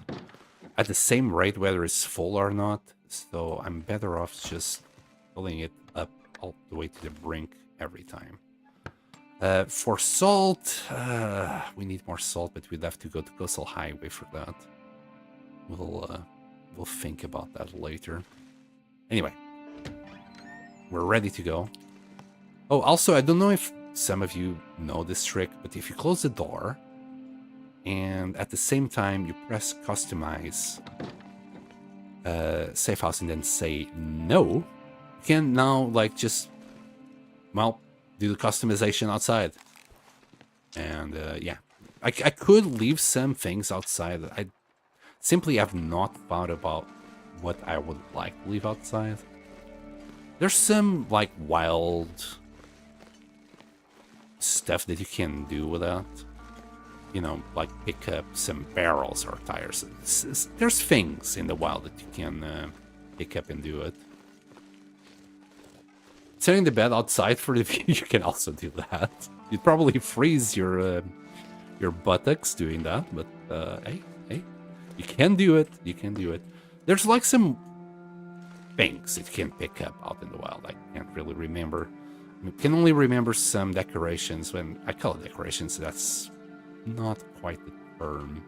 at the same rate whether it's full or not. so I'm better off just pulling it up all the way to the brink every time. For salt, we need more salt, but we'd have to go to Coastal Highway for that. We'll think about that later. Anyway, we're ready to go. Oh, also, I don't know if some of you know this trick, but if you close the door and at the same time you press customize safe house and then say no, you can now like just, well, do the customization outside. And yeah, I could leave some things outside. I simply have not thought about what I would like to leave outside. There's some like wild stuff that you can do with that. You know, like pick up some barrels or tires. There's things in the wild that you can pick up and do it. Setting the bed outside for the view, you can also do that. You'd probably freeze your buttocks doing that, but hey, you can do it. You can do it. There's like some things that you can pick up out in the wild. I can't really remember. I can only remember some decorations. When I call it decorations, that's not quite the term.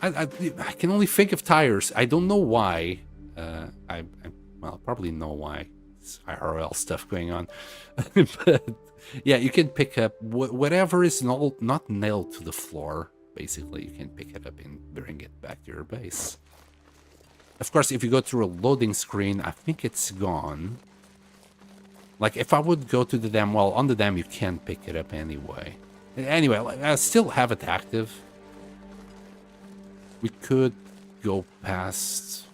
I can only think of tires. I don't know why. Well, probably know why. It's IRL stuff going on. But yeah, you can pick up whatever is not nailed to the floor. Basically, you can pick it up and bring it back to your base. Of course, if you go through a loading screen, I think it's gone. Like, if I would go to the dam, well, on the dam, you can pick it up anyway. Anyway, I still have it active. We could go past...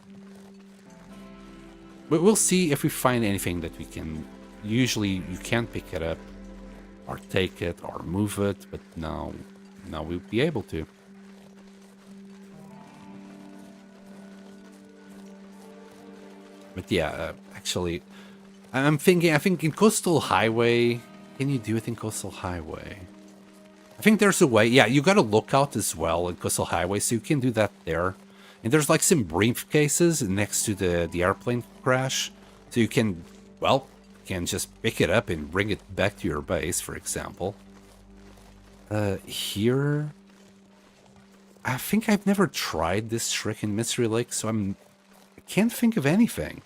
But we'll see if we find anything that we can... Usually, you can pick it up, or take it, or move it, but now we'll be able to. But yeah, actually... I think in Coastal Highway... Can you do it in Coastal Highway? I think there's a way. Yeah, you got a lookout as well in Coastal Highway, so you can do that there. And there's like some briefcases next to the airplane crash. So you can, well, just pick it up and bring it back to your base, for example. Here... I think I've never tried this trick in Mystery Lake, so I can't think of anything.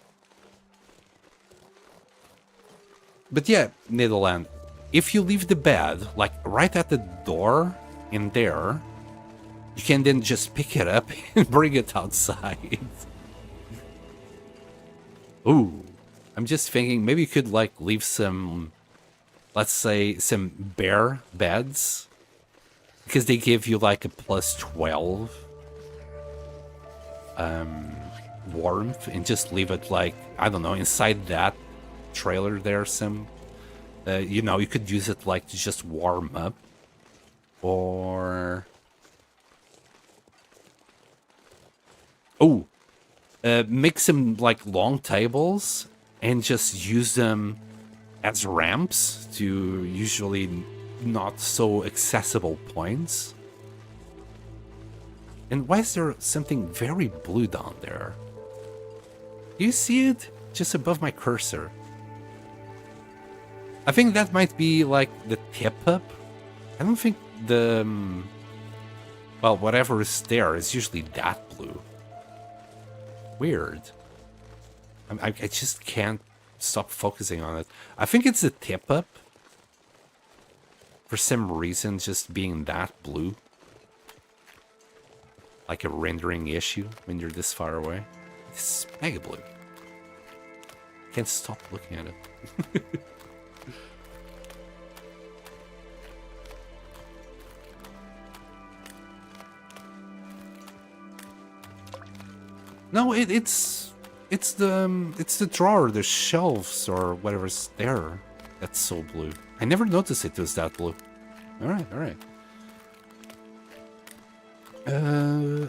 But yeah, Netherland, if you leave the bed, like right at the door in there, you can then just pick it up and bring it outside. Ooh, I'm just thinking maybe you could like leave some, let's say, some bare beds, because they give you like a plus 12 warmth, and just leave it like, I don't know, inside that trailer there. Some you know, you could use it like to just warm up, or make some like long tables and just use them as ramps to usually not so accessible points. And why is there something very blue down there? Do you see it just above my cursor? I think that might be like the tip up. I don't think the... well, whatever is there is usually that blue. Weird. I just can't stop focusing on it. I think it's the tip up. For some reason, just being that blue. Like a rendering issue when you're this far away. It's mega blue. Can't stop looking at it. No, it's the drawer, the shelves, or whatever's there. That's so blue. I never noticed it was that blue. All right.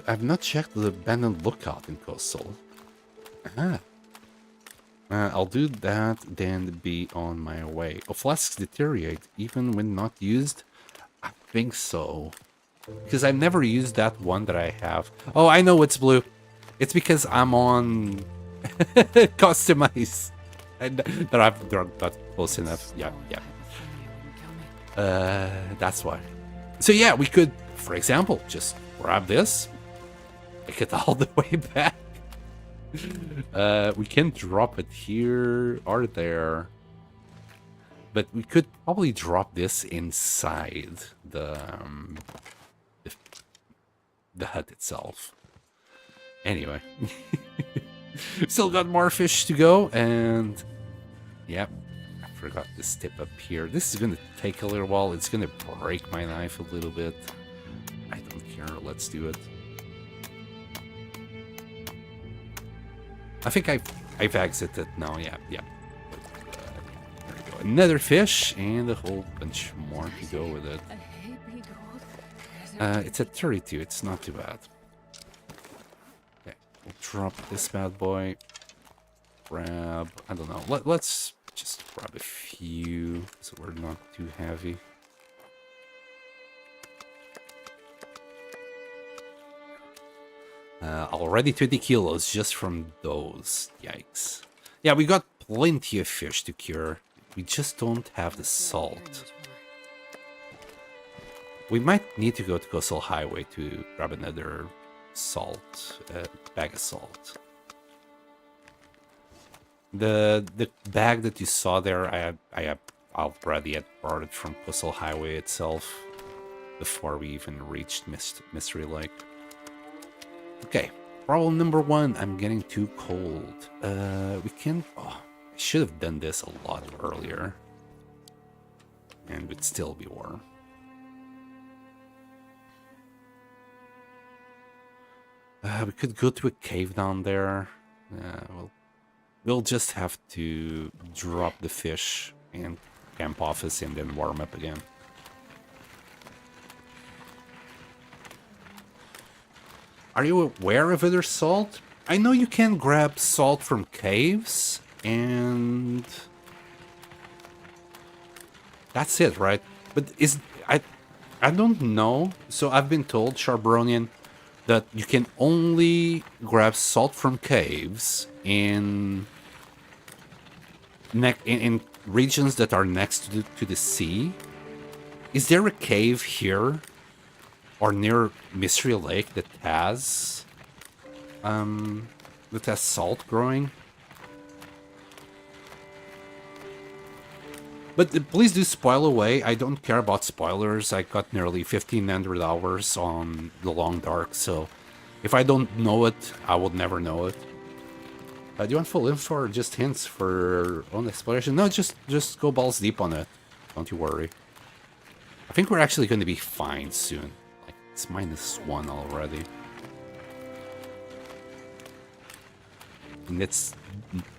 I've not checked the abandoned lookout in Coastal. I'll do that, then be on my way. Oh, flasks deteriorate even when not used? I think so. Because I've never used that one that I have. Oh, I know it's blue. It's because I'm on customize. And that I've drawn that close enough. Yeah, yeah. That's why. So yeah, we could, for example, just grab this, take it all the way back. We can drop it here or there, but we could probably drop this inside the hut itself. Anyway, still got more fish to go, and yep, I forgot this tip up here. This is gonna take a little while. It's gonna break my knife a little bit. I don't care. Let's do it. I think I've exited now. Yeah, yeah. There we go. Another fish and a whole bunch more to go with it. It's at 32. It's not too bad. Okay, we'll drop this bad boy. Grab. I don't know. Let's just grab a few so we're not too heavy. Already 20 kilos just from those. Yikes. Yeah, we got plenty of fish to cure. We just don't have the salt. We might need to go to Coastal Highway to grab another salt, bag of salt. The bag that you saw there, I already had brought it from Coastal Highway itself before we even reached Mystery Lake. Okay, problem number one, I'm getting too cold. We can... Oh, I should have done this a lot earlier. And would still be warm. We could go to a cave down there. We'll just have to drop the fish and camp office and then warm up again. Are you aware of other salt? I know you can grab salt from caves, and that's it, right? But I don't know. So I've been told, Charbonian, that you can only grab salt from caves in regions that are next to the sea. Is there a cave here or near Mystery Lake that has salt growing? But please do spoil away. I don't care about spoilers. I got nearly 1,500 hours on The Long Dark, so if I don't know it, I would never know it. Do you want full info or just hints for own exploration? No, just go balls deep on it. Don't you worry. I think we're actually going to be fine soon. Like, it's -1 already. And it's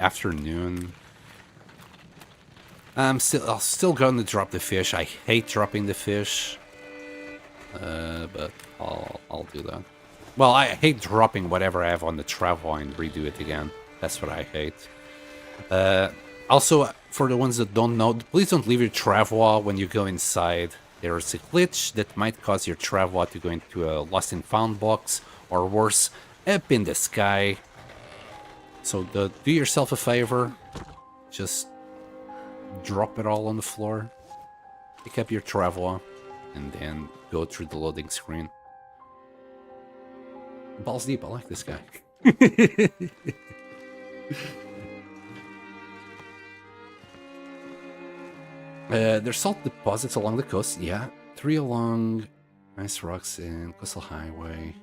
afternoon. I'm still going to drop the fish. I hate dropping the fish, but I'll do that. Well, I hate dropping whatever I have on the travel and redo it again. That's what I hate. Also, for the ones that don't know, please don't leave your travel when you go inside. There's a glitch that might cause your travel to go into a lost and found box, or worse, up in the sky. So do yourself a favor. Just drop it all on the floor, pick up your travel, and then go through the loading screen. Balls deep, I like this guy. There's salt deposits along the coast, yeah. 3 along Nice Rocks and Coastal Highway.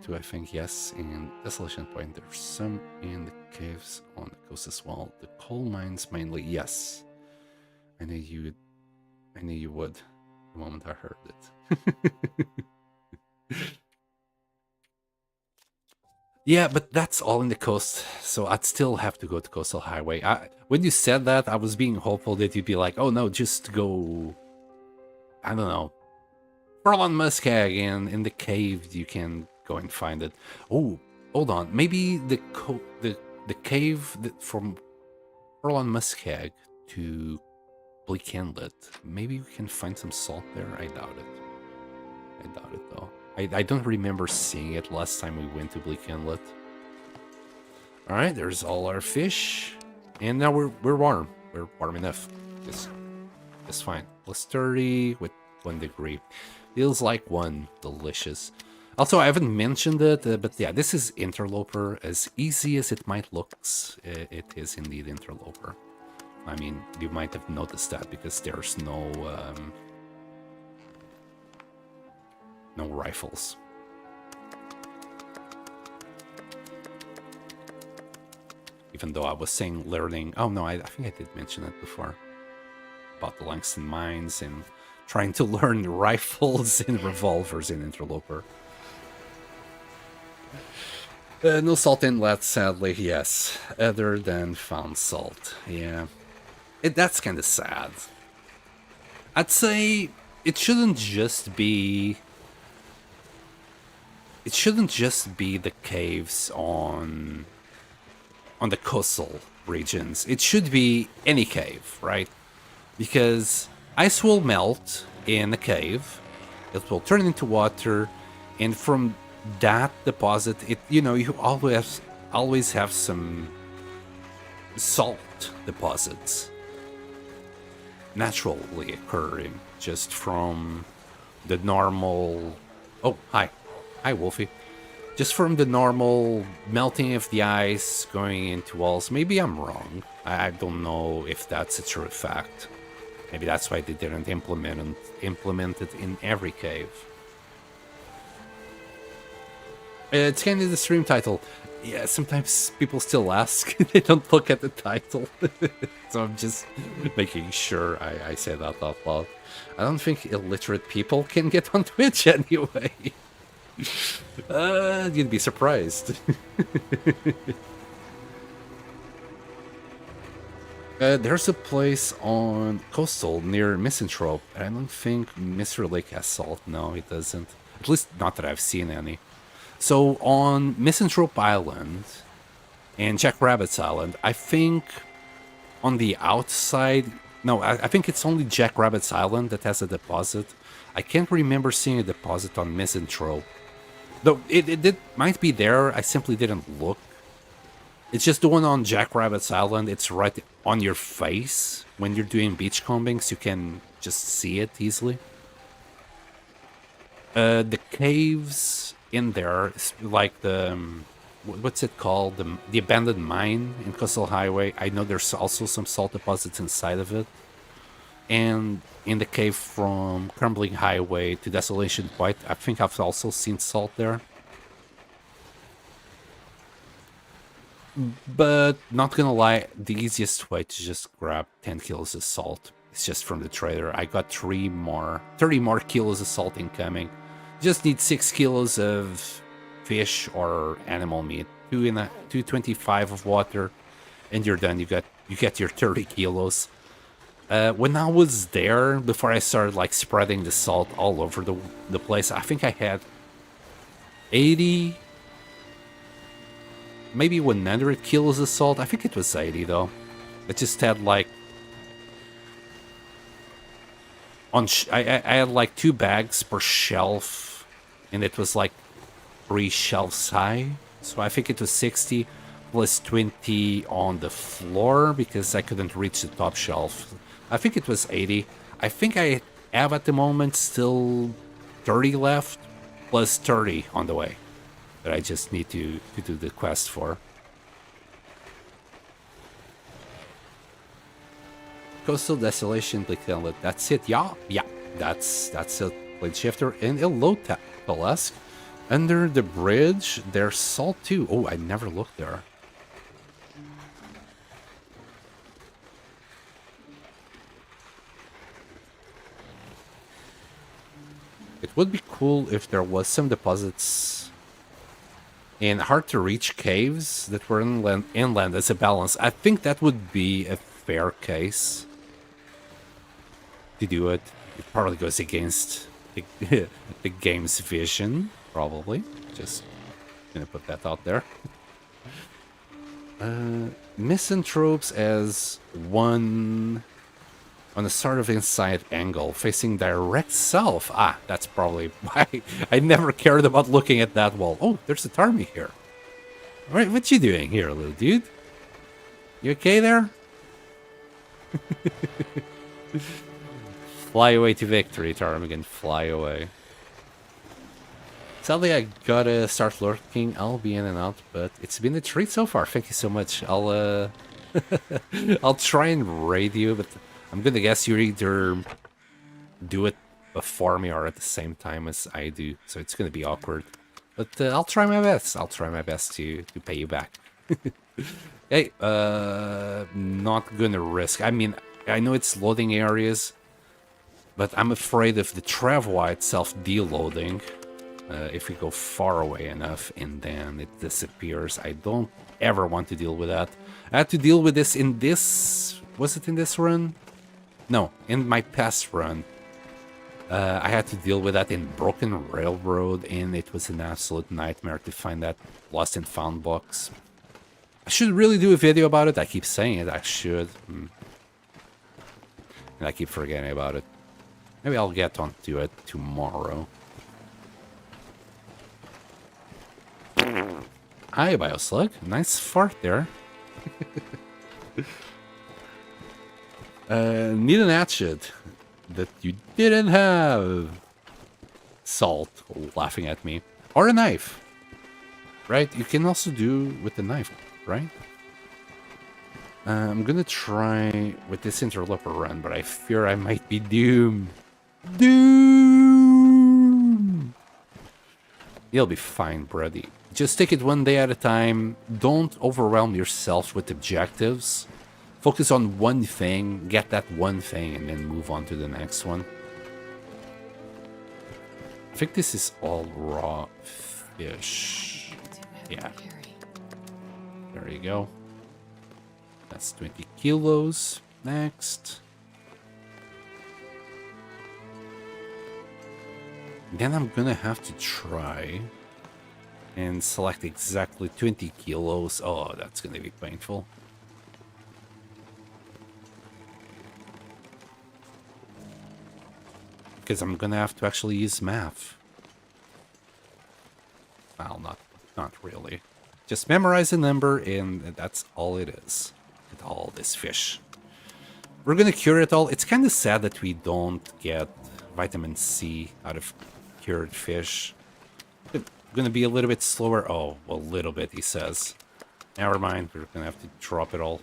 2, I think, yes, and Desolation Point. There's some in the caves on the coast as well. The coal mines mainly, yes. I knew you would the moment I heard it. Yeah, but that's all in the coast, so I'd still have to go to Coastal Highway. When you said that, I was being hopeful that you'd be like, oh no, just go, I don't know, Furlong Muskeg, and in the cave you can go and find it. Oh, hold on. Maybe the cave from Furlong Muskeg to Bleak Inlet. Maybe we can find some salt there. I doubt it. I doubt it though. I don't remember seeing it last time we went to Bleak Inlet. All right, there's all our fish, and now we're warm. We're warm enough. It's fine. Plus 30 with 1 degree. Feels like one. Delicious. Also, I haven't mentioned it, but yeah, this is Interloper. As easy as it might look, it is indeed Interloper. I mean, you might have noticed that because there's no rifles. Even though I was saying learning... Oh, no, I think I did mention it before. About the Langston mines and trying to learn rifles and revolvers in Interloper. No salt inlet, sadly, yes. Other than found salt. Yeah. That's kind of sad. I'd say it shouldn't just be... It shouldn't just be the caves on the coastal regions. It should be any cave, right? Because ice will melt in a cave, it will turn into water, and from that deposit, you always have some salt deposits naturally occurring just from the normal... Oh, hi, Wolfie. Just from the normal melting of the ice going into walls. Maybe I'm wrong. I don't know if that's a true fact. Maybe that's why they didn't implement it in every cave. It's kind of the stream title. Yeah, sometimes people still ask. They don't look at the title. So I'm just making sure I say that out loud. I don't think illiterate people can get on Twitch anyway. You'd be surprised. There's a place on Coastal near Misanthrope. I don't think Mystery Lake has salt. No, it doesn't. At least not that I've seen any. So on Misanthrope Island and Jackrabbits Island, I think on the outside... No, I think it's only Jackrabbits Island that has a deposit. I can't remember seeing a deposit on Misanthrope. Though it might be there, I simply didn't look. It's just the one on Jackrabbits Island. It's right on your face when you're doing beachcombing, so you can just see it easily. The caves in there, like the... what's it called? The abandoned mine in Coastal Highway. I know there's also some salt deposits inside of it. And in the cave from Crumbling Highway to Desolation Point, I think I've also seen salt there. But not gonna lie, the easiest way to just grab 10 kilos of salt is just from the trader. I got 30 more kilos of salt incoming. Just need 6 kilos of fish or animal meat, 225 of water, and you're done. You get your 30 kilos. When I was there, before I started like spreading the salt all over the place, I think I had 80, maybe 100 kilos of salt. I think it was 80 though. I just had like I had like 2 bags per shelf, and it was like 3 shelves high. So I think it was 60 plus 20 on the floor because I couldn't reach the top shelf. I think it was 80. I think I have at the moment still 30 left, plus 30 on the way that I just need to do the quest for. Coastal Desolation, Bleak Inlet. That's it. Yeah, that's it. Blade Shifter and Illotask. Under the bridge, there's salt too. Oh, I never looked there. It would be cool if there was some deposits in hard-to-reach caves that were inland as a balance. I think that would be a fair case to do it. It probably goes against the game's vision, probably. Just gonna put that out there. Misanthropes as one... on a sort of inside angle, facing direct south. Ah, that's probably why I never cared about looking at that wall. Oh, there's a Tarmy here. What you doing here, little dude? You okay there? Fly away to victory, Ptarmigan. Fly away. Sadly, I gotta start lurking. I'll be in and out, but it's been a treat so far. Thank you so much. I'll I'll try and raid you, but I'm gonna guess you either do it before me or at the same time as I do, so it's gonna be awkward. But I'll try my best. I'll try my best to pay you back. Hey, not gonna risk. I mean, I know it's loading areas, but I'm afraid of the Travois itself deloading. If we go far away enough and then it disappears. I don't ever want to deal with that. I had to deal with this in this... Was it in this run? No, in my past run. I had to deal with that in Broken Railroad, and it was an absolute nightmare to find that lost and found box. I should really do a video about it. I keep saying it. I should. And I keep forgetting about it. Maybe I'll get onto it tomorrow. Hi, Bioslug. Nice fart there. Need an hatchet that you didn't have. Salt laughing at me. Or a knife. Right? You can also do with the knife, right? I'm gonna try with this interloper run, but I fear I might be doomed. Doom! You'll be fine, Brody. Just take it one day at a time. Don't overwhelm yourself with objectives. Focus on one thing, get that one thing, and then move on to the next one. I think this is all raw fish. Yeah. There you go. That's 20 kilos. Next. Then I'm gonna have to try and select exactly 20 kilos. Oh, that's gonna be painful. Because I'm gonna have to actually use math. Well, not really. Just memorize a number and that's all it is. With all this fish. We're gonna cure it all. It's kind of sad that we don't get vitamin C out of cured fish. Gonna be a little bit slower. Oh, a little bit, he says. Never mind, we're gonna have to drop it all.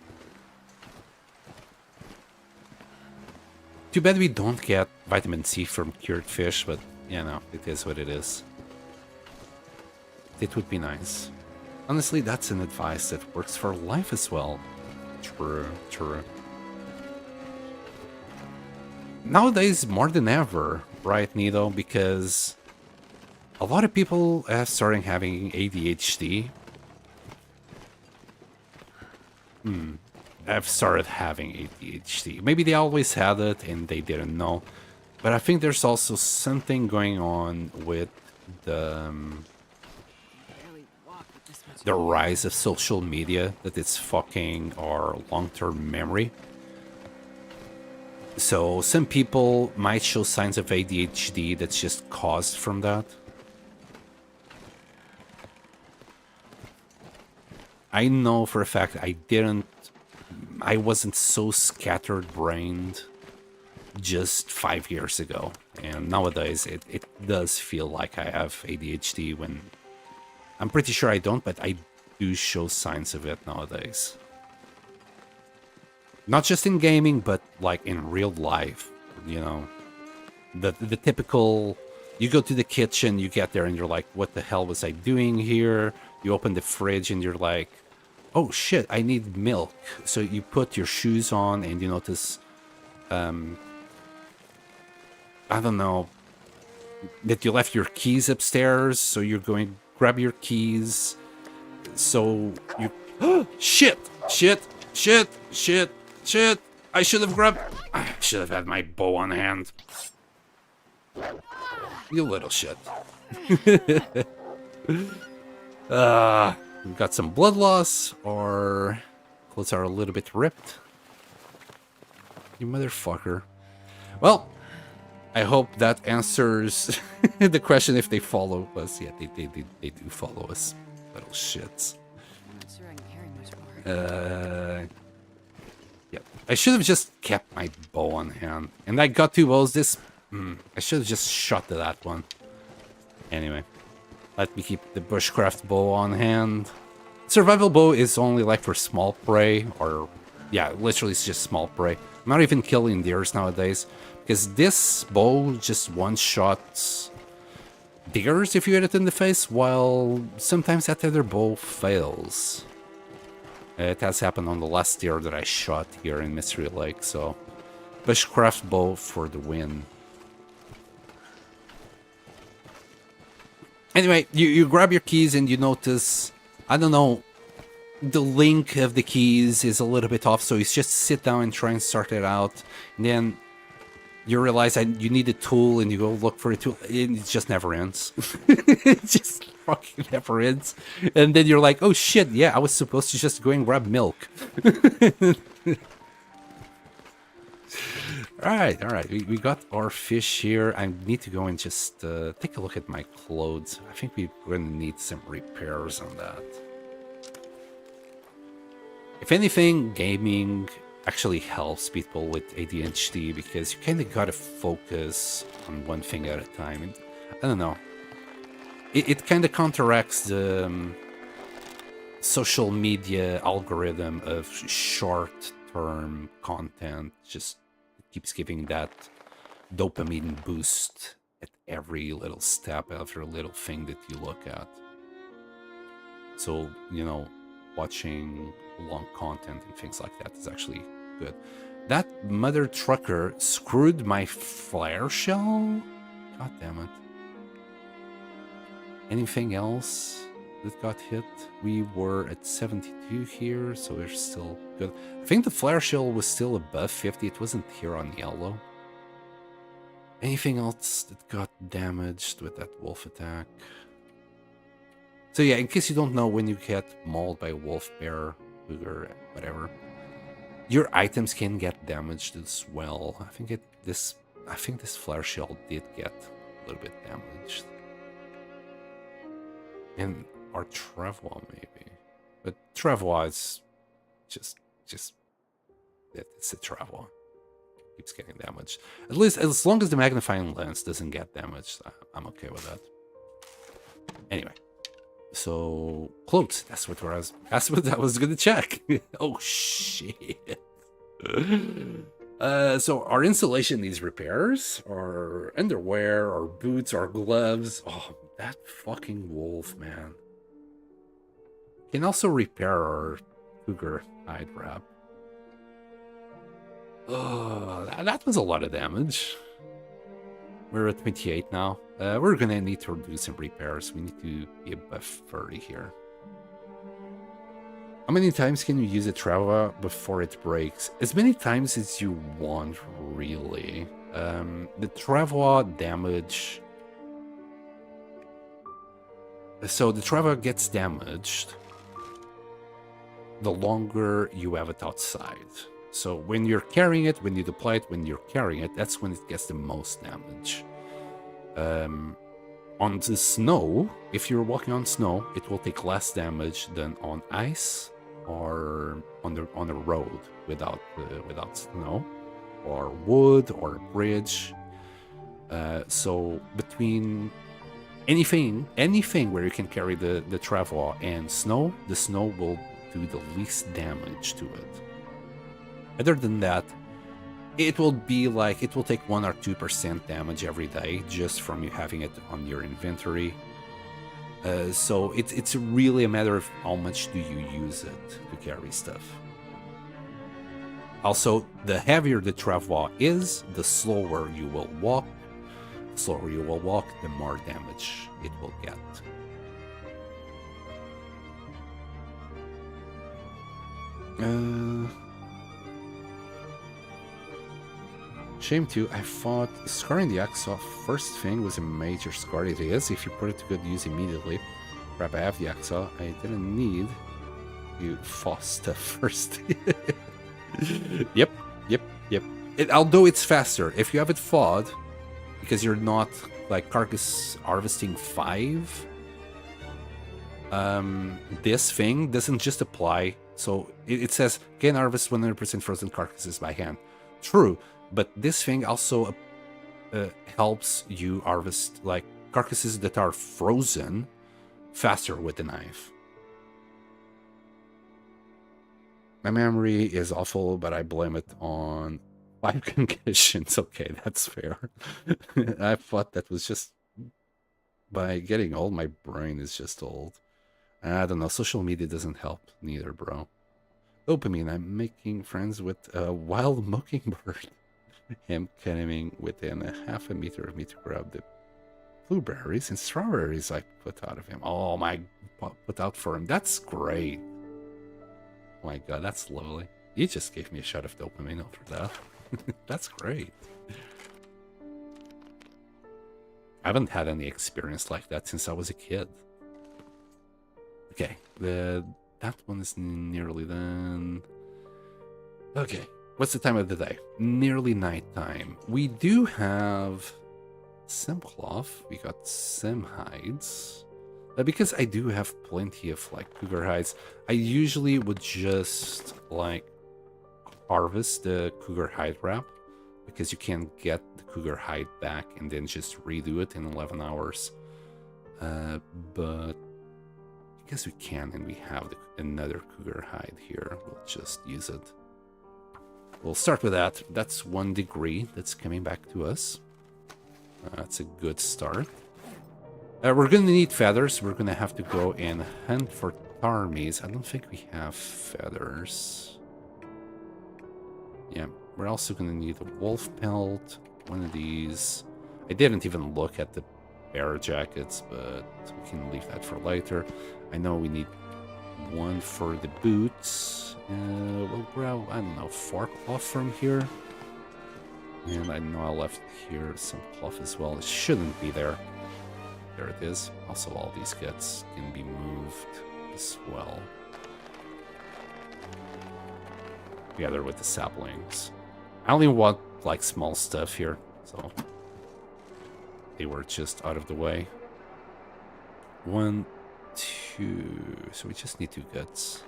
Too bad we don't get vitamin C from cured fish, but you know, it is what it is. It would be nice. Honestly, that's an advice that works for life as well. True, true. Nowadays, more than ever, right, Nido? Because a lot of people have started having ADHD. Have started having ADHD. Maybe they always had it and they didn't know. But I think there's also something going on with the rise of social media, that it's fucking our long-term memory. So some people might show signs of ADHD that's just caused from that. I know for a fact I wasn't so scattered-brained just 5 years ago. And nowadays it does feel like I have ADHD when I'm pretty sure I don't, but I do show signs of it nowadays. Not just in gaming, but like in real life, you know. The typical, you go to the kitchen, you get there and you're like, what the hell was I doing here? You open the fridge and you're like, oh shit, I need milk. So you put your shoes on and you notice, I don't know, that you left your keys upstairs. So you're going to grab your keys. So you, shit, I should have had my bow on hand. You little shit. We've got some blood loss. Our clothes are a little bit ripped. You motherfucker. Well, I hope that answers the question if they follow us. Yeah, they do follow us. Little shits. I'm not sure I can carry much more. Yeah. I should have just kept my bow on hand. And I got 2 bows. I should have just shot to that one. Anyway. Let me keep the bushcraft bow on hand. Survival bow is only like for small prey, or yeah, literally it's just small prey. I'm not even killing deers nowadays, because this bow just one-shots deers if you hit it in the face, while sometimes that other bow fails. It has happened on the last deer that I shot here in Mystery Lake, so bushcraft bow for the win. Anyway, you grab your keys and you notice, I don't know, the link of the keys is a little bit off, so you just sit down and try and sort it out. And then you realize you need a tool and you go look for a tool, and it just never ends. It just fucking never ends. And then you're like, oh shit, yeah, I was supposed to just go and grab milk. Alright, we got our fish here. I need to go and just take a look at my clothes. I think we're gonna need some repairs on that. If anything, gaming actually helps people with ADHD, because you kind of gotta focus on one thing at a time. And I don't know. It kind of counteracts the social media algorithm of short-term content. Just keeps giving that dopamine boost at every little step, every little thing that you look at. So, you know, watching long content and things like that is actually good. That mother trucker screwed my flare shell? God damn it. Anything else that got hit? We were at 72 here, so we're still good. I think the flare shell was still above 50. It wasn't here on yellow. Anything else that got damaged with that wolf attack? So yeah, in case you don't know, when you get mauled by a wolf, bear, cougar, whatever, your items can get damaged as well. I think this flare shell did get a little bit damaged. And our travois maybe. But travois is just it's a travois. Keeps getting damaged. At least as long as the magnifying lens doesn't get damaged, I'm okay with that. Anyway. So clothes, that's what I was gonna check. Oh shit. So our insulation needs repairs, our underwear, our boots, our gloves. Oh, that fucking wolf, man. Can also repair our cougar hide wrap. Oh, that was a lot of damage. We're at 28 now. We're gonna need to do some repairs. We need to be above 30 here. How many times can you use a travois before it breaks? As many times as you want, really. The travois damage... So the travois gets damaged the longer you have it outside. So when you're carrying it, when you deploy it, when you're carrying it, that's when it gets the most damage. On the snow, if you're walking on snow, it will take less damage than on ice or on the road without snow, or wood or a bridge. So between anything where you can carry the travois and snow, the snow will do the least damage to it. Other than that, it will be like, it will take 1 or 2% damage every day just from you having it on your inventory. So it's really a matter of how much do you use it to carry stuff. Also, the heavier the travois is, the slower you will walk. The slower you will walk, the more damage it will get. Shame too, I thought scarring the axe off first thing was a major scar. It is, if you put it to good use immediately. Crap, I have the axe saw. I didn't need you fast stuff first. Yep. Although it's faster, if you have it thawed, because you're not like carcass harvesting 5, this thing doesn't just apply. So it says can harvest 100% frozen carcasses by hand. True, but this thing also helps you harvest like carcasses that are frozen faster with the knife. My memory is awful, but I blame it on 5 concussions. Okay, that's fair. I thought that was just by getting old, my brain is just old. I don't know, social media doesn't help neither, bro. Dopamine, I'm making friends with a wild mockingbird. Him coming within a half a meter of me to grab the blueberries and strawberries I put out of him. Oh my, put out for him. That's great. Oh my god, that's lovely. You just gave me a shot of dopamine over that. That's great. I haven't had any experience like that since I was a kid. Okay, that one is nearly done. Okay, what's the time of the day? Nearly nighttime. We do have some cloth. We got some hides. Because I do have plenty of like cougar hides, I usually would just like harvest the cougar hide wrap, because you can get the cougar hide back and then just redo it in 11 hours. But because we can and we have another cougar hide here, we'll just use it. We'll start with that. That's 1 degree that's coming back to us. That's a good start. We're gonna need feathers. We're gonna have to go and hunt for ptarmies. I don't think we have feathers. Yeah, we're also gonna need a wolf pelt, one of these. I didn't even look at the bear jackets, but we can leave that for later. I know we need one for the boots. We'll grab, I don't know, 4 cloth from here. And I know I left here some cloth as well. It shouldn't be there. There it is. Also, all these guts can be moved as well. Together with the saplings. I only want, like, small stuff here, so they were just out of the way. 1, 2... So we just need 2 guts.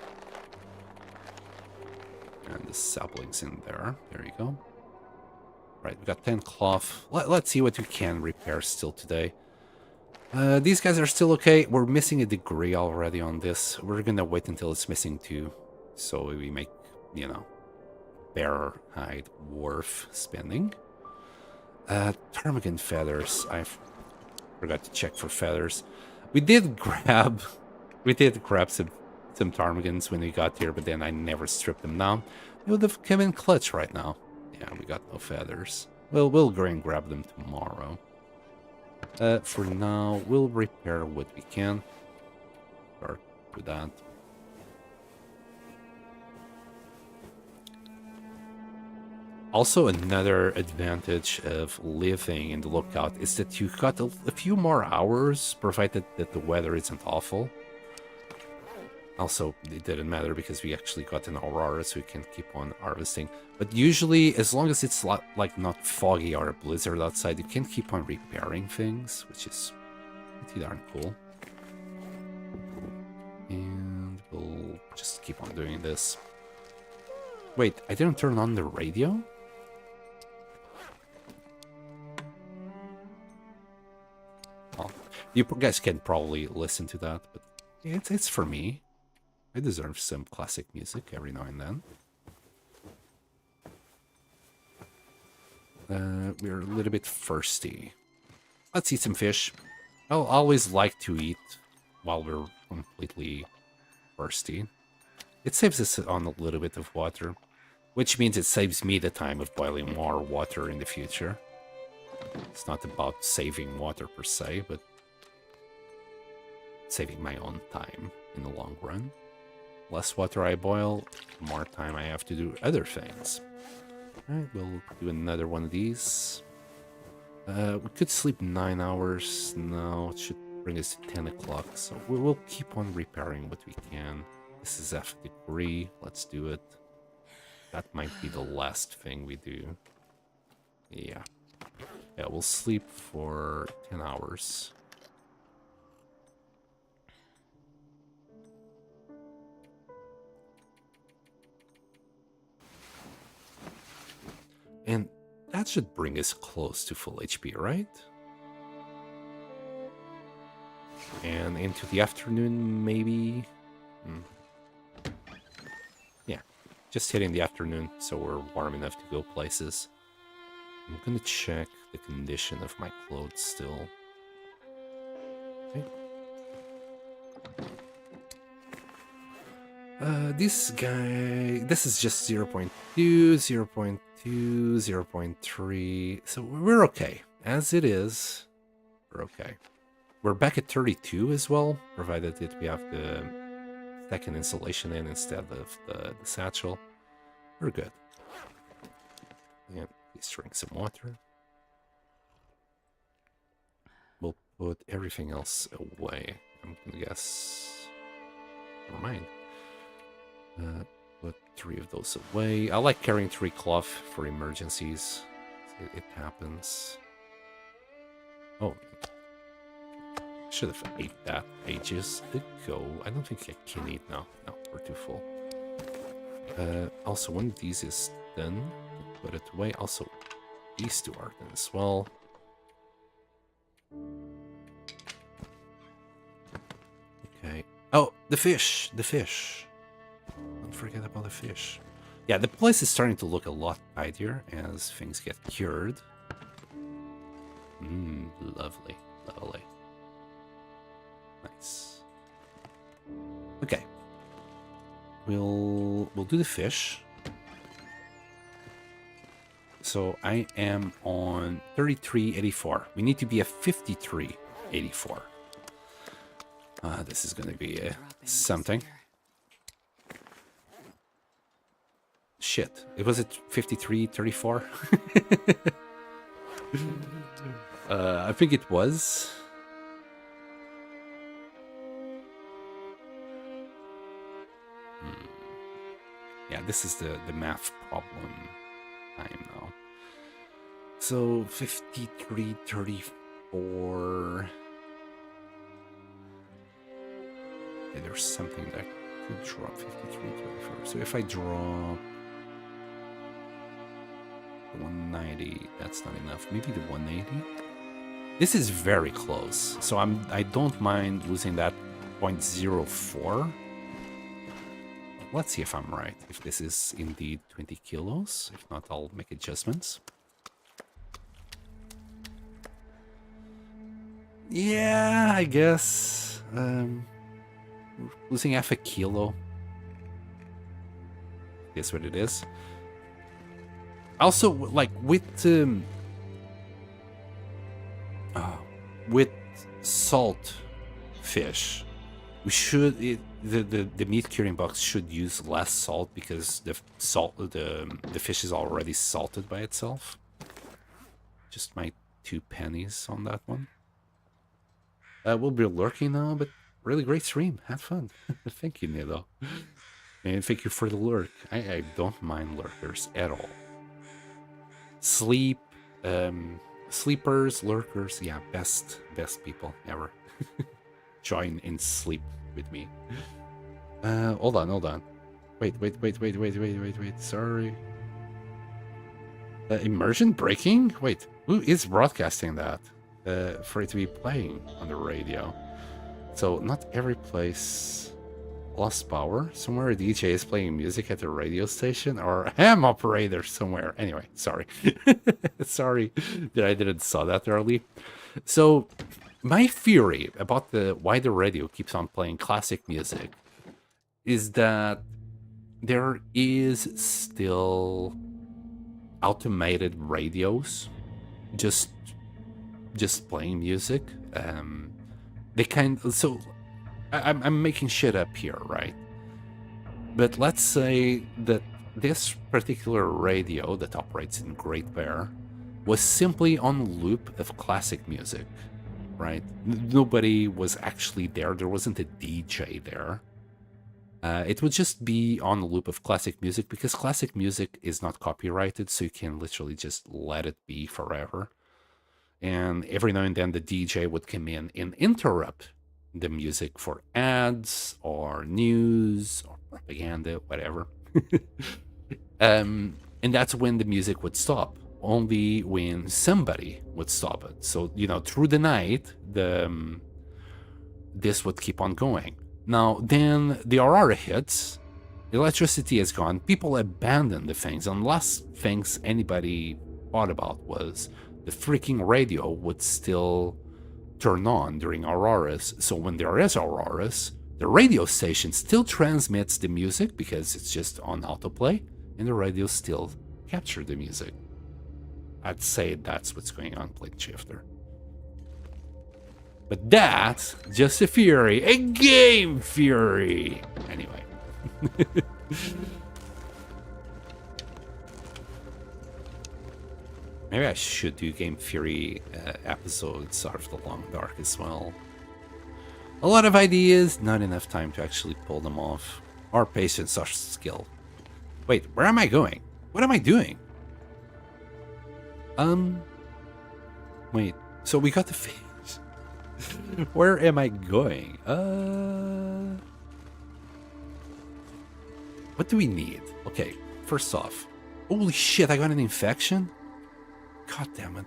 And the saplings in there. There you go. Right, we got 10 cloth. Let's see what we can repair still today. These guys are still okay. We're missing a degree already on this. We're gonna wait until it's missing 2. So we make, you know, bear hide worth spending. Ptarmigan feathers. I forgot to check for feathers. We did grab some ptarmigans when we got here, but then I never stripped them down. It would have come in clutch right now. Yeah, we got no feathers. Well, we'll go and grab them tomorrow. For now, we'll repair what we can. Start with that. Also, another advantage of living in the lookout is that you got a few more hours, provided that the weather isn't awful. Also, it didn't matter because we actually got an aurora, so we can keep on harvesting. But usually, as long as it's like not foggy or a blizzard outside, you can keep on repairing things, which is pretty darn cool. And we'll just keep on doing this. Wait, I didn't turn on the radio? Well, you guys can probably listen to that, but it's for me. I deserve some classic music every now and then. We're a little bit thirsty. Let's eat some fish. I'll always like to eat while we're completely thirsty. It saves us on a little bit of water, which means it saves me the time of boiling more water in the future. It's not about saving water per se, but saving my own time in the long run. Less water I boil, more time I have to do other things. Alright, we'll do another one of these. We could sleep 9 hours. No, it should bring us to 10 o'clock. So we'll keep on repairing what we can. This is F degree. Let's do it. That might be the last thing we do. Yeah. Yeah, we'll sleep for 10 hours. And that should bring us close to full HP, right? And into the afternoon, maybe? Yeah, just hitting the afternoon, so we're warm enough to go places. I'm gonna check the condition of my clothes still. Okay. This guy, this is just 0.2, 0.2, 0.3, so we're okay. As it is, we're okay. We're back at 32 as well, provided that we have the second insulation in instead of the satchel. We're good. And please drink some water. We'll put everything else away. I'm gonna guess. Never mind. Put 3 of those away. I like carrying 3 cloth for emergencies. It happens. Oh. Should have ate that ages ago. I don't think I can eat now. No, we're too full. Also, one of these is done. Put it away. Also, these 2 are done as well. Okay. Oh, the fish! The fish! Don't forget about the fish. Yeah, the place is starting to look a lot tidier as things get cured. Lovely. Lovely. Nice. Okay. We'll do the fish. So I am on 33.84. We need to be at 53.84. This is going to be something. Shit. It was at 53.34. I think it was. Yeah, this is the math problem time now. So 53.34. Okay, there's something that could drop 53.34. So if I drop the 190, that's not enough. Maybe the 180. This is very close. So I don't mind losing that 0.04. Let's see if I'm right. If this is indeed 20 kilos. If not, I'll make adjustments. Yeah, I guess. Losing half a kilo. Guess what it is. Also, like with salt fish, we should the meat curing box should use less salt because the fish is already salted by itself. Just my 2 pennies on that one. We'll be lurking now, but really great stream. Have fun. Thank you, Nido. And thank you for the lurk. I don't mind lurkers at all. Sleepers, lurkers, yeah, best people ever. Join in sleep with me. Hold on. Wait. Sorry. Immersion breaking? Wait, who is broadcasting that? For it to be playing on the radio. So not every place lost power. Somewhere a DJ is playing music at the radio station, or a ham operator somewhere. Anyway, sorry. Sorry that I didn't saw that early. So my theory about why the radio keeps on playing classic music is that there is still automated radios just playing music. So I'm making shit up here, right? But let's say that this particular radio that operates in Great Bear was simply on loop of classic music, right? Nobody was actually there. There wasn't a DJ there. It would just be on the loop of classic music because classic music is not copyrighted, so you can literally just let it be forever. And every now and then the DJ would come in and interrupt the music for ads or news or propaganda, whatever. And that's when the music would stop, only when somebody would stop it. So, through the night, this would keep on going. Now, then the aurora hits, electricity is gone, people abandon the things, and last things anybody thought about was the freaking radio would still turn on during auroras. So when there is auroras, the radio station still transmits the music because it's just on autoplay, and the radio still capture the music. I'd say that's what's going on, Plate Shifter. But that's just a theory, a game theory. Anyway. Maybe I should do game theory episodes out of the Long Dark as well. A lot of ideas, not enough time to actually pull them off. Or patience or skill. Wait, where am I going? What am I doing? Wait, so we got the fish. Where am I going? What do we need? Okay, first off. Holy shit, I got an infection? God damn it.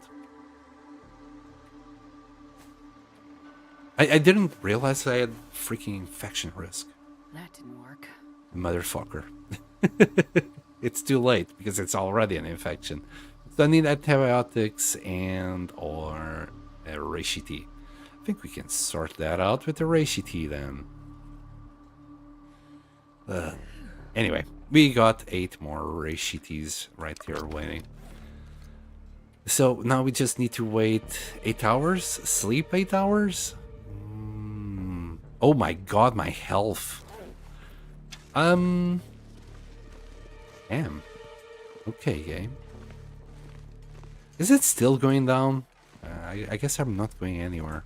I didn't realize I had freaking infection risk. That didn't work. Motherfucker. It's too late because it's already an infection. So I need antibiotics and or a reishi tea. I think we can sort that out with the reishi tea then. Anyway, we got 8 more reishi teas right here waiting. So now we just need to wait 8 hours, sleep 8 hours. Oh my god, my health. Damn. Okay, game. Is it still going down? I guess I'm not going anywhere.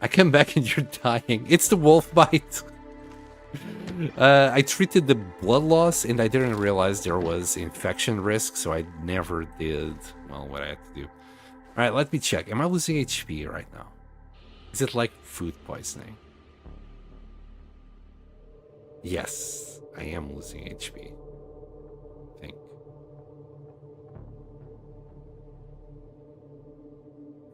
I come back and you're dying. It's the wolf bite. I treated the blood loss and I didn't realize there was infection risk, so I never did, well, what I had to do. Alright, let me check. Am I losing HP right now? Is it like food poisoning? Yes, I am losing HP. I think.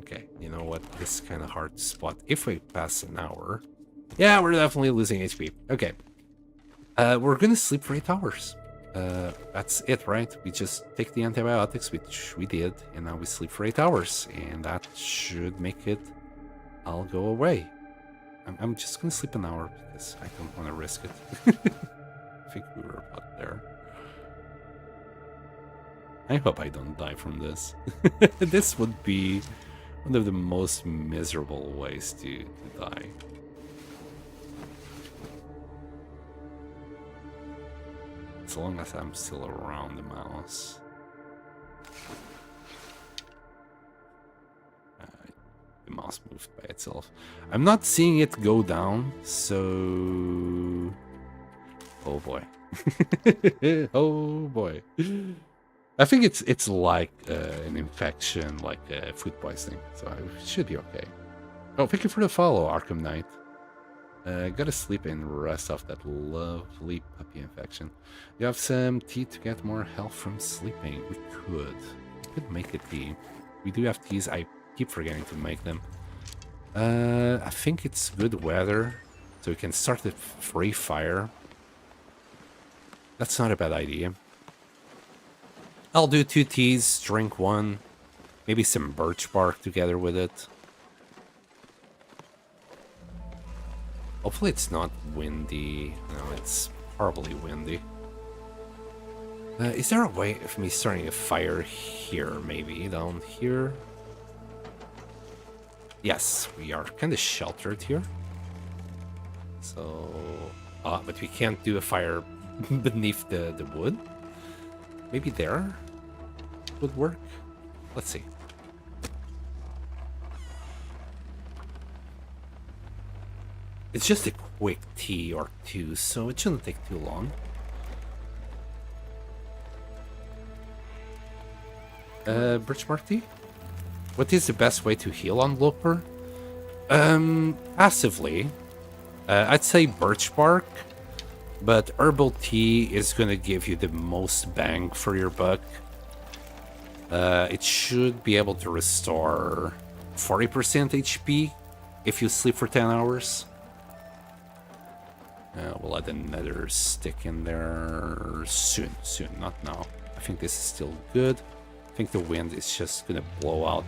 Okay, you know what? This is kind of hard to spot. If we pass an hour... Yeah, we're definitely losing HP. Okay. We're gonna sleep for 8 hours. That's it, right? We just take the antibiotics, which we did, and now we sleep for 8 hours. And that should make it all go away. I'm just gonna sleep an hour because I don't want to risk it. I think we were about there. I hope I don't die from this. This would be one of the most miserable ways to die. As long as I'm still around the mouse. The mouse moved by itself. I'm not seeing it go down, so... Oh boy. Oh boy. I think it's like an infection, like food poisoning, so I should be okay. Oh, thank you for the follow, Arkham Knight. Gotta sleep and rest off that lovely puppy infection. You have some tea to get more health from sleeping. We could make a tea. We do have teas. I keep forgetting to make them. I think it's good weather, so we can start a free fire. That's not a bad idea. I'll do 2 teas, drink 1, maybe some birch bark together with it. Hopefully it's not windy. No, it's horribly windy. Is there a way of me starting a fire here, maybe? Down here? Yes, we are kind of sheltered here. So... but we can't do a fire beneath the wood? Maybe there would work? Let's see. It's just a quick tea or two, so it shouldn't take too long. Birchbark tea? What is the best way to heal on Loper? Passively. I'd say birch bark, but herbal tea is gonna give you the most bang for your buck. It should be able to restore 40% HP if you sleep for 10 hours. We'll add another stick in there soon, not now. I think this is still good. I think the wind is just gonna blow out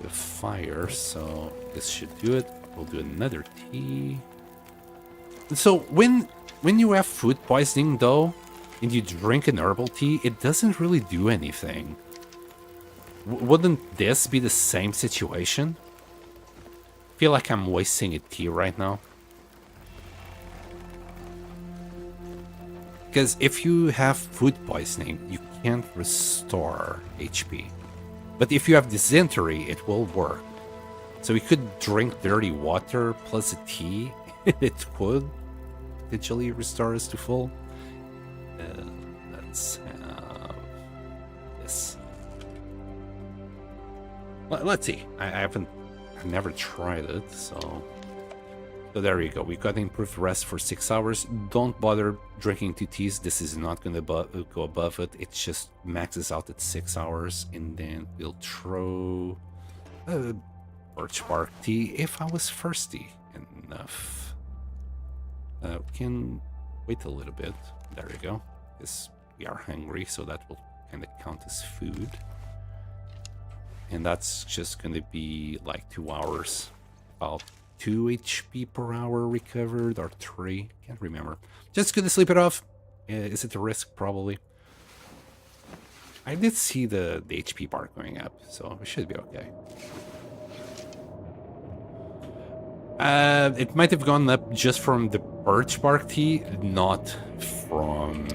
the fire, so this should do it. We'll do another tea. So when you have food poisoning though, and you drink an herbal tea, it doesn't really do anything. Wouldn't this be the same situation? I feel like I'm wasting a tea right now. Because if you have food poisoning, you can't restore HP. But if you have dysentery, it will work. So we could drink dirty water plus a tea. It could potentially restore us to full. Let's have this. Let's see. I've never tried it, so there you go. We got improved rest for 6 hours. Don't bother drinking 2 teas. This is not going to go above it. It just maxes out at 6 hours, and then we'll throw birch bark tea if I was thirsty enough. We can wait a little bit. There you go. Because we are hungry, so that will kind of count as food. And that's just going to be like 2 hours. About 2 HP per hour recovered, or 3. Can't remember. Just going to sleep it off. Is it a risk? Probably. I did see the HP bar going up, so we should be okay. It might have gone up just from the birch bark tea, not from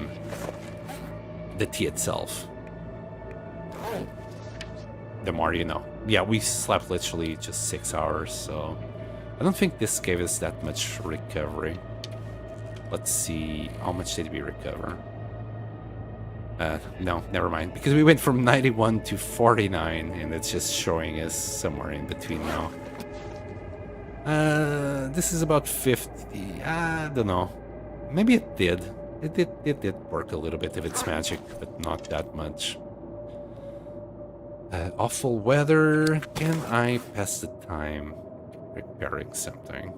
the tea itself. The more you know. Yeah, we slept literally just 6 hours, so I don't think this gave us that much recovery. Let's see, how much did we recover? No, never mind, because we went from 91 to 49, and it's just showing us somewhere in between now. This is about 50. I don't know. Maybe it did. It did work a little bit if it's magic, but not that much. Awful weather. Can I pass the time repairing something?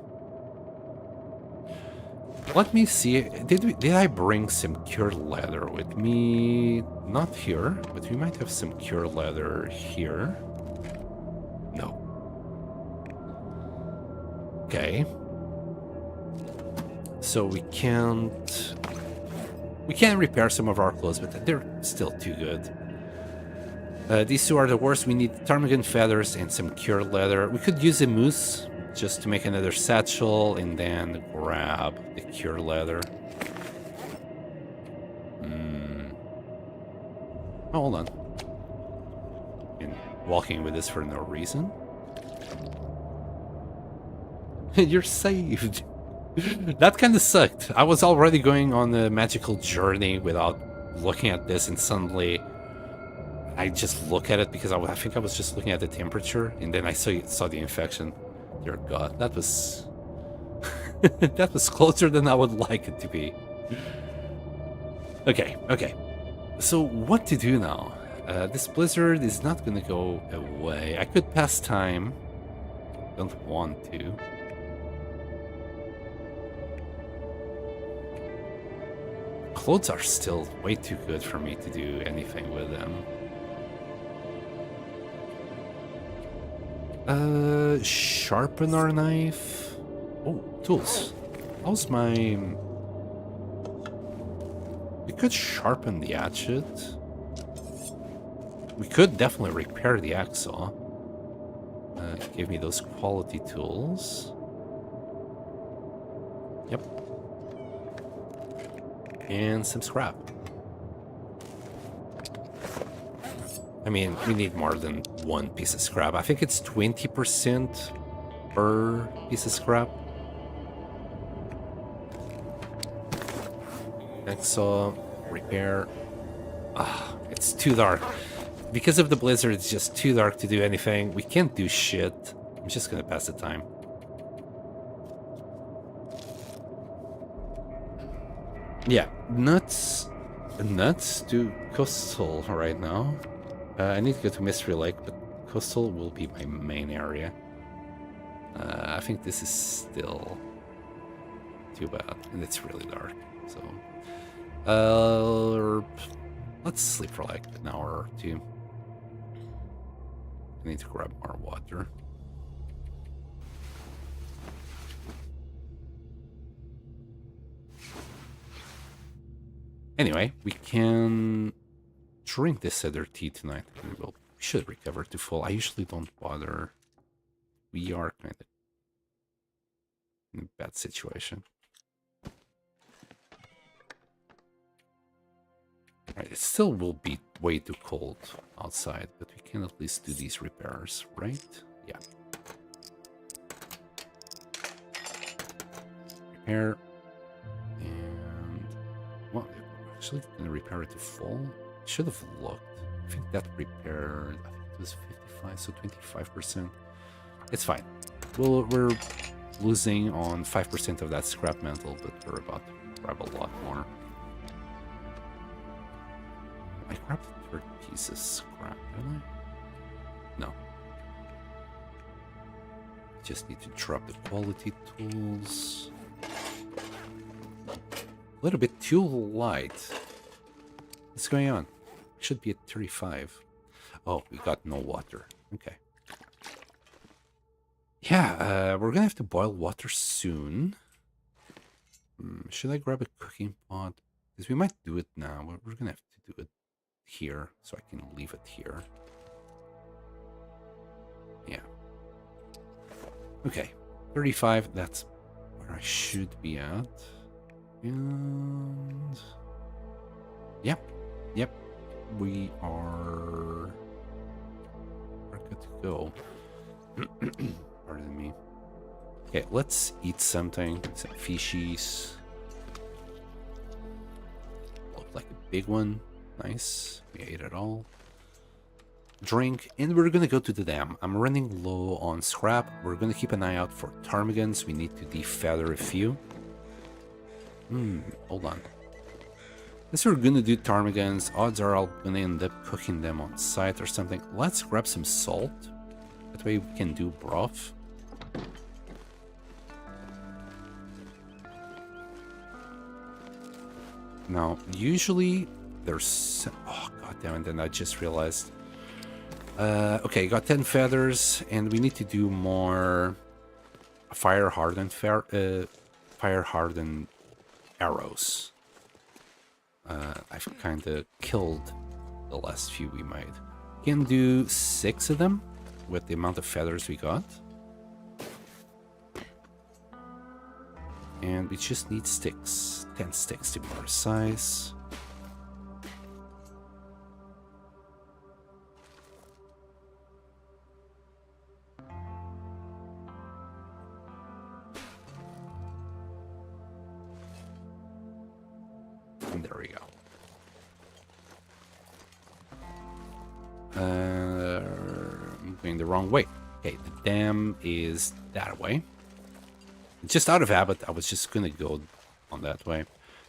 Let me see. Did I bring some cured leather with me? Not here, but we might have some cured leather here. No. Okay. So we can't repair some of our clothes, but they're still too good. These two are the worst. We need ptarmigan feathers and some cured leather. We could use a moose just to make another satchel, and then grab the cured leather. Oh, hold on. Been walking with this for no reason. You're saved. That kind of sucked. I was already going on a magical journey without looking at this, and suddenly I just look at it because I think I was just looking at the temperature, and then I saw the infection. Dear God, that was that was closer than I would like it to be. Okay. So what to do now? This blizzard is not gonna go away. I could pass time. Don't want to. Clothes are still way too good for me to do anything with them. Sharpen our knife. Oh, tools. How's my... We could sharpen the hatchet. We could definitely repair the axe saw. Give me those quality tools. Yep. And some scrap. I mean, we need more than one piece of scrap. I think it's 20% per piece of scrap. Hacksaw, repair. Ah, it's too dark. Because of the blizzard, it's just too dark to do anything. We can't do shit. I'm just gonna pass the time. Yeah, nuts to coastal right now. I need to go to Mystery Lake, but coastal will be my main area. I think this is still too bad, and it's really dark. So, let's sleep for like an hour or two. I need to grab more water. Anyway, we can drink this cedar tea tonight. We should recover to full. I usually don't bother. We are kind of in a bad situation. Right, it still will be way too cold outside, but we can at least do these repairs, right? Yeah. Repair. And, well, actually gonna repair it to full. Should have looked. I think that repaired, I think it was 55, so 25%. It's fine. We're losing on 5% of that scrap metal, but we're about to grab a lot more. I grabbed the third piece of scrap, didn't I? No. Just need to drop the quality tools. A little bit too light. What's going on? Should be at 35. Oh, we got no water. Okay. Yeah, we're gonna have to boil water soon. Should I grab a cooking pot? Because we might do it now, but we're gonna have to do it here, so I can leave it here. Yeah. Okay, 35, that's where I should be at. And... Yep, we are... We're good to go. Pardon me. Okay, let's eat something. Some fishies. Looked like a big one. Nice. We ate it all. Drink, and we're gonna go to the dam. I'm running low on scrap. We're gonna keep an eye out for ptarmigans. We need to defeather a few. Hold on. Since we're gonna do ptarmigans, odds are I'll gonna end up cooking them on site or something. Let's grab some salt. That way we can do broth. Now, usually there's... Oh, goddamn it, then I just realized. Okay, got 10 feathers, and we need to do more fire-hardened arrows. I've kind of killed the last few we made. Can do 6 of them with the amount of feathers we got. And we just need sticks. 10 sticks to be precise. And there we go. I'm going the wrong way. Okay, the dam is that way. Just out of habit, I was just gonna go on that way.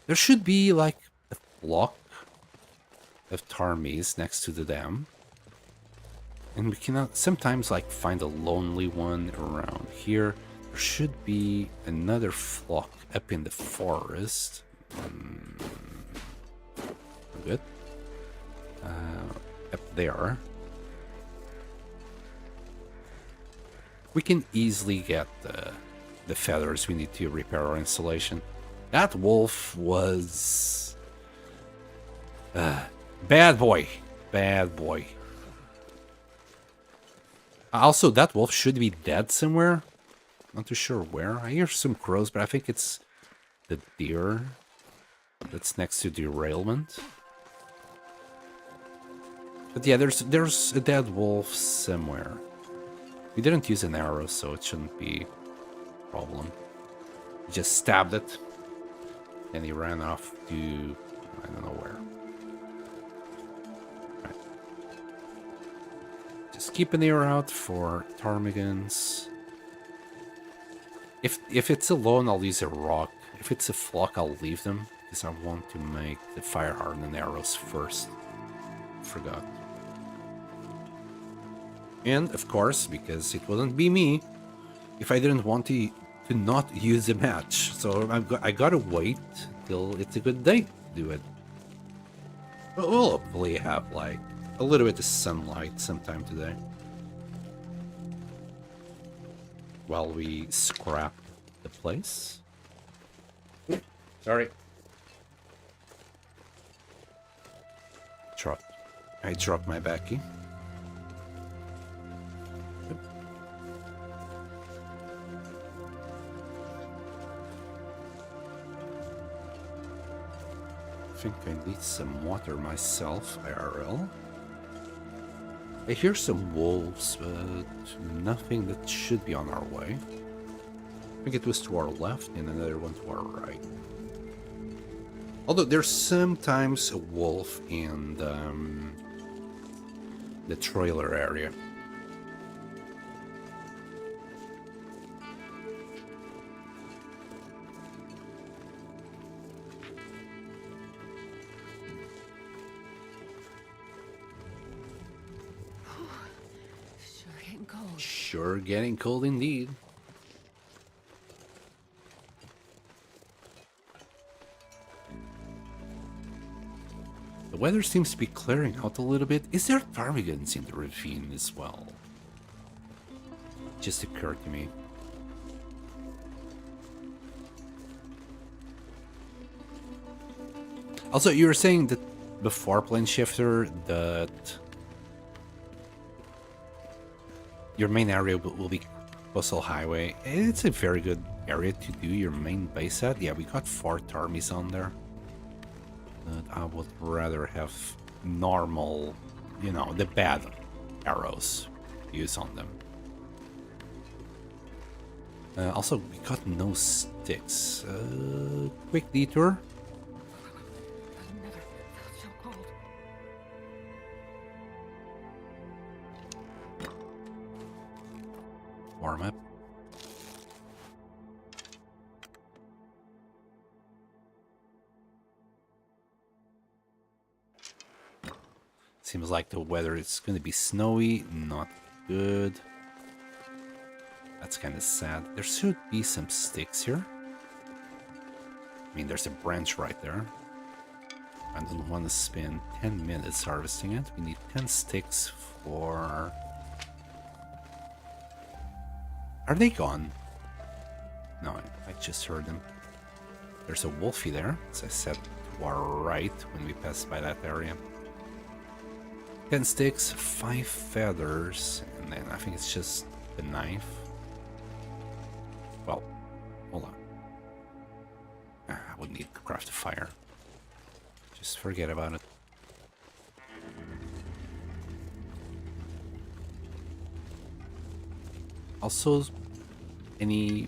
There should be like a flock of ptarmies next to the dam. And we cannot sometimes like find a lonely one around here. There should be another flock up in the forest. Good. Up there. We can easily get the feathers we need to repair our installation. That wolf was... bad boy. Bad boy. Also, that wolf should be dead somewhere. Not too sure where. I hear some crows, but I think it's the deer that's next to derailment. But yeah, there's a dead wolf somewhere. We didn't use an arrow, so it shouldn't be a problem. We just stabbed it, and he ran off to I don't know where. Right. Just keep an ear out for ptarmigans. If it's alone, I'll use a rock. If it's a flock, I'll leave them, because I want to make the fire hardened arrows first. Forgot. And, of course, because it wouldn't be me if I didn't want to not use a match. So I gotta wait till it's a good day to do it. But we'll hopefully have, like, a little bit of sunlight sometime today. While we scrap the place. Sorry. I dropped my backy. I think I need some water myself, IRL. I hear some wolves, but nothing that should be on our way. I think it was to our left and another one to our right. Although there's sometimes a wolf in the trailer area. Sure getting cold indeed. The weather seems to be clearing out a little bit. Is there ptarmigans in the ravine as well? Just occurred to me. Also, you were saying that before Plane Shifter that your main area will be Coastal Highway. It's a very good area to do your main base at. Yeah, we got 4 Tarmies on there. But I would rather have normal, you know, the bad arrows to use on them. Also, we got no sticks. Quick detour. I've never felt so cold. Warm up. Seems like the weather is going to be snowy, not good. That's kind of sad. There should be some sticks here. I mean, there's a branch right there. I don't want to spend 10 minutes harvesting it. We need 10 sticks for... Are they gone? No, I just heard them. There's a wolfie there, as I said, to our right when we passed by that area. 10 sticks, 5 feathers, and then I think it's just the knife. Well, hold on. I would need to craft a fire. Just forget about it. Also, any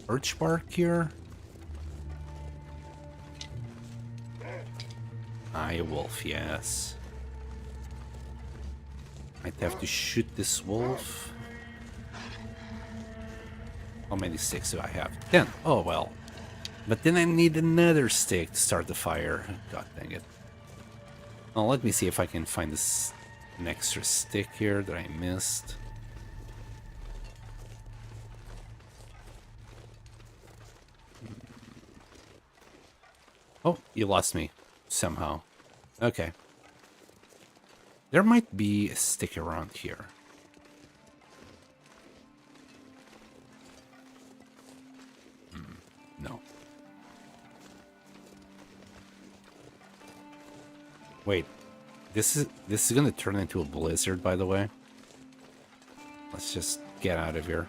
birch bark here? A wolf, yes. Might have to shoot this wolf. How many sticks do I have? 10. Oh, well. But then I need another stick to start the fire. God dang it. Well, let me see if I can find this an extra stick here that I missed. Oh, you lost me somehow. Okay. There might be a stick around here. No. Wait. This is gonna turn into a blizzard, by the way. Let's just get out of here.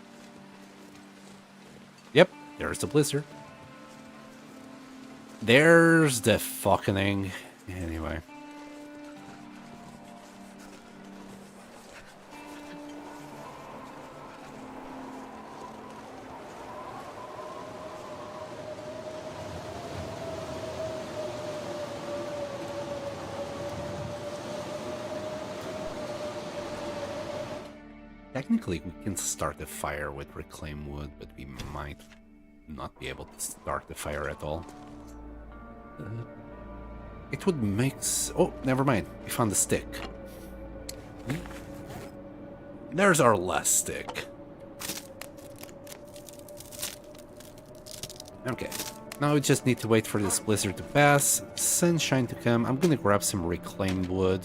Yep, there's the blizzard. There's the fucking... Anyway. technically we can start the fire with reclaimed wood, but we might not be able to start the fire at all. It would make oh, never mind. We found the stick. There's our last stick. Okay. Now we just need to wait for this blizzard to pass, sunshine to come. I'm gonna grab some reclaimed wood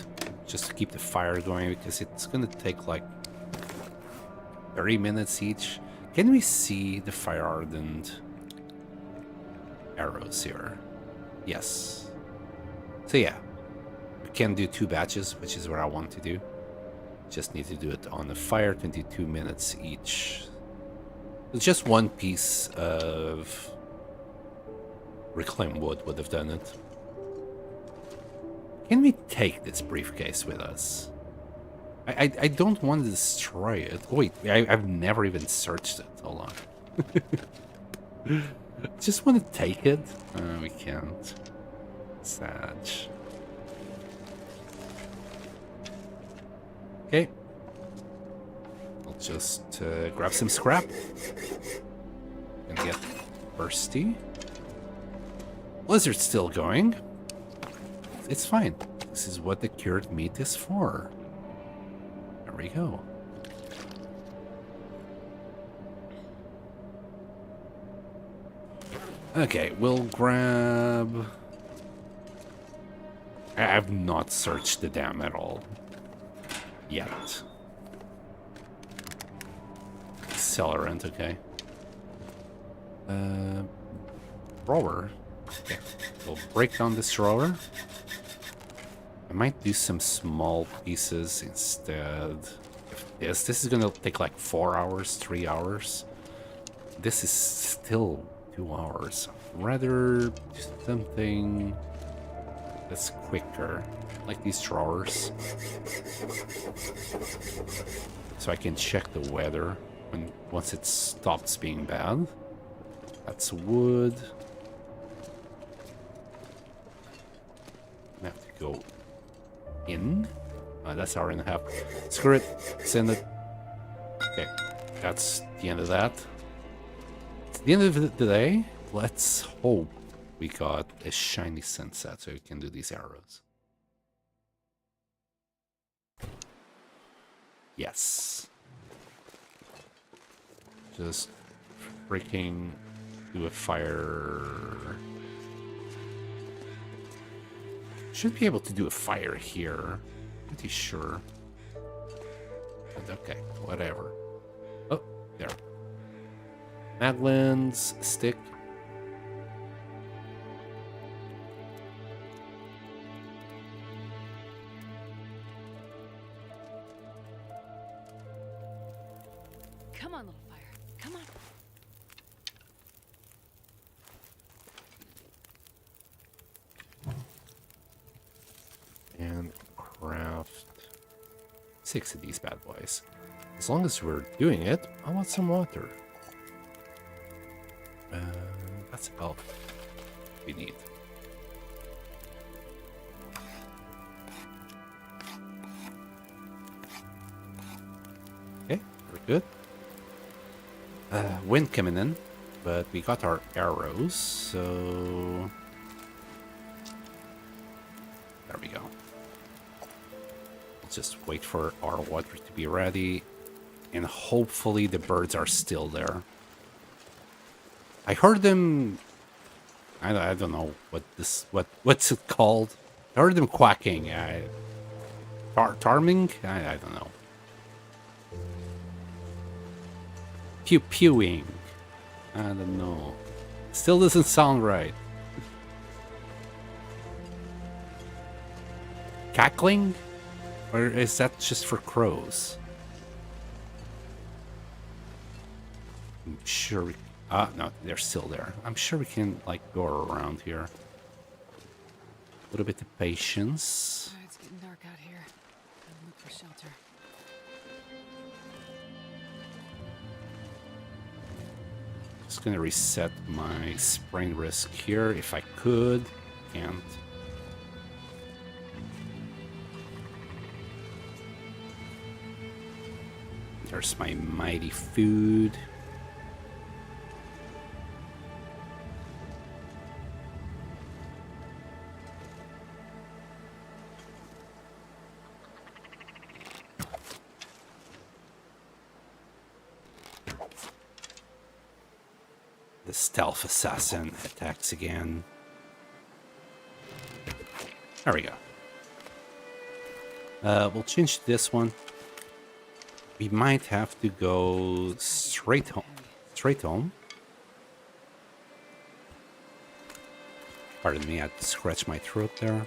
just to keep the fire going because it's gonna take like 30 minutes each. Can we see the fire ardent arrows here? Yes. So yeah, we can do 2 batches, which is what I want to do. Just need to do it on the fire, 22 minutes each. It's just 1 piece of reclaimed wood would have done it. Can we take this briefcase with us? I don't want to destroy it. Oh, wait, I've never even searched it. Hold on. Just want to take it. We can't. Sad. Okay. I'll just grab some scrap. And get thirsty. Blizzard's still going. It's fine. This is what the cured meat is for. There we go. Okay, we'll grab... I've not searched the dam at all. Yet. Accelerant, okay. Thrower. Okay, we'll break down this thrower. I might do some small pieces instead. This is gonna take like 4 hours, 3 hours. This is still 2 hours. Rather do something that's quicker, like these drawers. So I can check the weather once it stops being bad. That's wood. I have to go in. That's hour and a half. Screw it. Send it. Okay, that's the end of that. It's the end of the day. Let's hope we got a shiny sunset so we can do these arrows. Yes. Just freaking do a fire. Should be able to do a fire here. Pretty sure. But okay, whatever. Oh, there. Madeline's stick. Come on, little fire. Come on. And craft 6 of these bad boys. As long as we're doing it, I want some water. That's about what we need. Okay, we're good. Wind coming in, but we got our arrows, so there we go. We'll just wait for our water to be ready, and hopefully the birds are still there. I heard them. I don't know what's it called. I heard them quacking. Tarming? I don't know. Pew pewing. I don't know. Still doesn't sound right. Cackling? Or is that just for crows? I'm sure we... no, they're still there. I'm sure we can, like, go around here. A little bit of patience. Oh, it's getting dark out here. I'll look for shelter. Just gonna reset my sprain risk here if I could. Can't. There's my mighty food. The stealth assassin attacks again. There we go. We'll change this one. We might have to go straight home. Straight home. Pardon me, I had to scratch my throat there.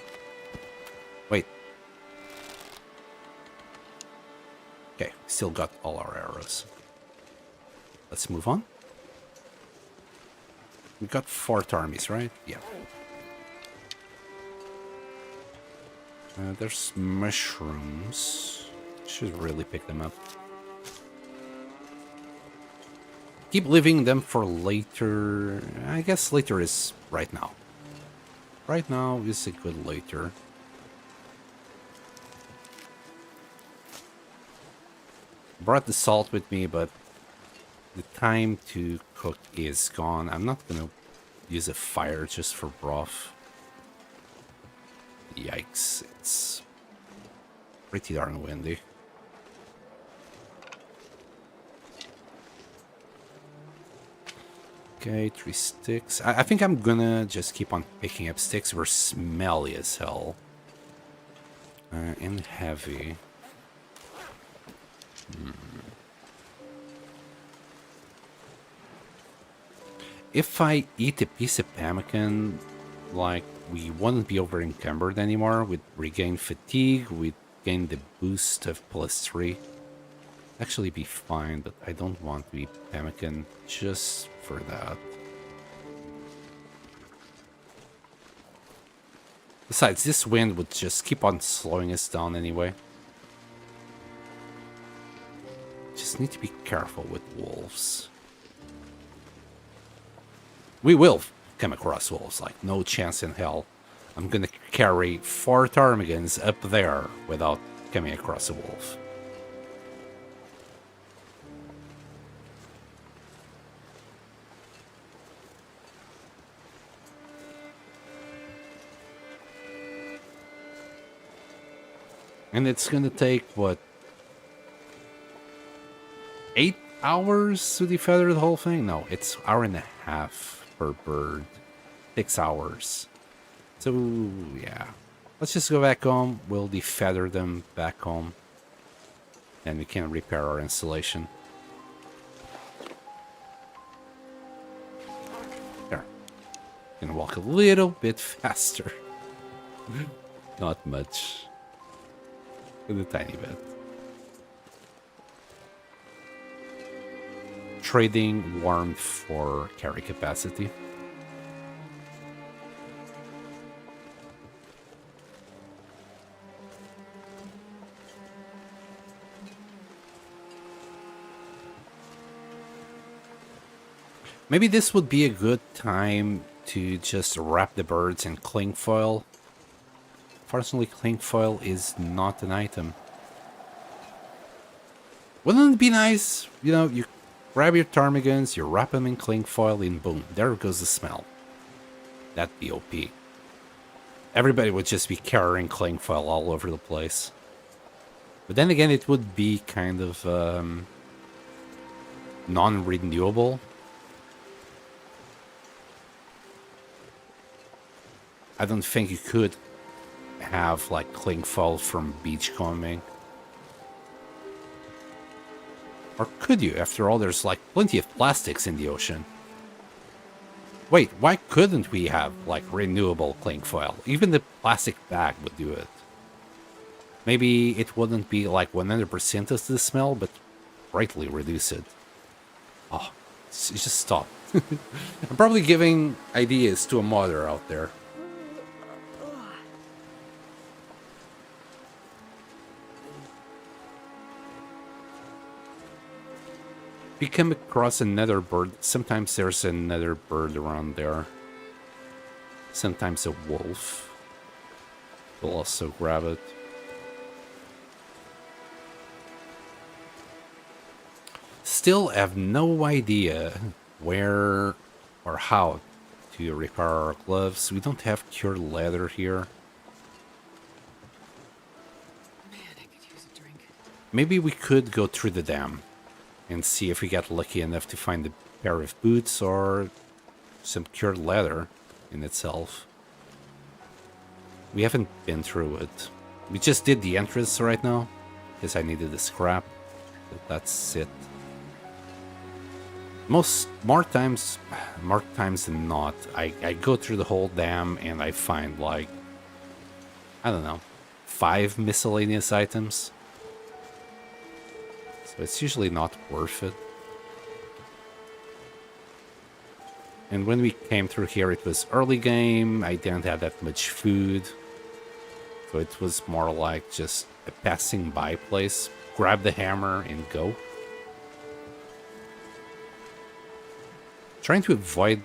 Wait. Okay, still got all our arrows. Let's move on. We got 4 armies, right? Yeah. There's mushrooms. Should really pick them up. Keep leaving them for later. I guess later is right now. Right now is a good later. Brought the salt with me, but the time to cook is gone. I'm not gonna use a fire just for broth. Yikes, it's pretty darn windy. Okay, 3 sticks. I think I'm gonna just keep on picking up sticks. We're smelly as hell. And heavy. If I eat a piece of pemmican, like, we wouldn't be over encumbered anymore. We'd regain fatigue, we'd gain the boost of +3. Actually be fine, but I don't want to eat pemmican just for that. Besides, this wind would just keep on slowing us down anyway. Just need to be careful with wolves. We will come across wolves, like no chance in hell. I'm gonna carry 4 ptarmigans up there without coming across a wolf. And it's gonna take, what, 8 hours to defeather the whole thing? No, it's 1.5 hours per bird. 6 hours. So, yeah. Let's just go back home. We'll defeather them back home. And we can repair our installation. There. Gonna walk a little bit faster. Not much. A tiny bit. Trading warmth for carry capacity. Maybe this would be a good time to just wrap the birds in cling foil. Fortunately, cling foil is not an item. Wouldn't it be nice? You know, you grab your ptarmigans, you wrap them in cling foil, and boom, there goes the smell. That'd be OP. Everybody would just be carrying cling foil all over the place. But then again, it would be kind of non-renewable. I don't think you could have like cling foil from beachcombing. Or could you? After all, there's like plenty of plastics in the ocean. Wait, why couldn't we have like renewable cling foil? Even the plastic bag would do it. Maybe it wouldn't be like 100% of the smell, but greatly reduce it. Oh, just stop. I'm probably giving ideas to a modder out there. If you come across another bird, sometimes there's another bird around there. Sometimes a wolf. We'll also grab it. still have no idea where or how to repair our gloves. We don't have cured leather here. Man, I could use a drink. Maybe we could go through the dam and see if we get lucky enough to find a pair of boots or some cured leather in itself. We haven't been through it. We just did the entrance right now because I needed the scrap. But that's it. More times than not, I go through the whole dam and I find like, I don't know, 5 miscellaneous items. So it's usually not worth it. And when we came through here, it was early game. I didn't have that much food. So it was more like just a passing by place. Grab the hammer and go. Trying to avoid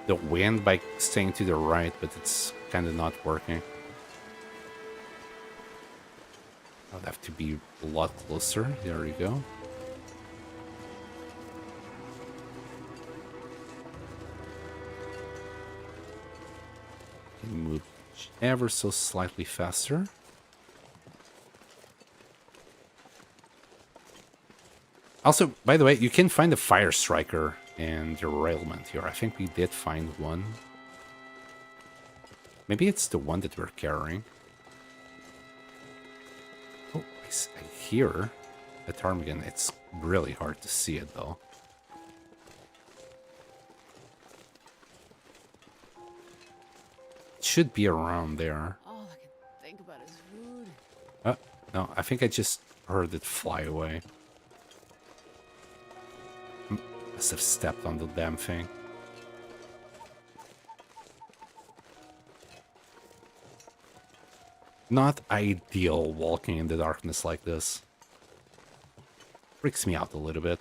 the wind by staying to the right, but it's kind of not working. I'll have to be a lot closer. There we go. Can move ever so slightly faster. Also, by the way, you can find a fire striker and derailment here. I think we did find one. Maybe it's the one that we're carrying. Oh, I hear a ptarmigan. It's really hard to see it though. It should be around there. All I can think about is food. No, I think I just heard it fly away. Must have stepped on the damn thing. Not ideal walking in the darkness like this. Freaks me out a little bit.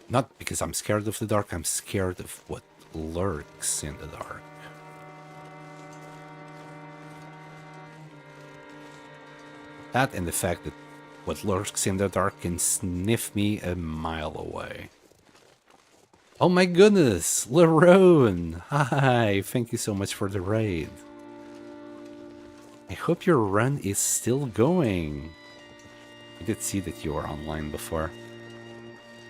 Not because I'm scared of the dark, I'm scared of what lurks in the dark. That and the fact that what lurks in the dark can sniff me a mile away. Oh my goodness, Lerone! Hi, thank you so much for the raid. I hope your run is still going. I did see that you were online before.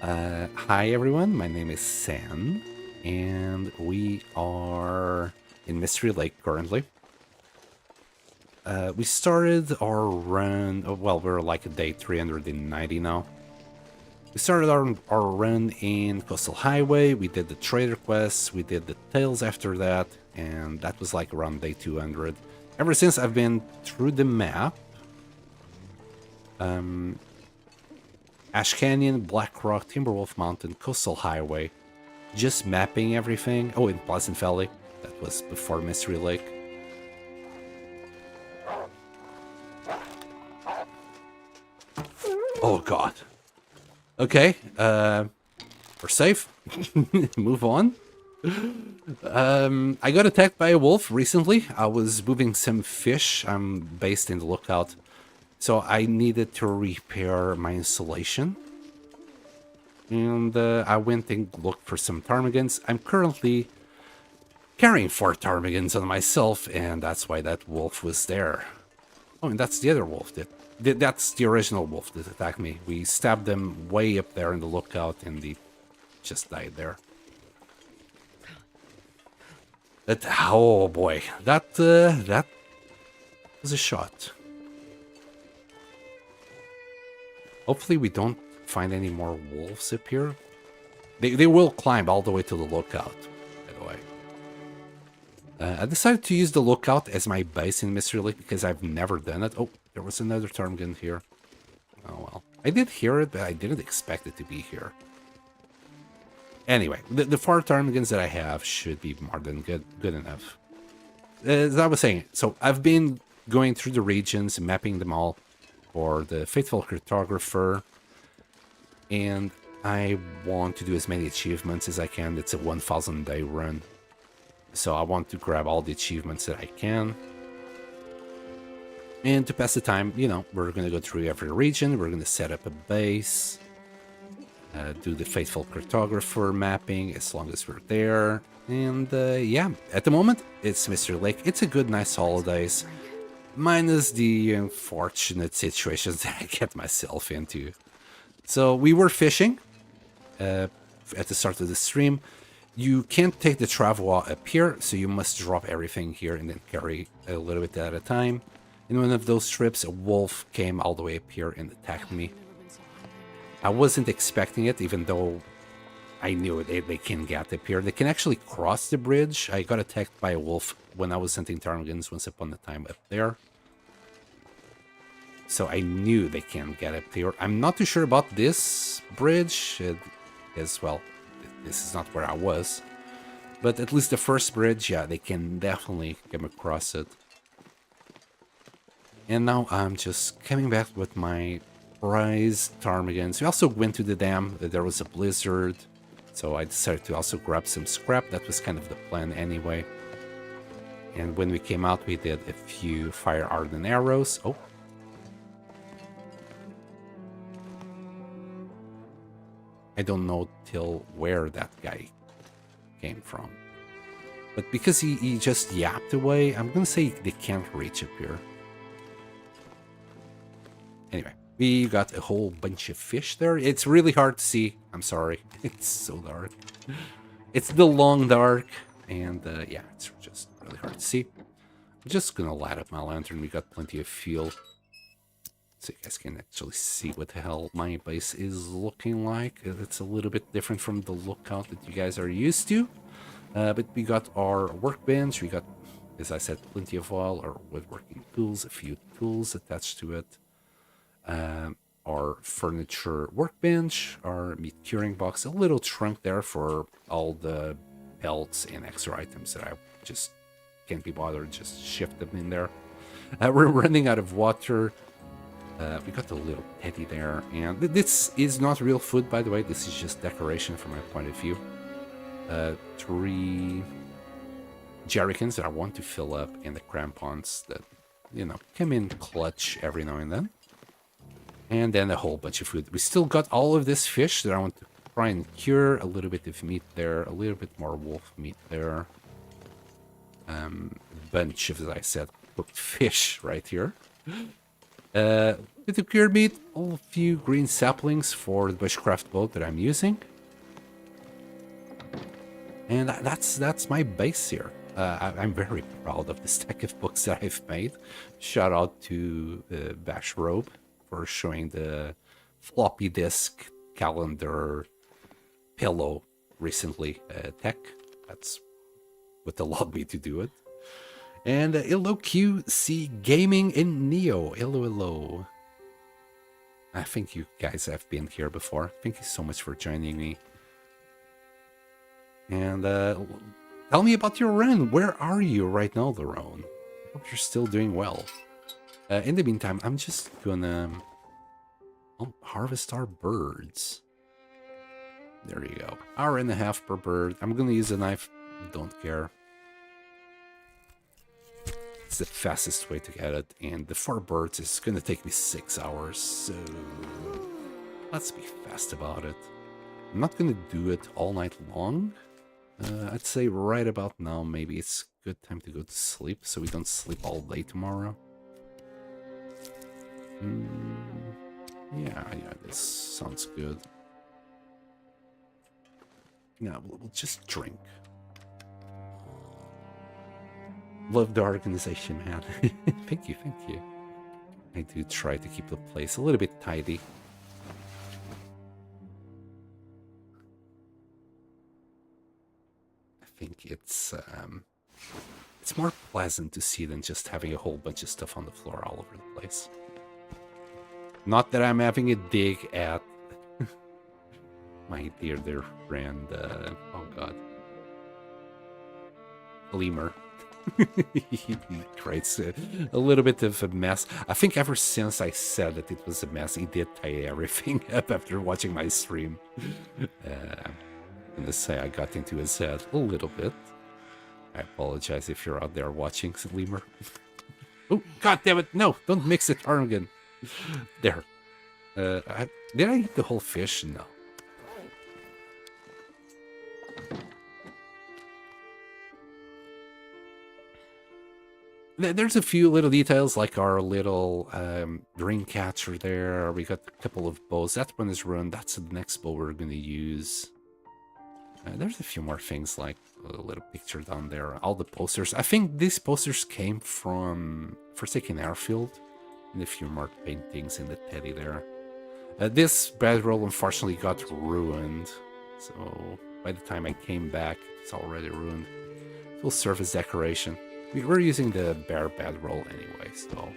Hi everyone, my name is Sam, and we are in Mystery Lake currently. We started our run, well, we're like at day 390 now. We started our run in Coastal Highway, we did the trader quests, we did the tales after that, and that was like around day 200. Ever since I've been through the map, Ash Canyon, Black Rock, Timberwolf Mountain, Coastal Highway, just mapping everything. Oh, in Pleasant Valley, that was before Mystery Lake. Oh god. Okay, we're safe. Move on. I got attacked by a wolf recently. I was moving some fish. I'm based in the lookout. So I needed to repair my installation. And I went and looked for some ptarmigans. I'm currently carrying 4 ptarmigans on myself, and that's why that wolf was there. Oh, and that's the other wolf that's the original wolf that attacked me. We stabbed them way up there in the lookout, and he just died there. That, oh boy, that was a shot. Hopefully we don't find any more wolves up here. They will climb all the way to the lookout, by the way. I decided to use the lookout as my base in Mystery Lake because I've never done it. Oh, there was another ptarmigan here. Oh well. I did hear it, but I didn't expect it to be here. Anyway, the 4 ptarmigans that I have should be more than good enough. As I was saying, so I've been going through the regions, mapping them all for the Faithful Cartographer, and I want to do as many achievements as I can. It's a 1,000 day run, so I want to grab all the achievements that I can. And to pass the time, you know, we're going to go through every region. We're going to set up a base, do the faithful cartographer mapping as long as we're there. And yeah, at the moment, it's Mystery Lake. It's a good, nice holidays, minus the unfortunate situations that I get myself into. So we were fishing at the start of the stream. You can't take the travois up here, so you must drop everything here and then carry a little bit at a time. In one of those trips, a wolf came all the way up here and attacked me. I wasn't expecting it, even though I knew they can get up here. They can actually cross the bridge. I got attacked by a wolf when I was hunting ptarmigans once upon a time up there. So I knew they can get up here. I'm not too sure about this bridge as well. This is not where I was. But at least the first bridge, yeah, they can definitely come across it. And now I'm just coming back with my prize ptarmigans. We also went to the dam. There was a blizzard. So I decided to also grab some scrap. That was kind of the plan anyway. And when we came out, we did a few fire ardent arrows. Oh. I don't know till where that guy came from. But because he just yapped away, I'm going to say they can't reach up here. Anyway, we got a whole bunch of fish there. It's really hard to see. I'm sorry. It's so dark. It's the long dark. And yeah, it's just really hard to see. I'm just going to light up my lantern. We got plenty of fuel. So you guys can actually see what the hell my base is looking like. It's a little bit different from the lookout that you guys are used to. But we got our workbench. We got, as I said, plenty of oil, our woodworking tools, a few tools attached to it. Our furniture workbench, our meat curing box, a little trunk there for all the belts and extra items that I just can't be bothered, just shift them in there. We're running out of water. We got the little teddy there, and this is not real food, by the way. This is just decoration from my point of view. 3 jerrycans that I want to fill up, and the crampons that, you know, come in clutch every now and then. And then a whole bunch of food. We still got all of this fish that I want to try and cure. A little bit of meat there, a little bit more wolf meat there. Bunch of, as I said, cooked fish right here. Bit of cured meat, a few green saplings for the bushcraft boat that I'm using. And that's my base here. I'm very proud of the stack of books that I've made. Shout out to Bash Robe for showing the floppy disk calendar pillow recently tech. That's what allowed me to do it. And IlloQC Gaming in Neo. Hello. I think you guys have been here before. Thank you so much for joining me. And tell me about your run. Where are you right now, Lerone? I hope you're still doing well. In the meantime, I'm just gonna harvest our birds. There you go. 1.5 hours per bird. I'm gonna use a knife. Don't care. It's the fastest way to get it, and the 4 birds is gonna take me 6 hours, so let's be fast about it. I'm not gonna do it all night long. I'd say right about now, maybe it's a good time to go to sleep, so we don't sleep all day tomorrow. Yeah, this sounds good. Yeah, we'll just drink. Love the organization, man. Thank you. I do try to keep the place a little bit tidy. I think it's more pleasant to see than just having a whole bunch of stuff on the floor all over the place. Not that I'm having a dig at my dear friend, oh god, Lemur. He creates a little bit of a mess. I think ever since I said that it was a mess, he did tie everything up after watching my stream. I'm gonna say I got into his head a little bit. I apologize if you're out there watching, Lemur. Oh, god damn it! No, don't mix it, Armageddon. There. Did I eat the whole fish? No. There's a few little details, like our little dream catcher there. We got a couple of bows. That one is ruined. That's the next bow we're going to use. There's a few more things, like a little picture down there. All the posters. I think these posters came from Forsaken Airfield. And a few more paintings in the teddy there. This bedroll unfortunately got ruined. So by the time I came back, it's already ruined. It will serve as decoration. We're using the bare bedroll anyway, so...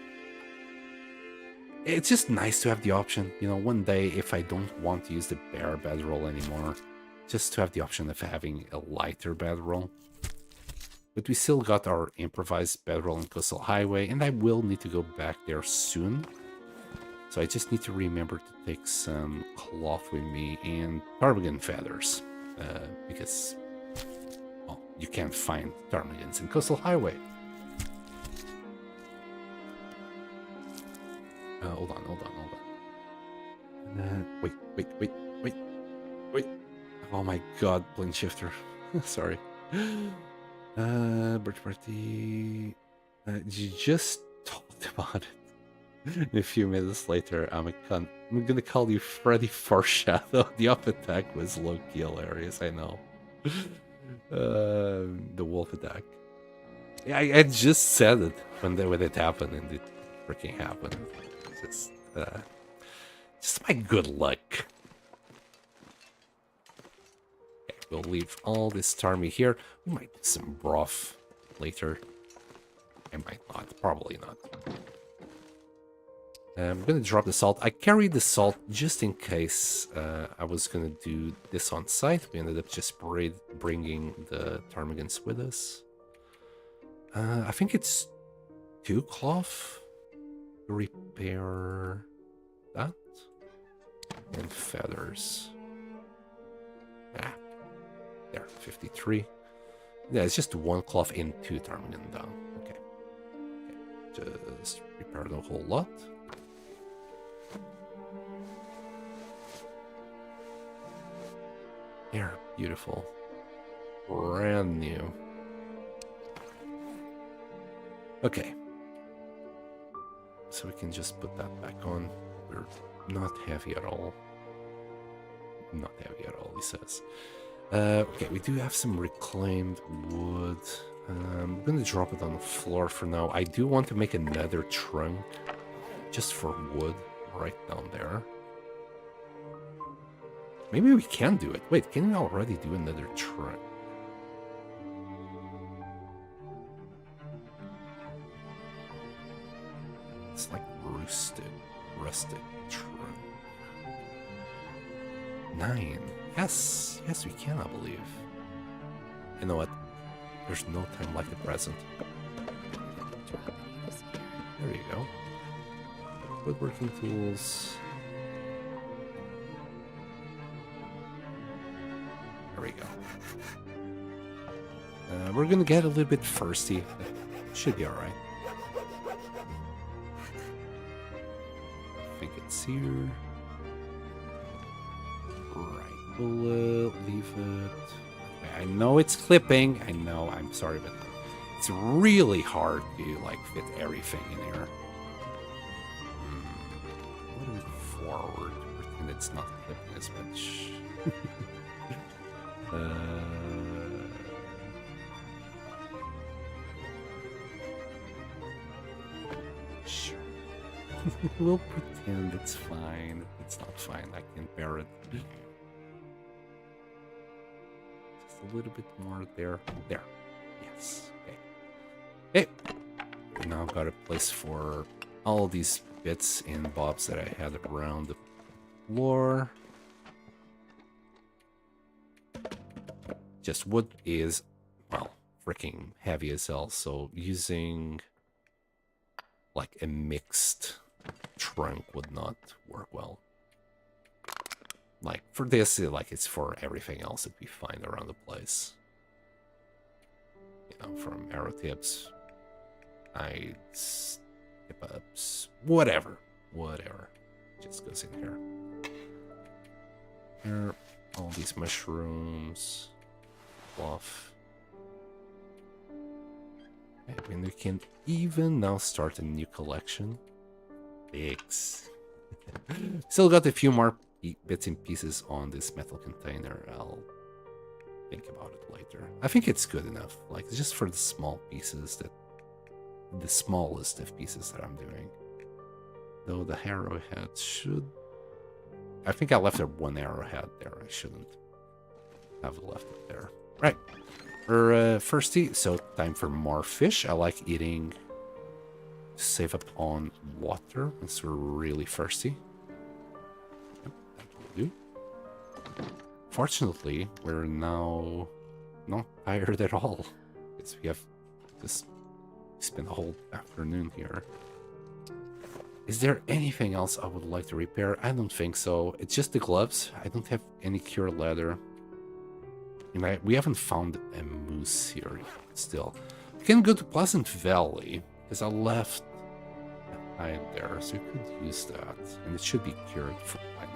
It's just nice to have the option. You know, one day, if I don't want to use the bare bedroll anymore, just to have the option of having a lighter bedroll. But we still got our improvised bedroll in Coastal Highway, and I will need to go back there soon. So I just need to remember to take some cloth with me and ptarmigan feathers. Because, well, you can't find ptarmigans in Coastal Highway. Hold on. Wait. Oh my god, plane shifter. Sorry. Birch party. You just talked about it. A few minutes later, I'm gonna call you Freddy Foreshadow. The up attack was low-key hilarious, I know. The wolf attack. Yeah, I just said it when it happened, and it freaking happened. It's just my good luck. Okay, we'll leave all this tarmy here. We might do some broth later. I might not, probably not. I'm gonna drop the salt. I carried the salt just in case I was gonna do this on site. We ended up just bringing the ptarmigans with us. I think it's 2 cloth to repair that. And feathers. Ah, there, 53. Yeah, it's just 1 cloth and 2 ptarmigan down. Okay. Just repair the whole lot. They're beautiful. Brand new. Okay. So we can just put that back on. We're not heavy at all. Not heavy at all, he says. Okay, we do have some reclaimed wood. I'm gonna drop it on the floor for now. I do want to make another trunk just for wood right down there. Maybe we can do it. Wait, can we already do another trunk? It's like rustic trunk. 9. Yes, we can, I believe. You know what? There's no time like the present. There you go. Woodworking tools. There we go. We're gonna get a little bit thirsty. Should be alright. I think it's here. Right. We'll leave it. I know it's clipping. I know. I'm sorry, but it's really hard to like fit everything in here. A little bit forward, and it's not clipping as much. Sure. We'll pretend it's fine. It's not fine. I can bear it. Just a little bit more there. There. Yes. Okay. Hey. We now got a place for all these bits and bobs that I had around the floor. Just wood is, well, freaking heavy as hell, so using like a mixed trunk would not work well. Like for this, like it's for everything else that we find around the place. You know, from arrow tips, hides, hip-ups, whatever. Just goes in here. Here, all these mushrooms, fluff. And we can even now start a new collection. Pigs. Still got a few more bits and pieces on this metal container. I'll think about it later. I think it's good enough. Like, just for the small pieces, that the smallest of pieces that I'm doing. Though the arrowhead should... I think I left there one arrowhead there. I shouldn't have left it there. Right. We're thirsty, so time for more fish. I like eating to save up on water once we're really thirsty. Yep, that will do. Fortunately, we're now not tired at all, because we have just spent the whole afternoon here. Is there anything else I would like to repair? I don't think so. It's just the gloves. I don't have any cured leather. And we haven't found a moose here still. We can go to Pleasant Valley, because I left a hide there, so we could use that. And it should be cured by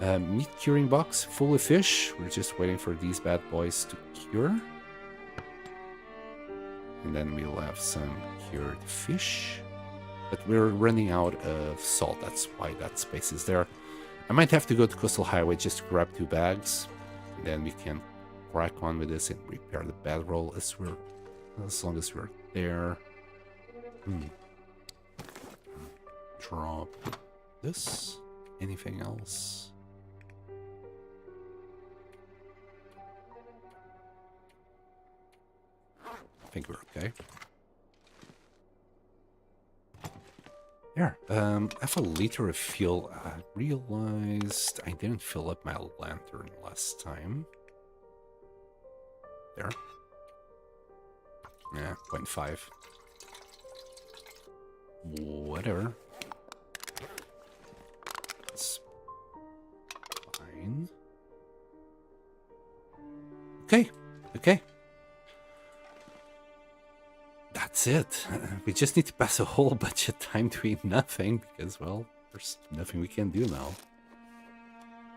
now. Meat curing box full of fish. We're just waiting for these bad boys to cure. And then we'll have some cured fish. But we're running out of salt, that's why that space is there. I might have to go to Coastal Highway just to grab 2 bags. And then we can crack on with this and repair the bedroll as long as we're there. Drop this. Anything else? I think we're okay. Here, I have a liter of fuel. I realized I didn't fill up my lantern last time. There. Yeah, 0.5. Whatever. It's fine. Okay. That's it. We just need to pass a whole bunch of time doing nothing because, well, there's nothing we can do now.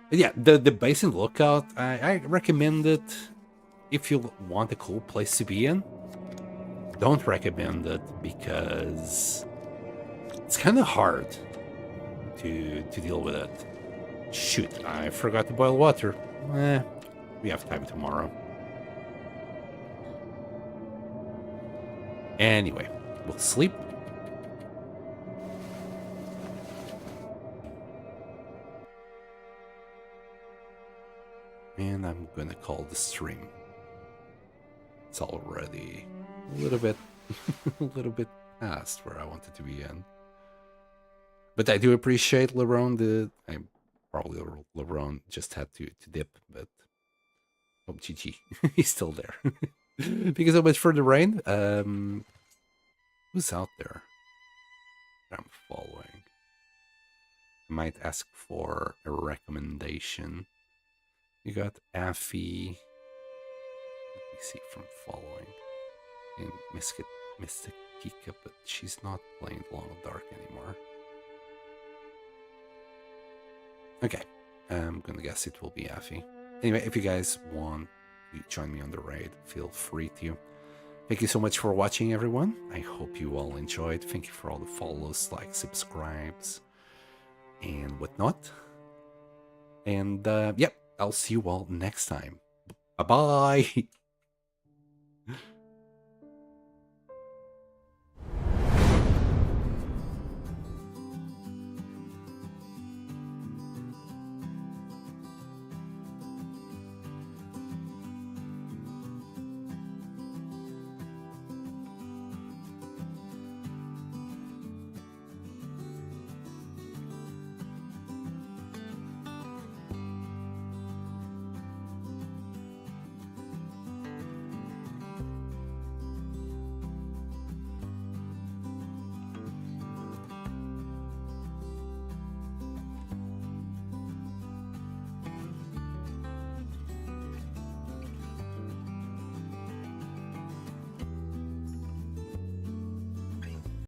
But yeah, the Basin Lookout, I recommend it if you want a cool place to be in. Don't recommend it because it's kind of hard to deal with it. Shoot, I forgot to boil water. We have time tomorrow. Anyway, we'll sleep. And I'm gonna call the stream. It's already a little bit past where I wanted to be in. But I do appreciate LeBron. LeBron just had to dip, but oh, GG, he's still there. Thank you so much for the rain. Who's out there that I'm following? I might ask for a recommendation. You got Affy. Let me see from following. And Mystic Kika, but she's not playing Long Dark anymore. Okay, I'm gonna guess it will be Affy. Anyway, if you guys want to join me on the raid, feel free to. Thank you so much for watching, everyone. I hope you all enjoyed. Thank you for all the follows, likes, subscribes, and whatnot. And yep, I'll see you all next time. Bye-bye.